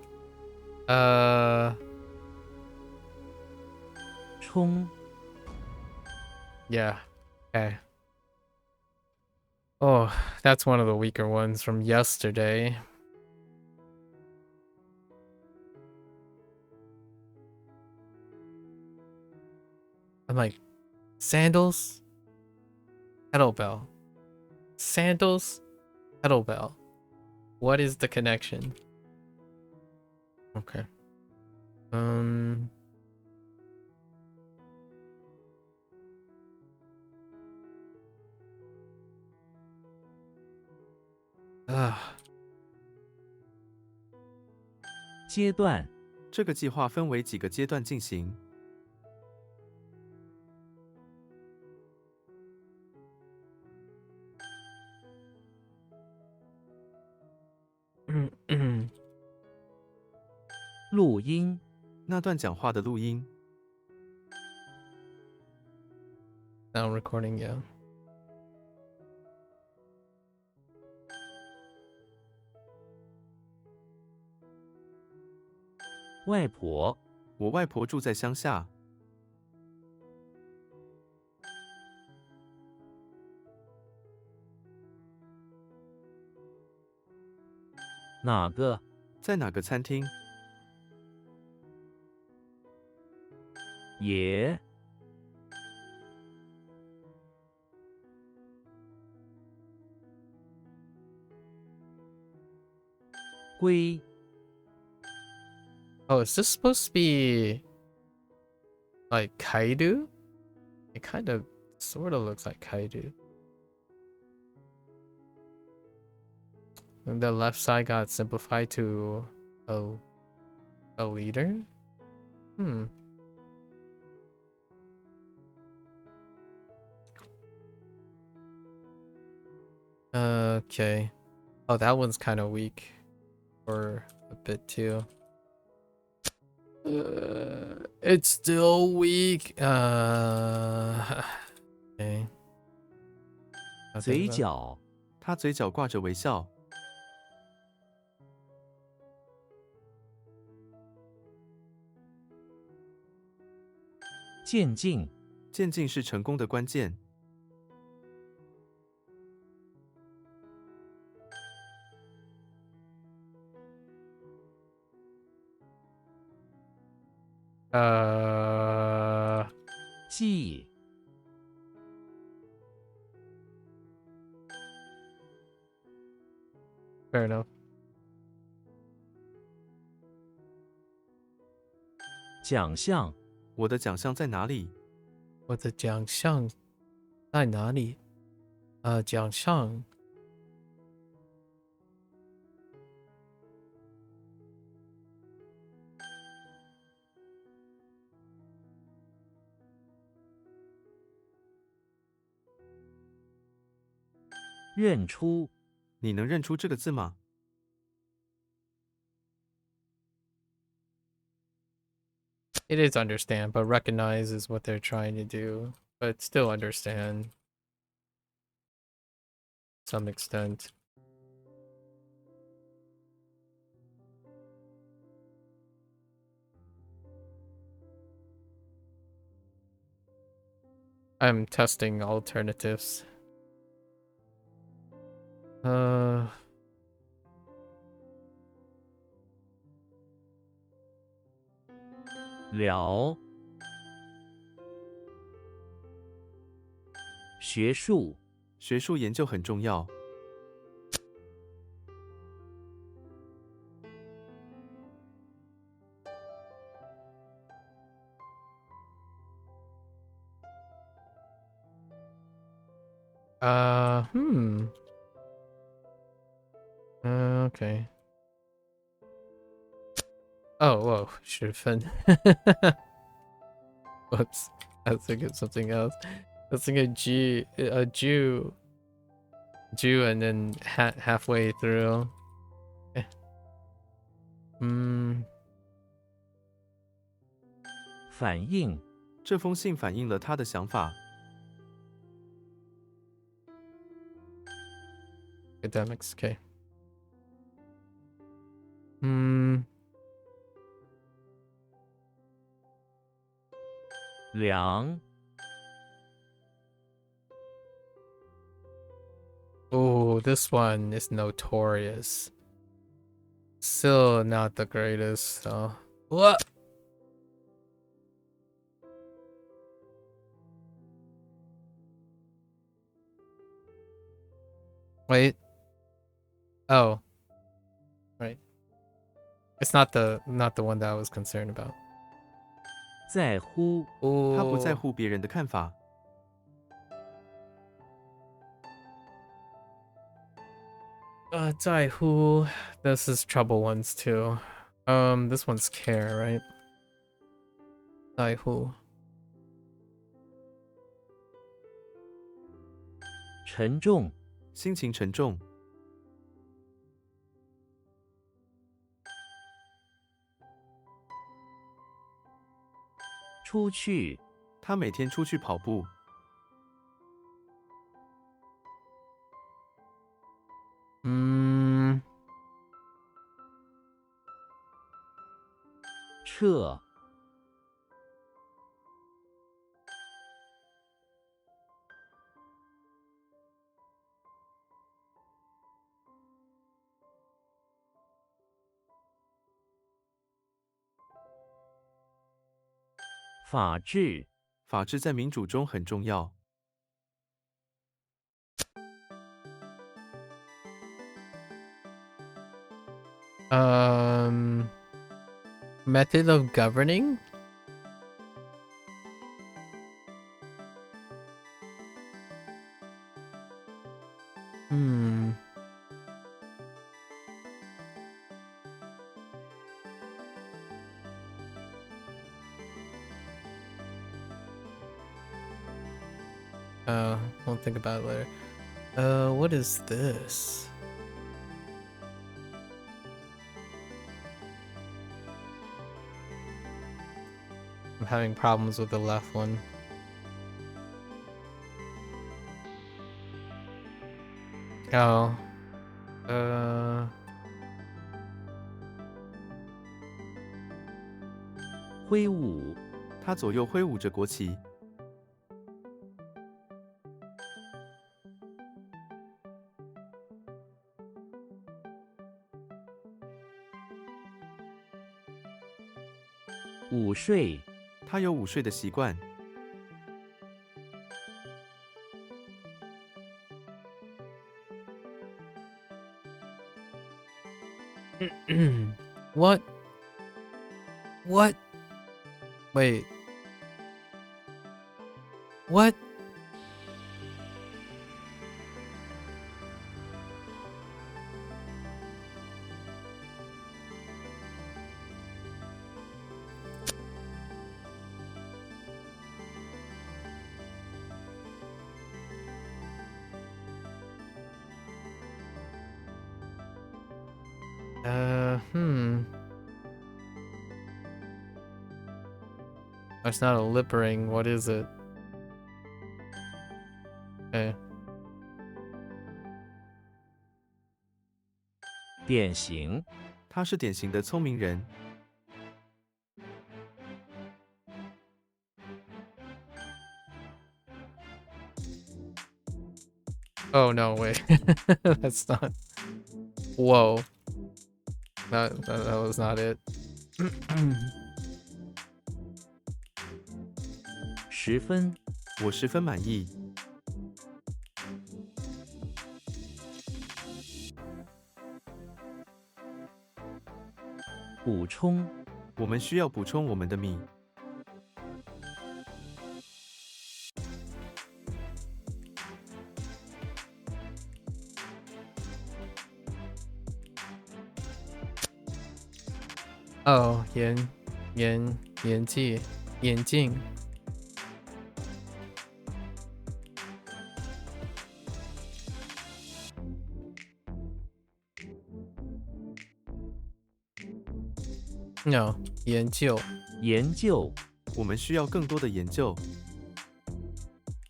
冲， Yeah. Okay. Oh, that's one of the weaker ones from yesterday. I'm like, sandals? Kettlebell. Sandals? Kettlebell. What is the connection? Okay.阶段，这个计划分为几个阶段进行。录音，那段讲话的录音。 Sound recording, yeah. 外婆，我外婆住在乡下。哪个？在哪个餐厅？爷，龟， Oh, is this supposed to be like Kaido? It kind of sort of looks like Kaido. And the left side got simplified to a leader? Hmm. Okay. Oh, that one's kind of weak for a bit too. It's still weak. Okay. 嘴角，他嘴角挂着微笑。渐进，渐进是成功的关键。记， fair enough. 奖项，我的奖项在哪里？我的奖项在哪里？奖项认出，你能认出这个字吗？ It is understand, but recognize is what they're trying to do. But still understand. To some extent. I'm testing alternatives. 了，学术，学术研究很重要。Okay. Oh, whoa, 10分. Whoops. I was thinking something else. I was thinking a Jew, and then halfway through. Okay. 反应，这封信反映了他的想法。 Academics, okay. 量， Oh, this one is notorious. Still not the greatest, so. What? Wait. Oh. Right. It's not the one that I was concerned about. 在乎，他不在 Oh. 乎别人的看法。 在乎. This is trouble ones too. This one's care, right? 在乎. 沉重，心情沉重。出去，他每天出去跑步。撤，法治，法治在民主中很重要。Method of governing? Won't think about it later. What is this? I'm having problems with the left one. Oh. 挥舞，他左右挥舞着国旗。午睡，他有午睡的习惯。What? What? Wait. What? It's not a lip ring. What is it? Okay. 典型，他是典型的聪明人。Oh no, wait. That's not. Whoa. That was not it. 十分，我十分满意。补充，我们需要补充我们的米。Oh, 眼镜。No, 研究。研究，我们需要更多的研究。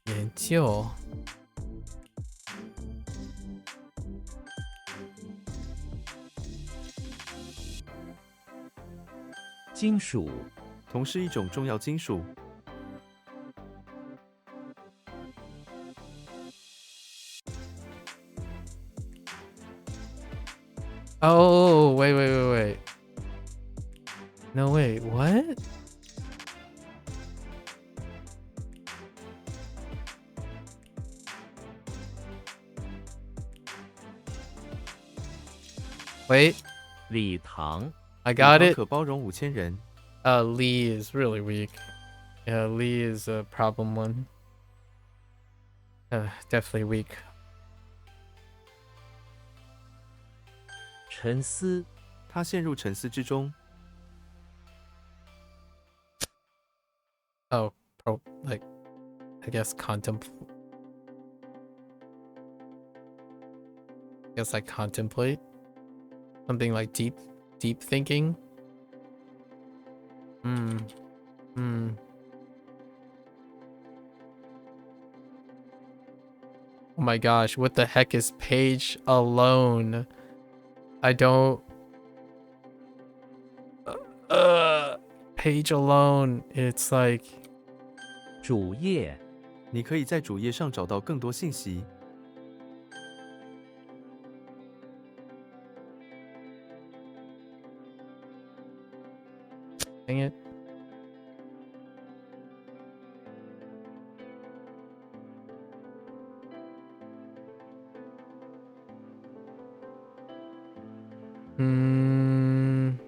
研究。金属，铜是一种重要金属。Oh, wait. No, wait, what? Wait, 礼堂， I got 礼堂 it. 可包容5000人。Lee is really weak. Yeah, Lee is a problem one. Definitely weak. 沉思，他陷入沉思之中。Oh, like, I guess contemplate. Guess like contemplate. Something like deep thinking. Oh my gosh, what the heck is page alone? I don't... Page alone. It's like... 主页，你可以在主页上找到更多信息。 Dang it. Hmm.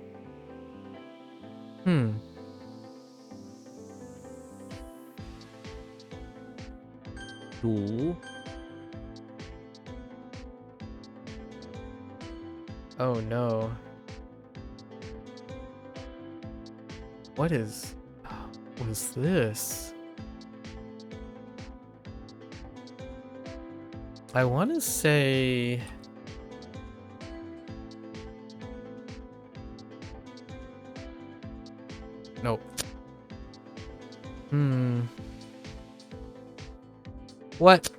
读， Oh no. What is... was this? I want to say... Nope. What?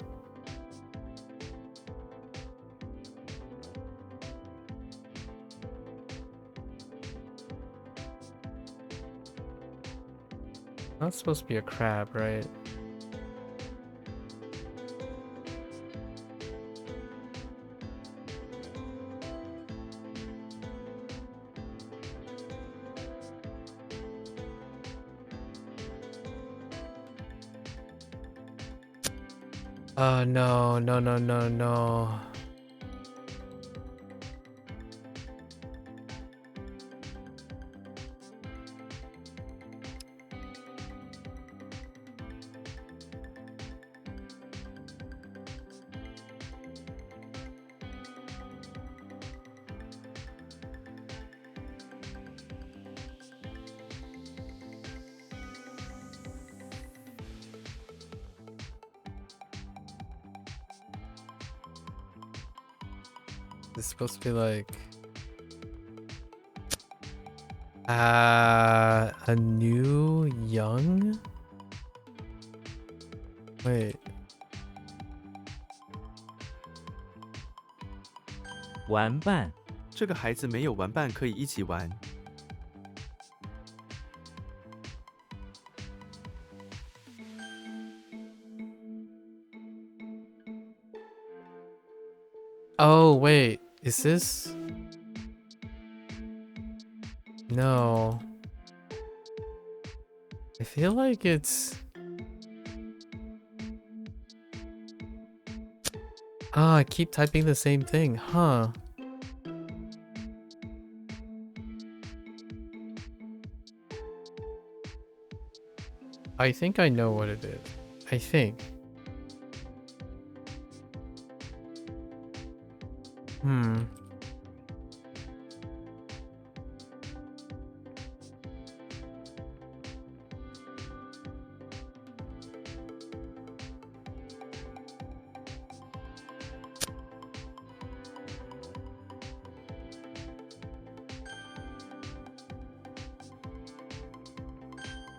Not supposed to be a crab, right? No, no, no, no, no. It's supposed to be like a new young? Wait. 玩伴，这个孩子没有玩伴可以一起玩。 Oh, wait. Is this? No. I feel like it's... Ah, I keep typing the same thing, huh? I think I know what it is. I think. Hmm.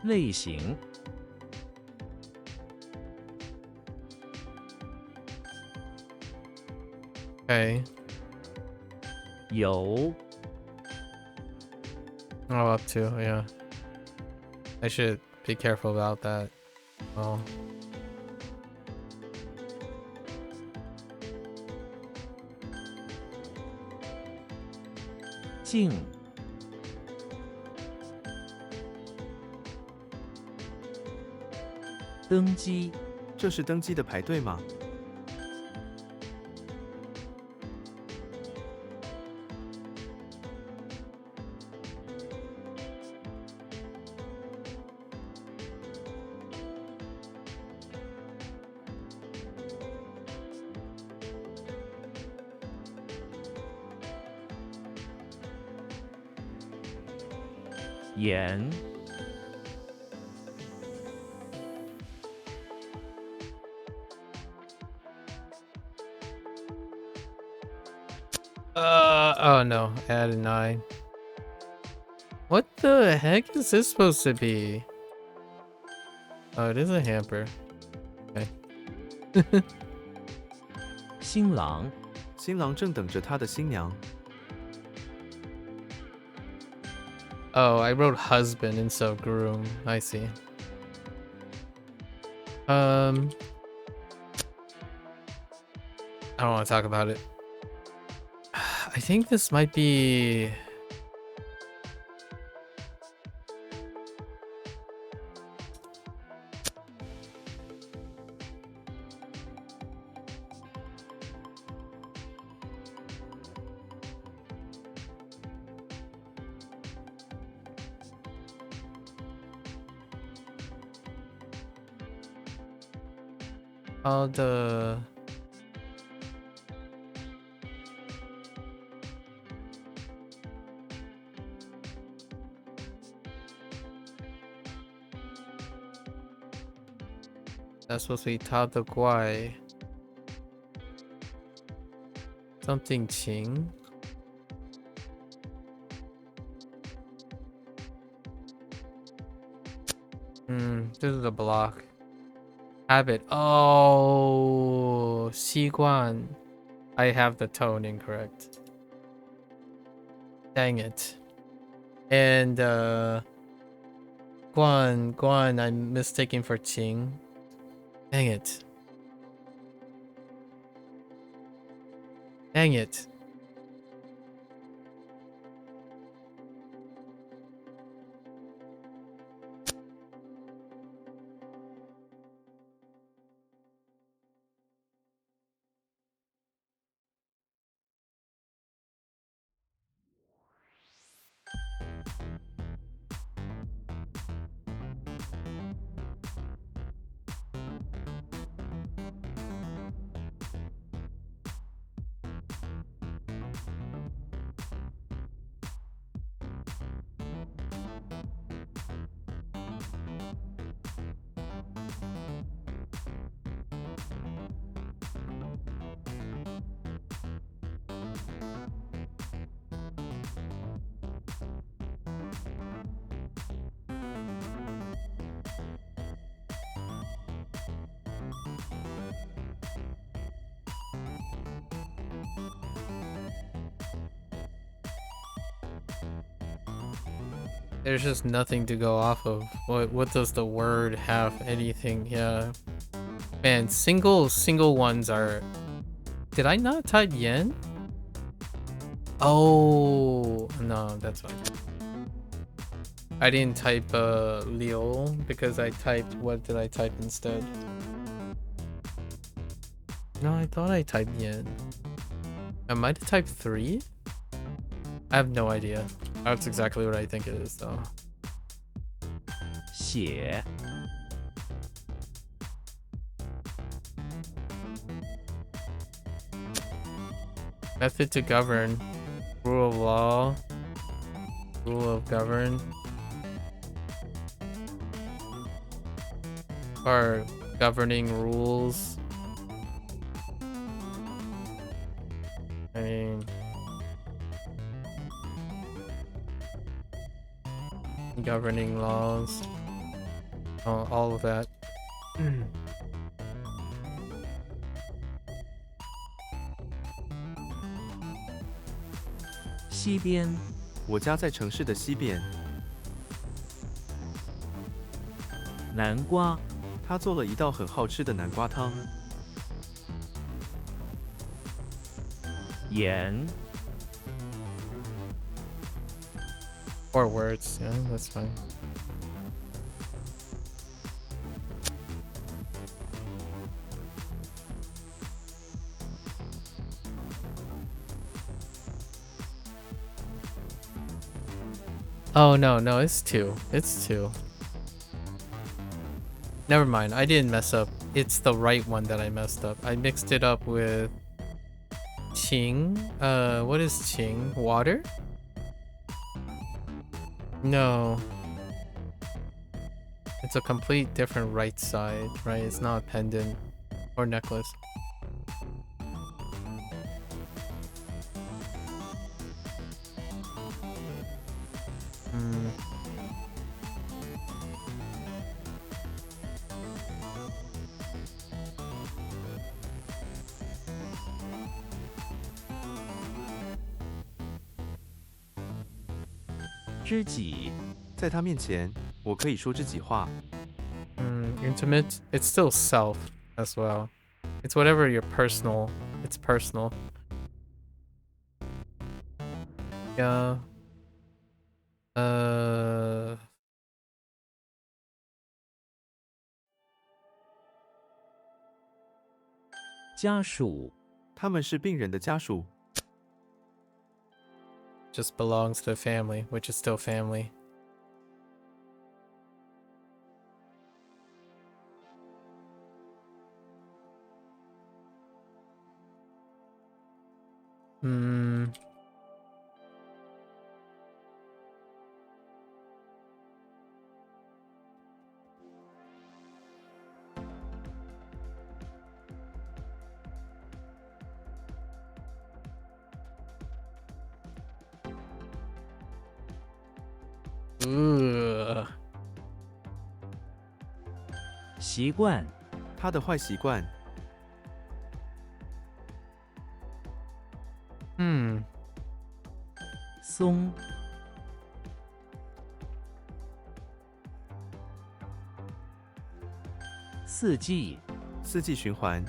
"类型， Okay. 有， Oh, up to, yeah. I should be careful about that. Oh. 进， 登机， 这是登机的排队吗？ 演， Oh no, I added 9. What the heck is this supposed to be? Oh, it is a hamper. Okay. 新郎，新郎正等着他的新娘。 Oh, I wrote husband instead of groom. I see. I don't want to talk about it. I think this might be... the... That's supposed to be Ta the Guai. Something Qing. This is a block. Habit. Oh, 习惯. I have the tone incorrect. Dang it. And Guan, I'm mistaking for Qing. Dang it. Dang it. There's just nothing to go off of. What does the word have anything? Yeah. Man, single ones are... Did I not type yen? Oh, no, that's fine. I didn't type liu because I typed... What did I type instead? No, I thought I typed yen. I might have typed 3? I have no idea. That's exactly what I think it is, though. 写 Method to govern. Rule of law. Rule of govern. Or governing rules. I mean... Governing laws. Oh, all of that. 西边，我家在城市的西边。南瓜，他做了一道很好吃的南瓜汤。盐， Or words, yeah, that's fine. Oh no, it's 2. It's 2. Never mind, I didn't mess up. It's the right one that I messed up. I mixed it up with Qing. What is Qing? Water? No. It's a complete different right side, right? It's not a pendant or necklace. 知己，在他面前，我可以说知己话。Intimate. It's still self as well. It's whatever your personal. It's personal. Yeah. 家属，他们是病人的家属， just belongs to the family, which is still family. Hmm. Ugh. 习惯，他的坏习惯， 松，四季，四季循环，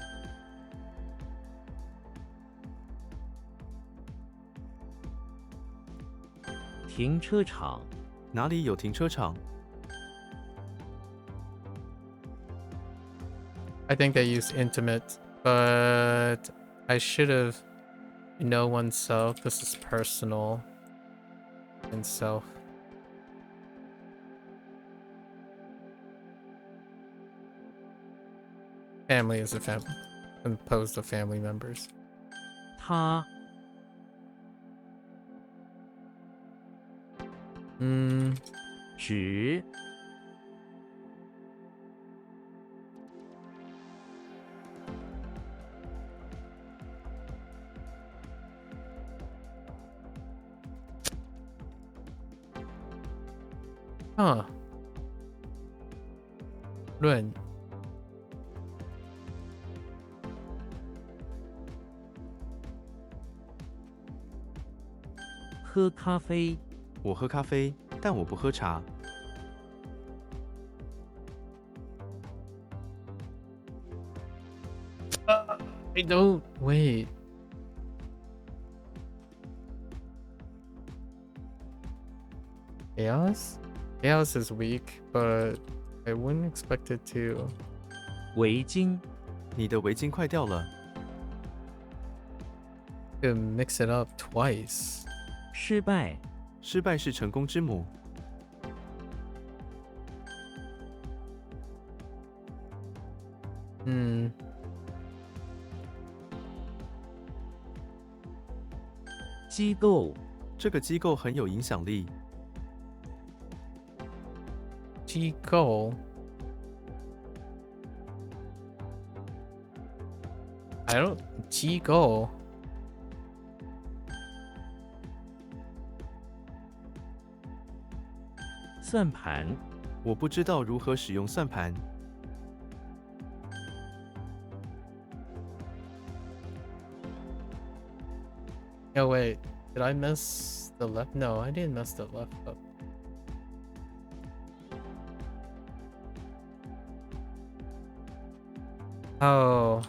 停车场，哪里有停车场？ I think they use intimate, but I should have know oneself. This is personal and self. Family is a family, composed of family members. 他， 纸， Huh. 论，喝咖啡，我喝咖啡，但我不喝茶。 I don't wait. Chaos? Chaos is weak, but I wouldn't expect it to. 围巾，你的围巾快掉了， To mix it up twice. 失败，失败是成功之母。 机构，这个机构很有影响力， 机构 I don't 机构算盘，我不知道如何使用算盘。 Oh wait, did I mess the left? No, I didn't mess the left up. Oh,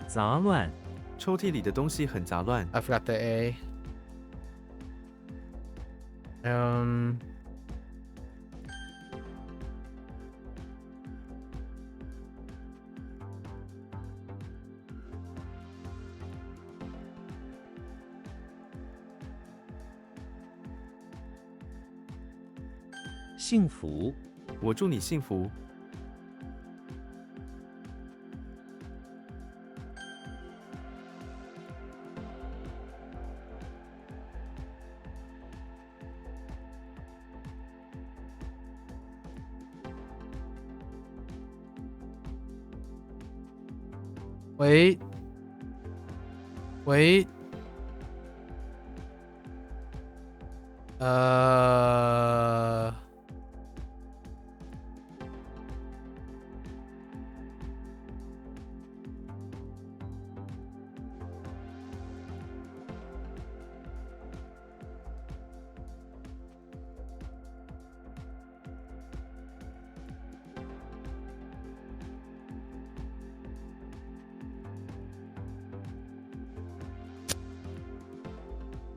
杂乱，抽屉里的东西很杂乱， I forgot the A. Um, 幸福，我祝你幸福。 wait. Wait.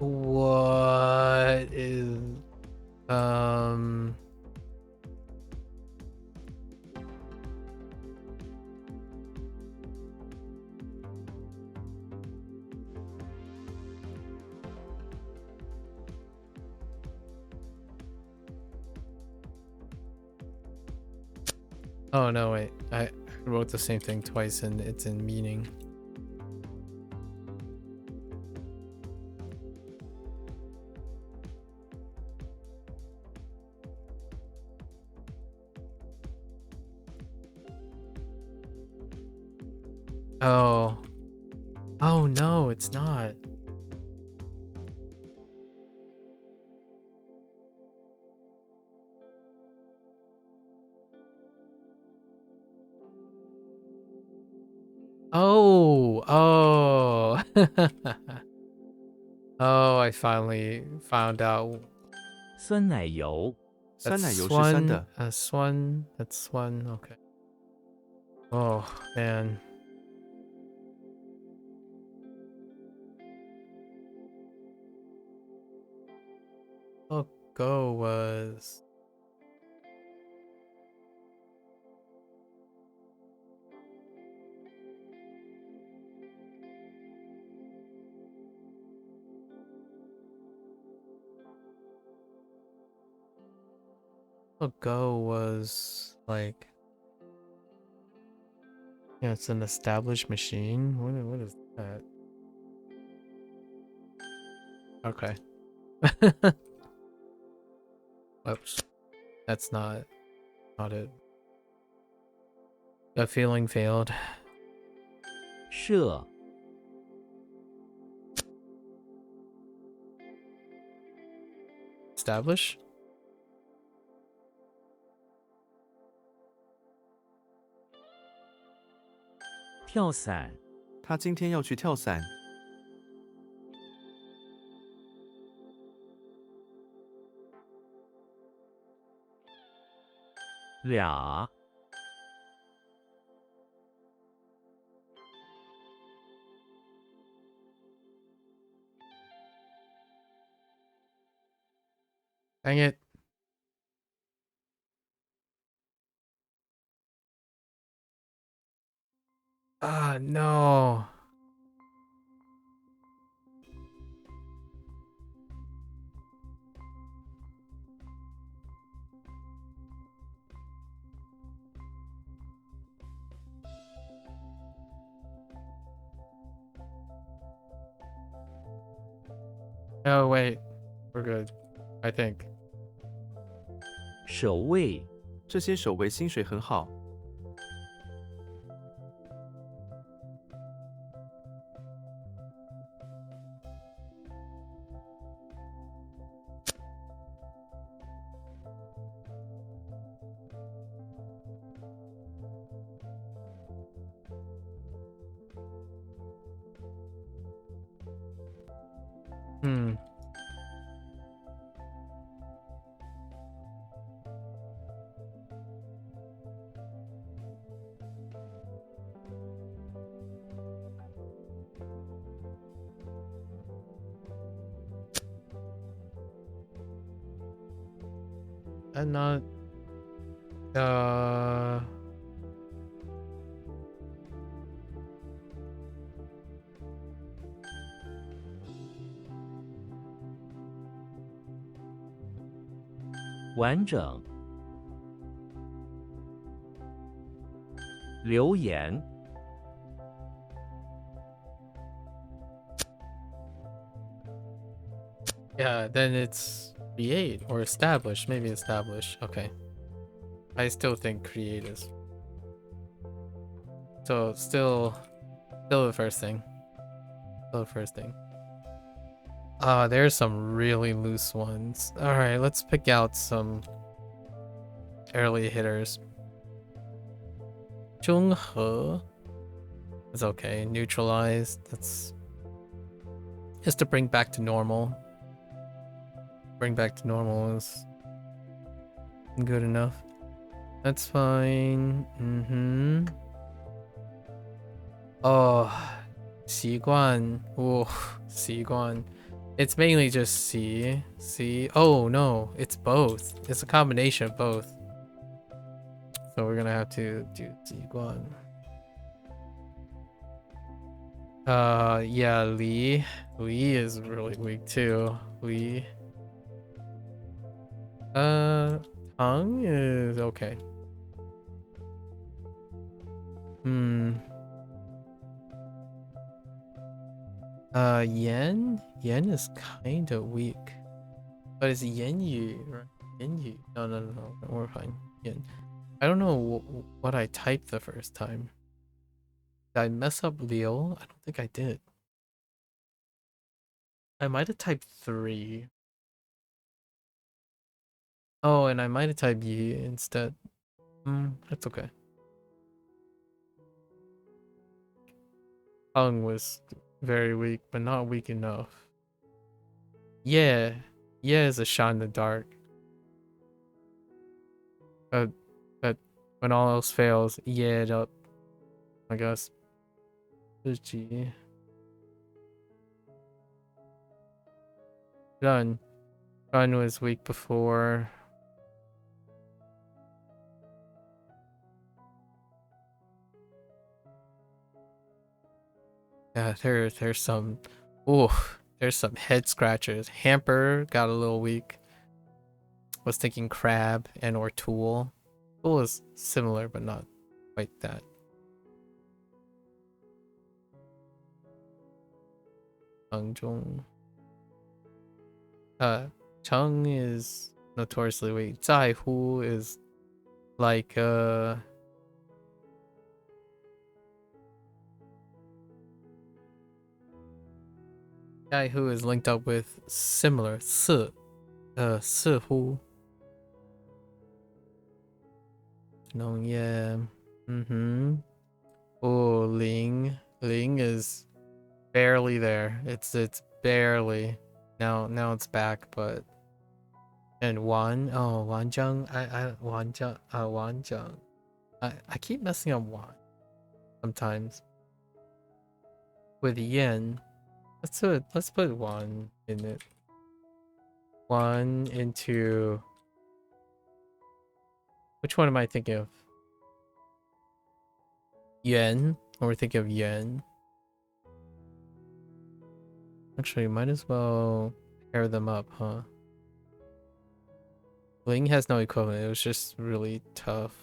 What is Oh no, wait. I wrote the same thing twice and it's in meaning. Oh. Oh no, it's not. Oh, oh. Oh, I finally found out. 酸奶油，酸奶 That's 油是酸 Swan, 的， Swan, that's Swan, okay. Oh, man. Oh, Go was... Oh, Go was like... Yeah, it's an established machine. What is that? Okay. Oops. That's not it. The feeling failed. 射， Establish? 跳伞，他今天要去跳伞，俩， Dang it. Ah, no. Oh, wait. We're good. I think. 守卫，这些守卫薪水很好，Hmm. And not... "完整，留言， Yeah, then it's create or establish. Maybe establish. Okay. I still think create is... So still the first thing. Still the first thing. There's some really loose ones. Alright, let's pick out some early hitters. 中和 is okay. Neutralized. That's just to bring back to normal. Bring back to normal is good enough. That's fine. Oh, 习惯. Oh, 习惯. It's mainly just C. C. Oh no, it's both. It's a combination of both. So we're gonna have to do Ziguan. Yeah, Li. Li is really weak too. Li. Tang is okay. Yen? Yen is kind of weak. But it's Yen Yu, right? Yen Yu. No. We're fine. Yen. I don't know what I typed the first time. Did I mess up Leo? I don't think I did. I might have typed 3. Oh, and I might have typed Yi instead. That's okay. Hung was very weak, but not weak enough. Yeah. Yeah is a shot in the dark. But when all else fails, yeah it up. I guess. There's G. Gun. Gun was weak before. Yeah, there's some. Ooh, there's some head scratchers. Hamper got a little weak. Was thinking crab and or tool. Tool is similar, but not quite that. Chung. Chung is notoriously weak. Zai Hu is like guy who is linked up with similar Si Hu. No, yeah. Oh, Ling is barely there. It's barely. Now it's back, but and Wan Wanjiang. Wanjiang. I keep messing up Wan sometimes. With Yen. Let's put 1 in it. 1 into which one am I thinking of? Yen? Or we're thinking of Yen. Actually, might as well pair them up, huh? Ling has no equivalent. It was just really tough.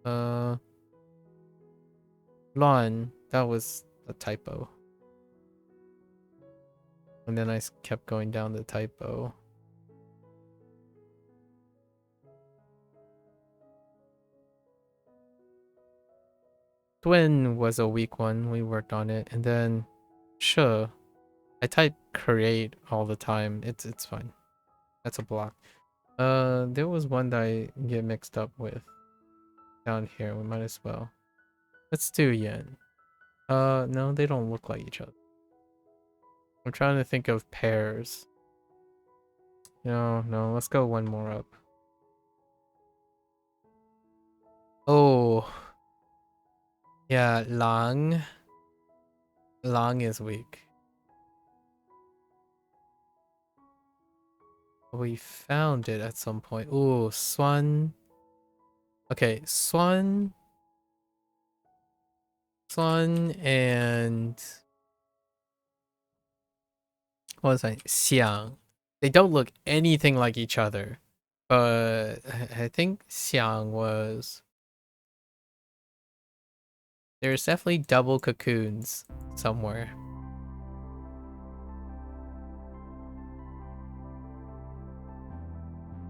Lon, that was a typo. And then I kept going down the typo. Twin was a weak one. We worked on it. And then sure. I type create all the time. It's fine. That's a block. There was one that I get mixed up with down here. We might as well. Let's do Yen. No, they don't look like each other. I'm trying to think of pairs. No, let's go one more up. Oh. Yeah, Lang. Lang is weak. We found it at some point. Oh, Swan. Okay, Swan and what was I? Xiang. They don't look anything like each other. But I think Xiang was. There's definitely double cocoons somewhere.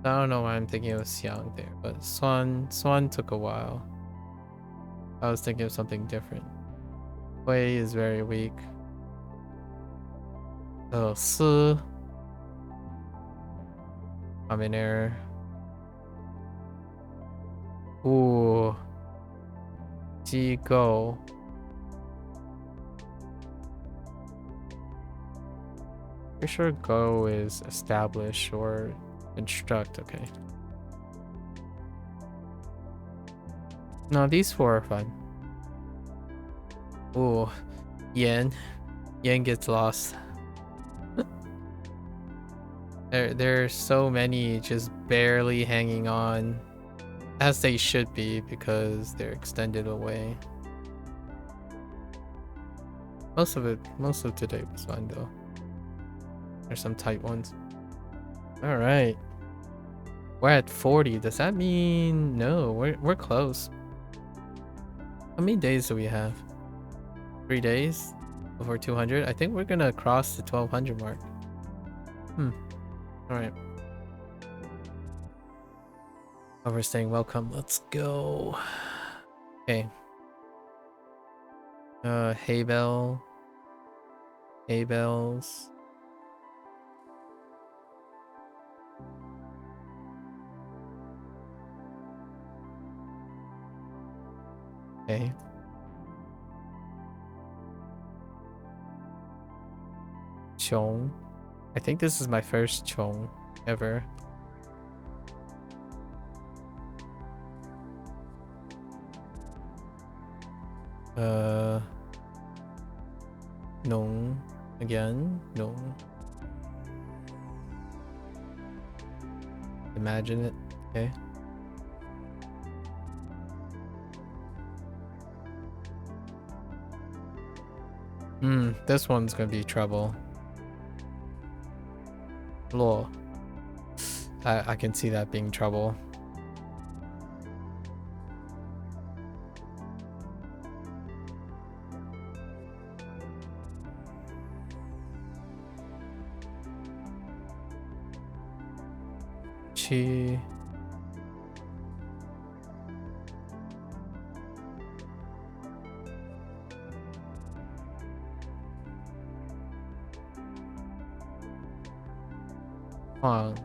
I don't know why I'm thinking of Xiang there, but Swan took a while. I was thinking of something different. Wei is very weak. Oh, Si. I'm in error. Ooh. Ji Go. Pretty sure Go is establish or instruct. Okay. No, these 4 are fine. Ooh. Yen. Yen gets lost. There are so many just barely hanging on, as they should be because they're extended away. Most of today was fine though. There's some tight ones. All right, we're at 40. Does that mean no? We're close. How many days do we have? 3 days before 200. I think we're gonna cross the 1200 mark. All right. Overstaying welcome. Let's go. Okay. Hay bell. Hay bells. Okay. Chong. I think this is my first Chong ever. Nung again. Nung. Imagine it. Okay. This one's gonna be trouble. Law. I can see that being trouble. Chi. Huang.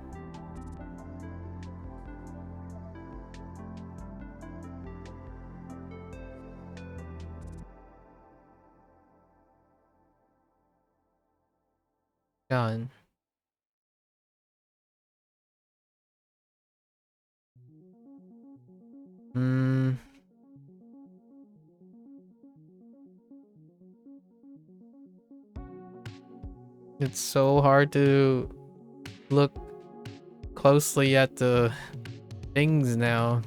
Gan. It's so hard to look closely at the things now.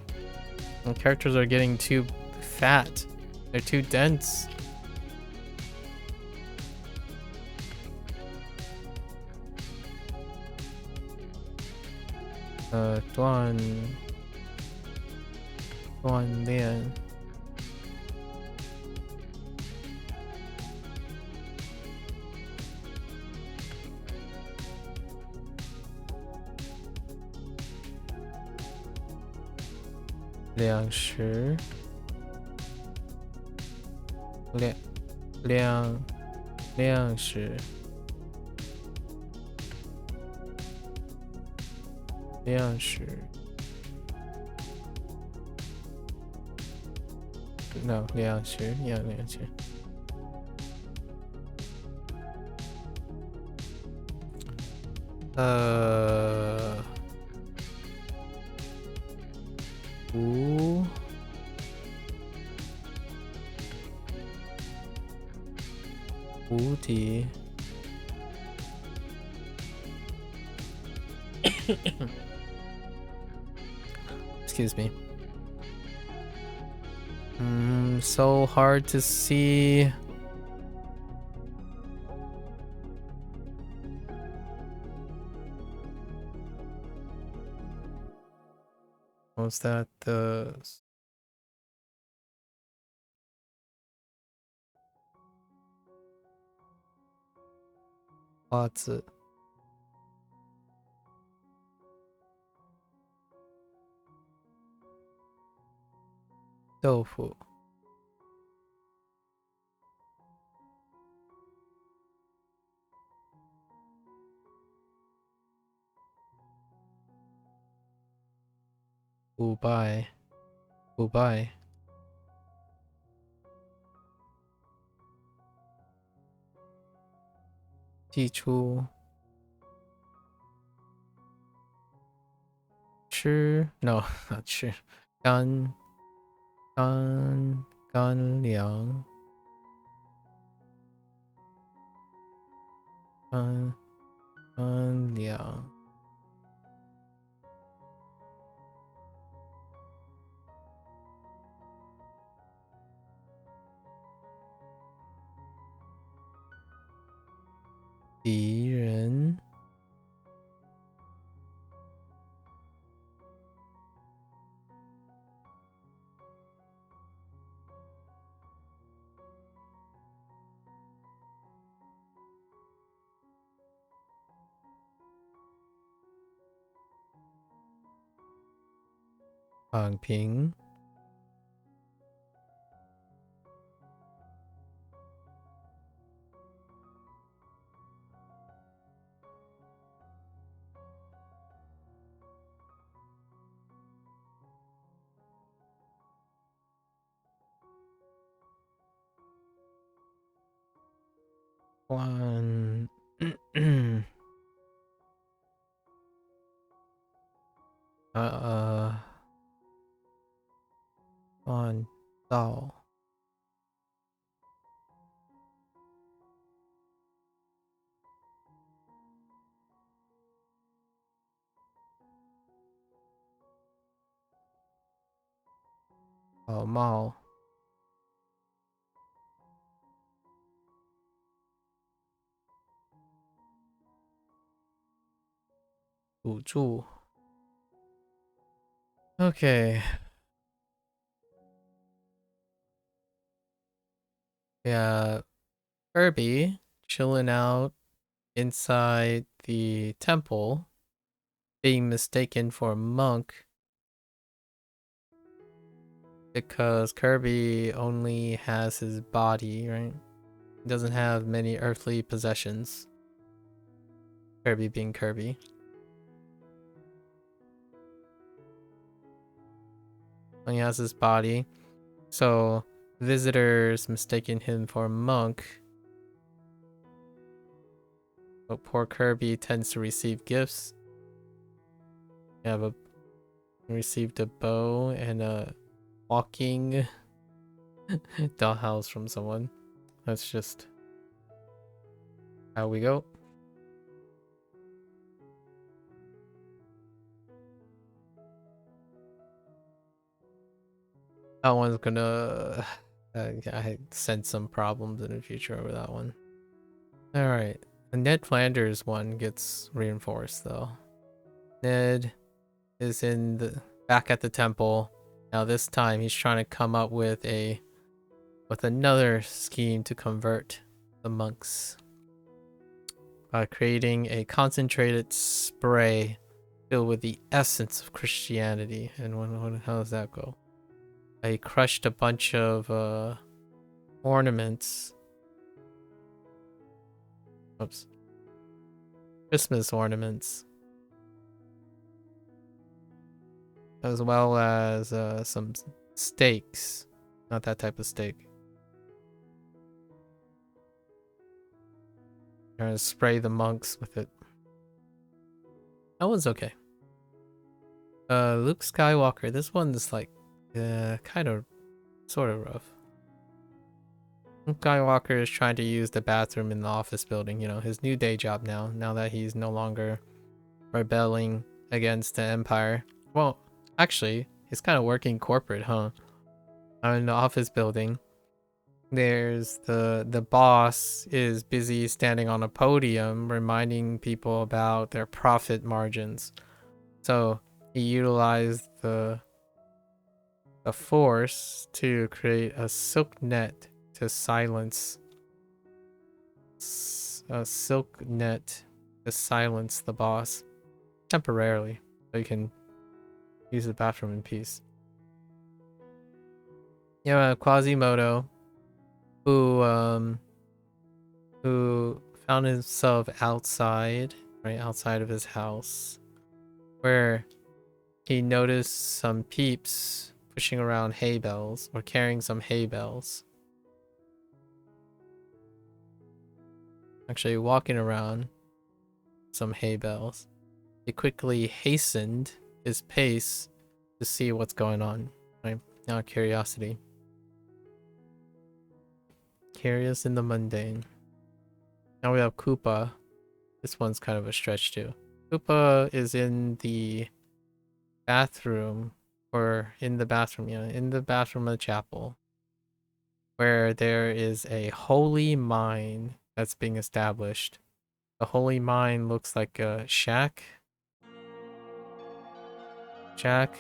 The characters are getting too fat. They're too dense. Duan Lian. Liang Shi. Liang Shi. Liang Shi. No, Liang Shi. Yeah, Liang Shi. Wu. Wu Ti. Excuse me. So hard to see. Was that the Huazi? Doufu. Ubai. Ubai. Tichu. Shi. No, not Shi. Gan Liang. Gan Liang. 敌人躺平换换到草帽赌注 Okay. Yeah, Kirby chilling out inside the temple, being mistaken for a monk because Kirby only has his body, right? He doesn't have many earthly possessions. Kirby being Kirby. Only has his body. So visitors mistaking him for a monk. But poor Kirby tends to receive gifts. Received a bow and a walking dollhouse from someone. That's just how we go. That one's gonna I sense some problems in the future over that one. Alright. The Ned Flanders one gets reinforced though. Ned is back at the temple. Now this time he's trying to come up with another scheme to convert the monks by creating a concentrated spray filled with the essence of Christianity. And how does that go? I crushed a bunch of ornaments. Oops. Christmas ornaments. As well as some steaks. Not that type of steak. Trying to spray the monks with it. That one's okay. Luke Skywalker. This one's like kind of sort of rough. Luke Skywalker is trying to use the bathroom in the office building, you know, his new day job now that he's no longer rebelling against the Empire. Well, actually, he's kind of working corporate, huh? In the office building. There's the boss is busy standing on a podium reminding people about their profit margins. So he utilized the force to create a silk net to silence the boss temporarily, so you can use the bathroom in peace. Yeah, Quasimodo, who found himself outside of his house, where he noticed some peeps pushing around hay bales or carrying some hay bales. Actually walking around some hay bales. He quickly hastened his pace to see what's going on. Right? Now curiosity. Curious in the mundane. Now we have Koopa. This one's kind of a stretch too. Koopa is in the bathroom, in the bathroom of the chapel, where there is a holy mine that's being established. The holy mine looks like a shack. Shack.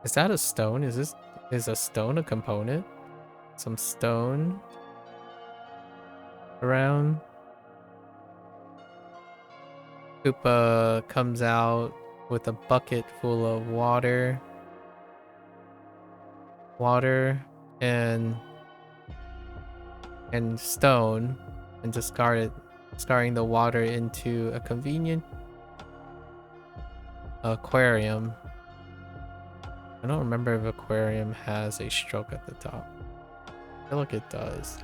Is that a stone? Is a stone a component? Some stone around. Koopa comes out with a bucket full of water. Water and stone, and discarding the water into a convenient aquarium. I don't remember if aquarium has a stroke at the top. I feel like it does.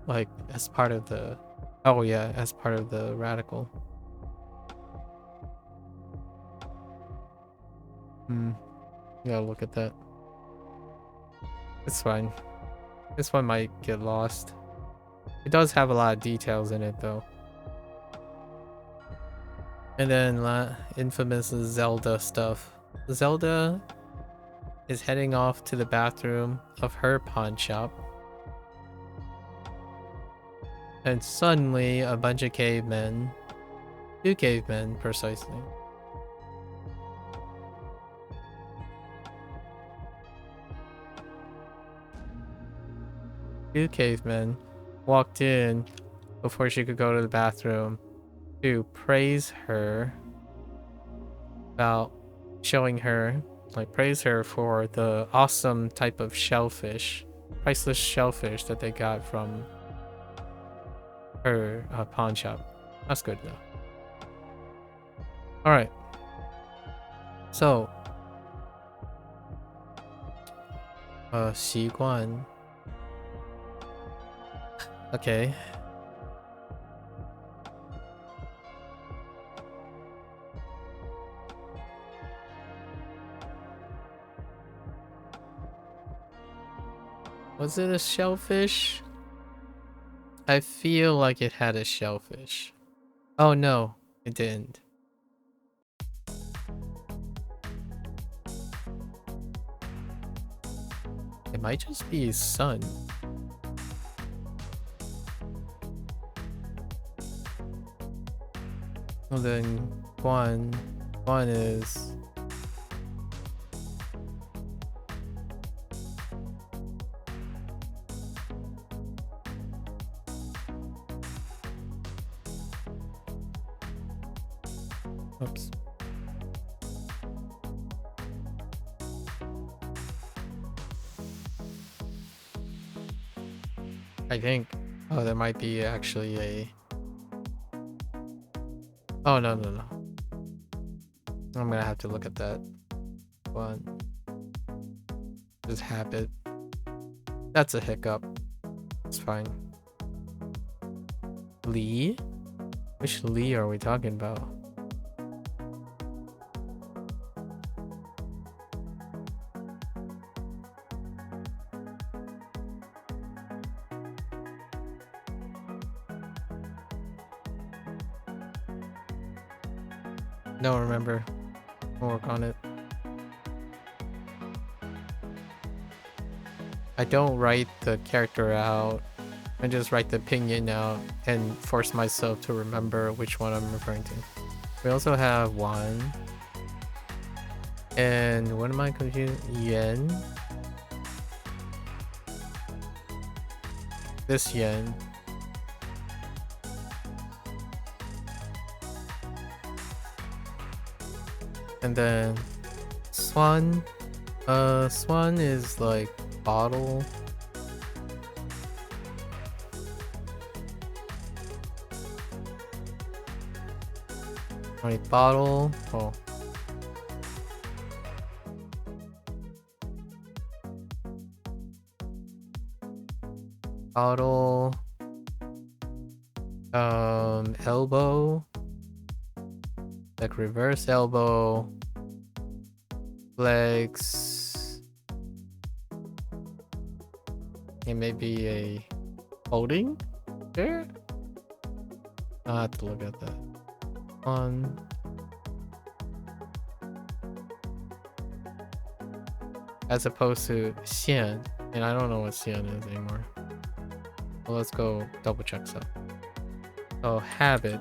Like as part of the, oh yeah, as part of the radical. Gotta look at that. It's fine. This one might get lost. It does have a lot of details in it though. And then infamous Zelda stuff. Zelda is heading off to the bathroom of her pawn shop. And suddenly a bunch of cavemen, 2 cavemen precisely, walked in before she could go to the bathroom to praise her about showing her, like, praise her for the awesome type of shellfish, priceless shellfish that they got from her pawn shop. That's good though. All right. So, 习惯. Okay. Was it a shellfish? I feel like it had a shellfish. Oh no, it didn't. It might just be his son. Well then, Guan is... Oops. I think... Oh, there might be actually a... Oh, no. I'm gonna have to look at that one. Just habit. That's a hiccup. It's fine. Lee? Which Lee are we talking about? Don't remember. We'll work on it. I don't write the character out. I just write the opinion out and force myself to remember which one I'm referring to. We also have one. And what am I confused? Yen. This Yen. And then Swan. Swan is like bottle. Wait, bottle. Oh. Bottle. Elbow. Like reverse elbow. Legs. It may be a holding there. I'll have to look at that. as opposed to xian, and I don't know what xian is anymore. Well, let's go double check some. So habit.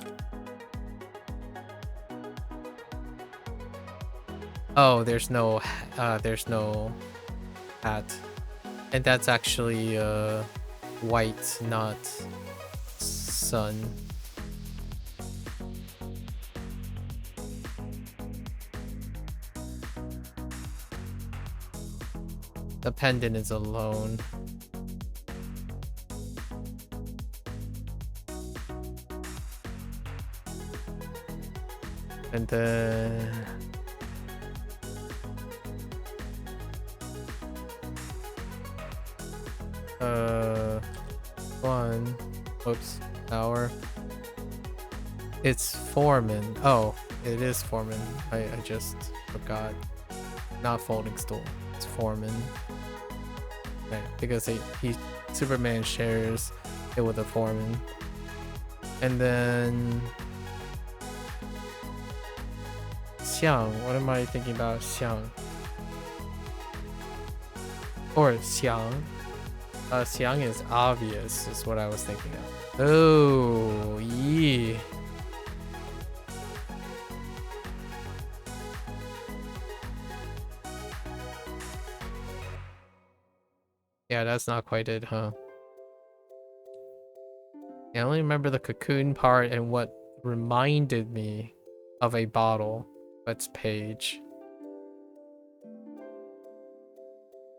Oh, there's no hat, and that's actually white, not sun. The pendant is alone. And then one, oops, tower. It's foreman. Oh, it is foreman. I just forgot. Not folding stool. It's foreman. Right, because he Superman shares it with a foreman. And then xiang. What am I thinking about? Xiang. Or xiang. Xiang is obvious, is what I was thinking of. Oh, yeah. Yeah, that's not quite it, huh? I only remember the cocoon part and what reminded me of a bottle. That's page.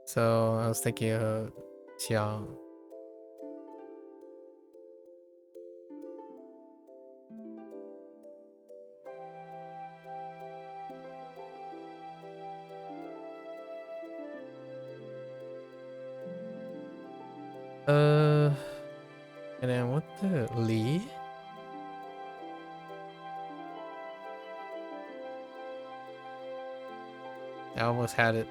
So I was thinking of xiang. And then what the Li? I almost had it.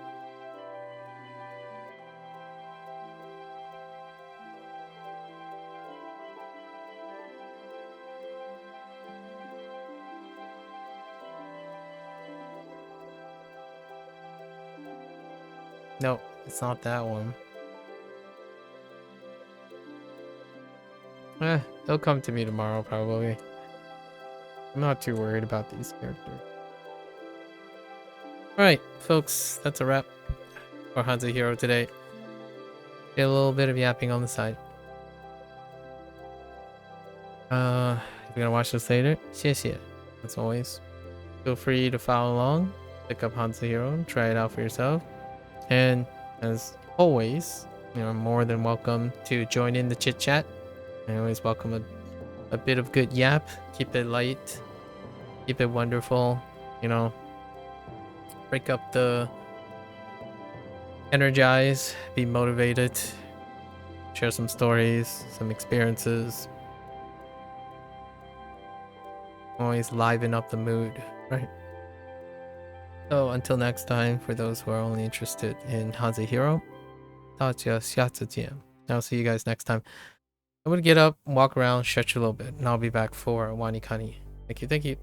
No, it's not that one. They'll come to me tomorrow, probably. I'm not too worried about these characters. Alright, folks, that's a wrap for HanziHero today. Did a little bit of yapping on the side. If you're gonna watch this later, 谢谢. As always, feel free to follow along, pick up HanziHero, try it out for yourself. And as always, you're more than welcome to join in the chit chat. I always welcome a bit of good yap. Keep it light, keep it wonderful, you know. Break up the energize, be motivated, share some stories, some experiences. Always liven up the mood, right? So until next time, for those who are only interested in HanziHero, 大家下次见. I'll see you guys next time. I'm gonna get up, walk around, stretch a little bit, and I'll be back for Wanikani. Thank you, thank you.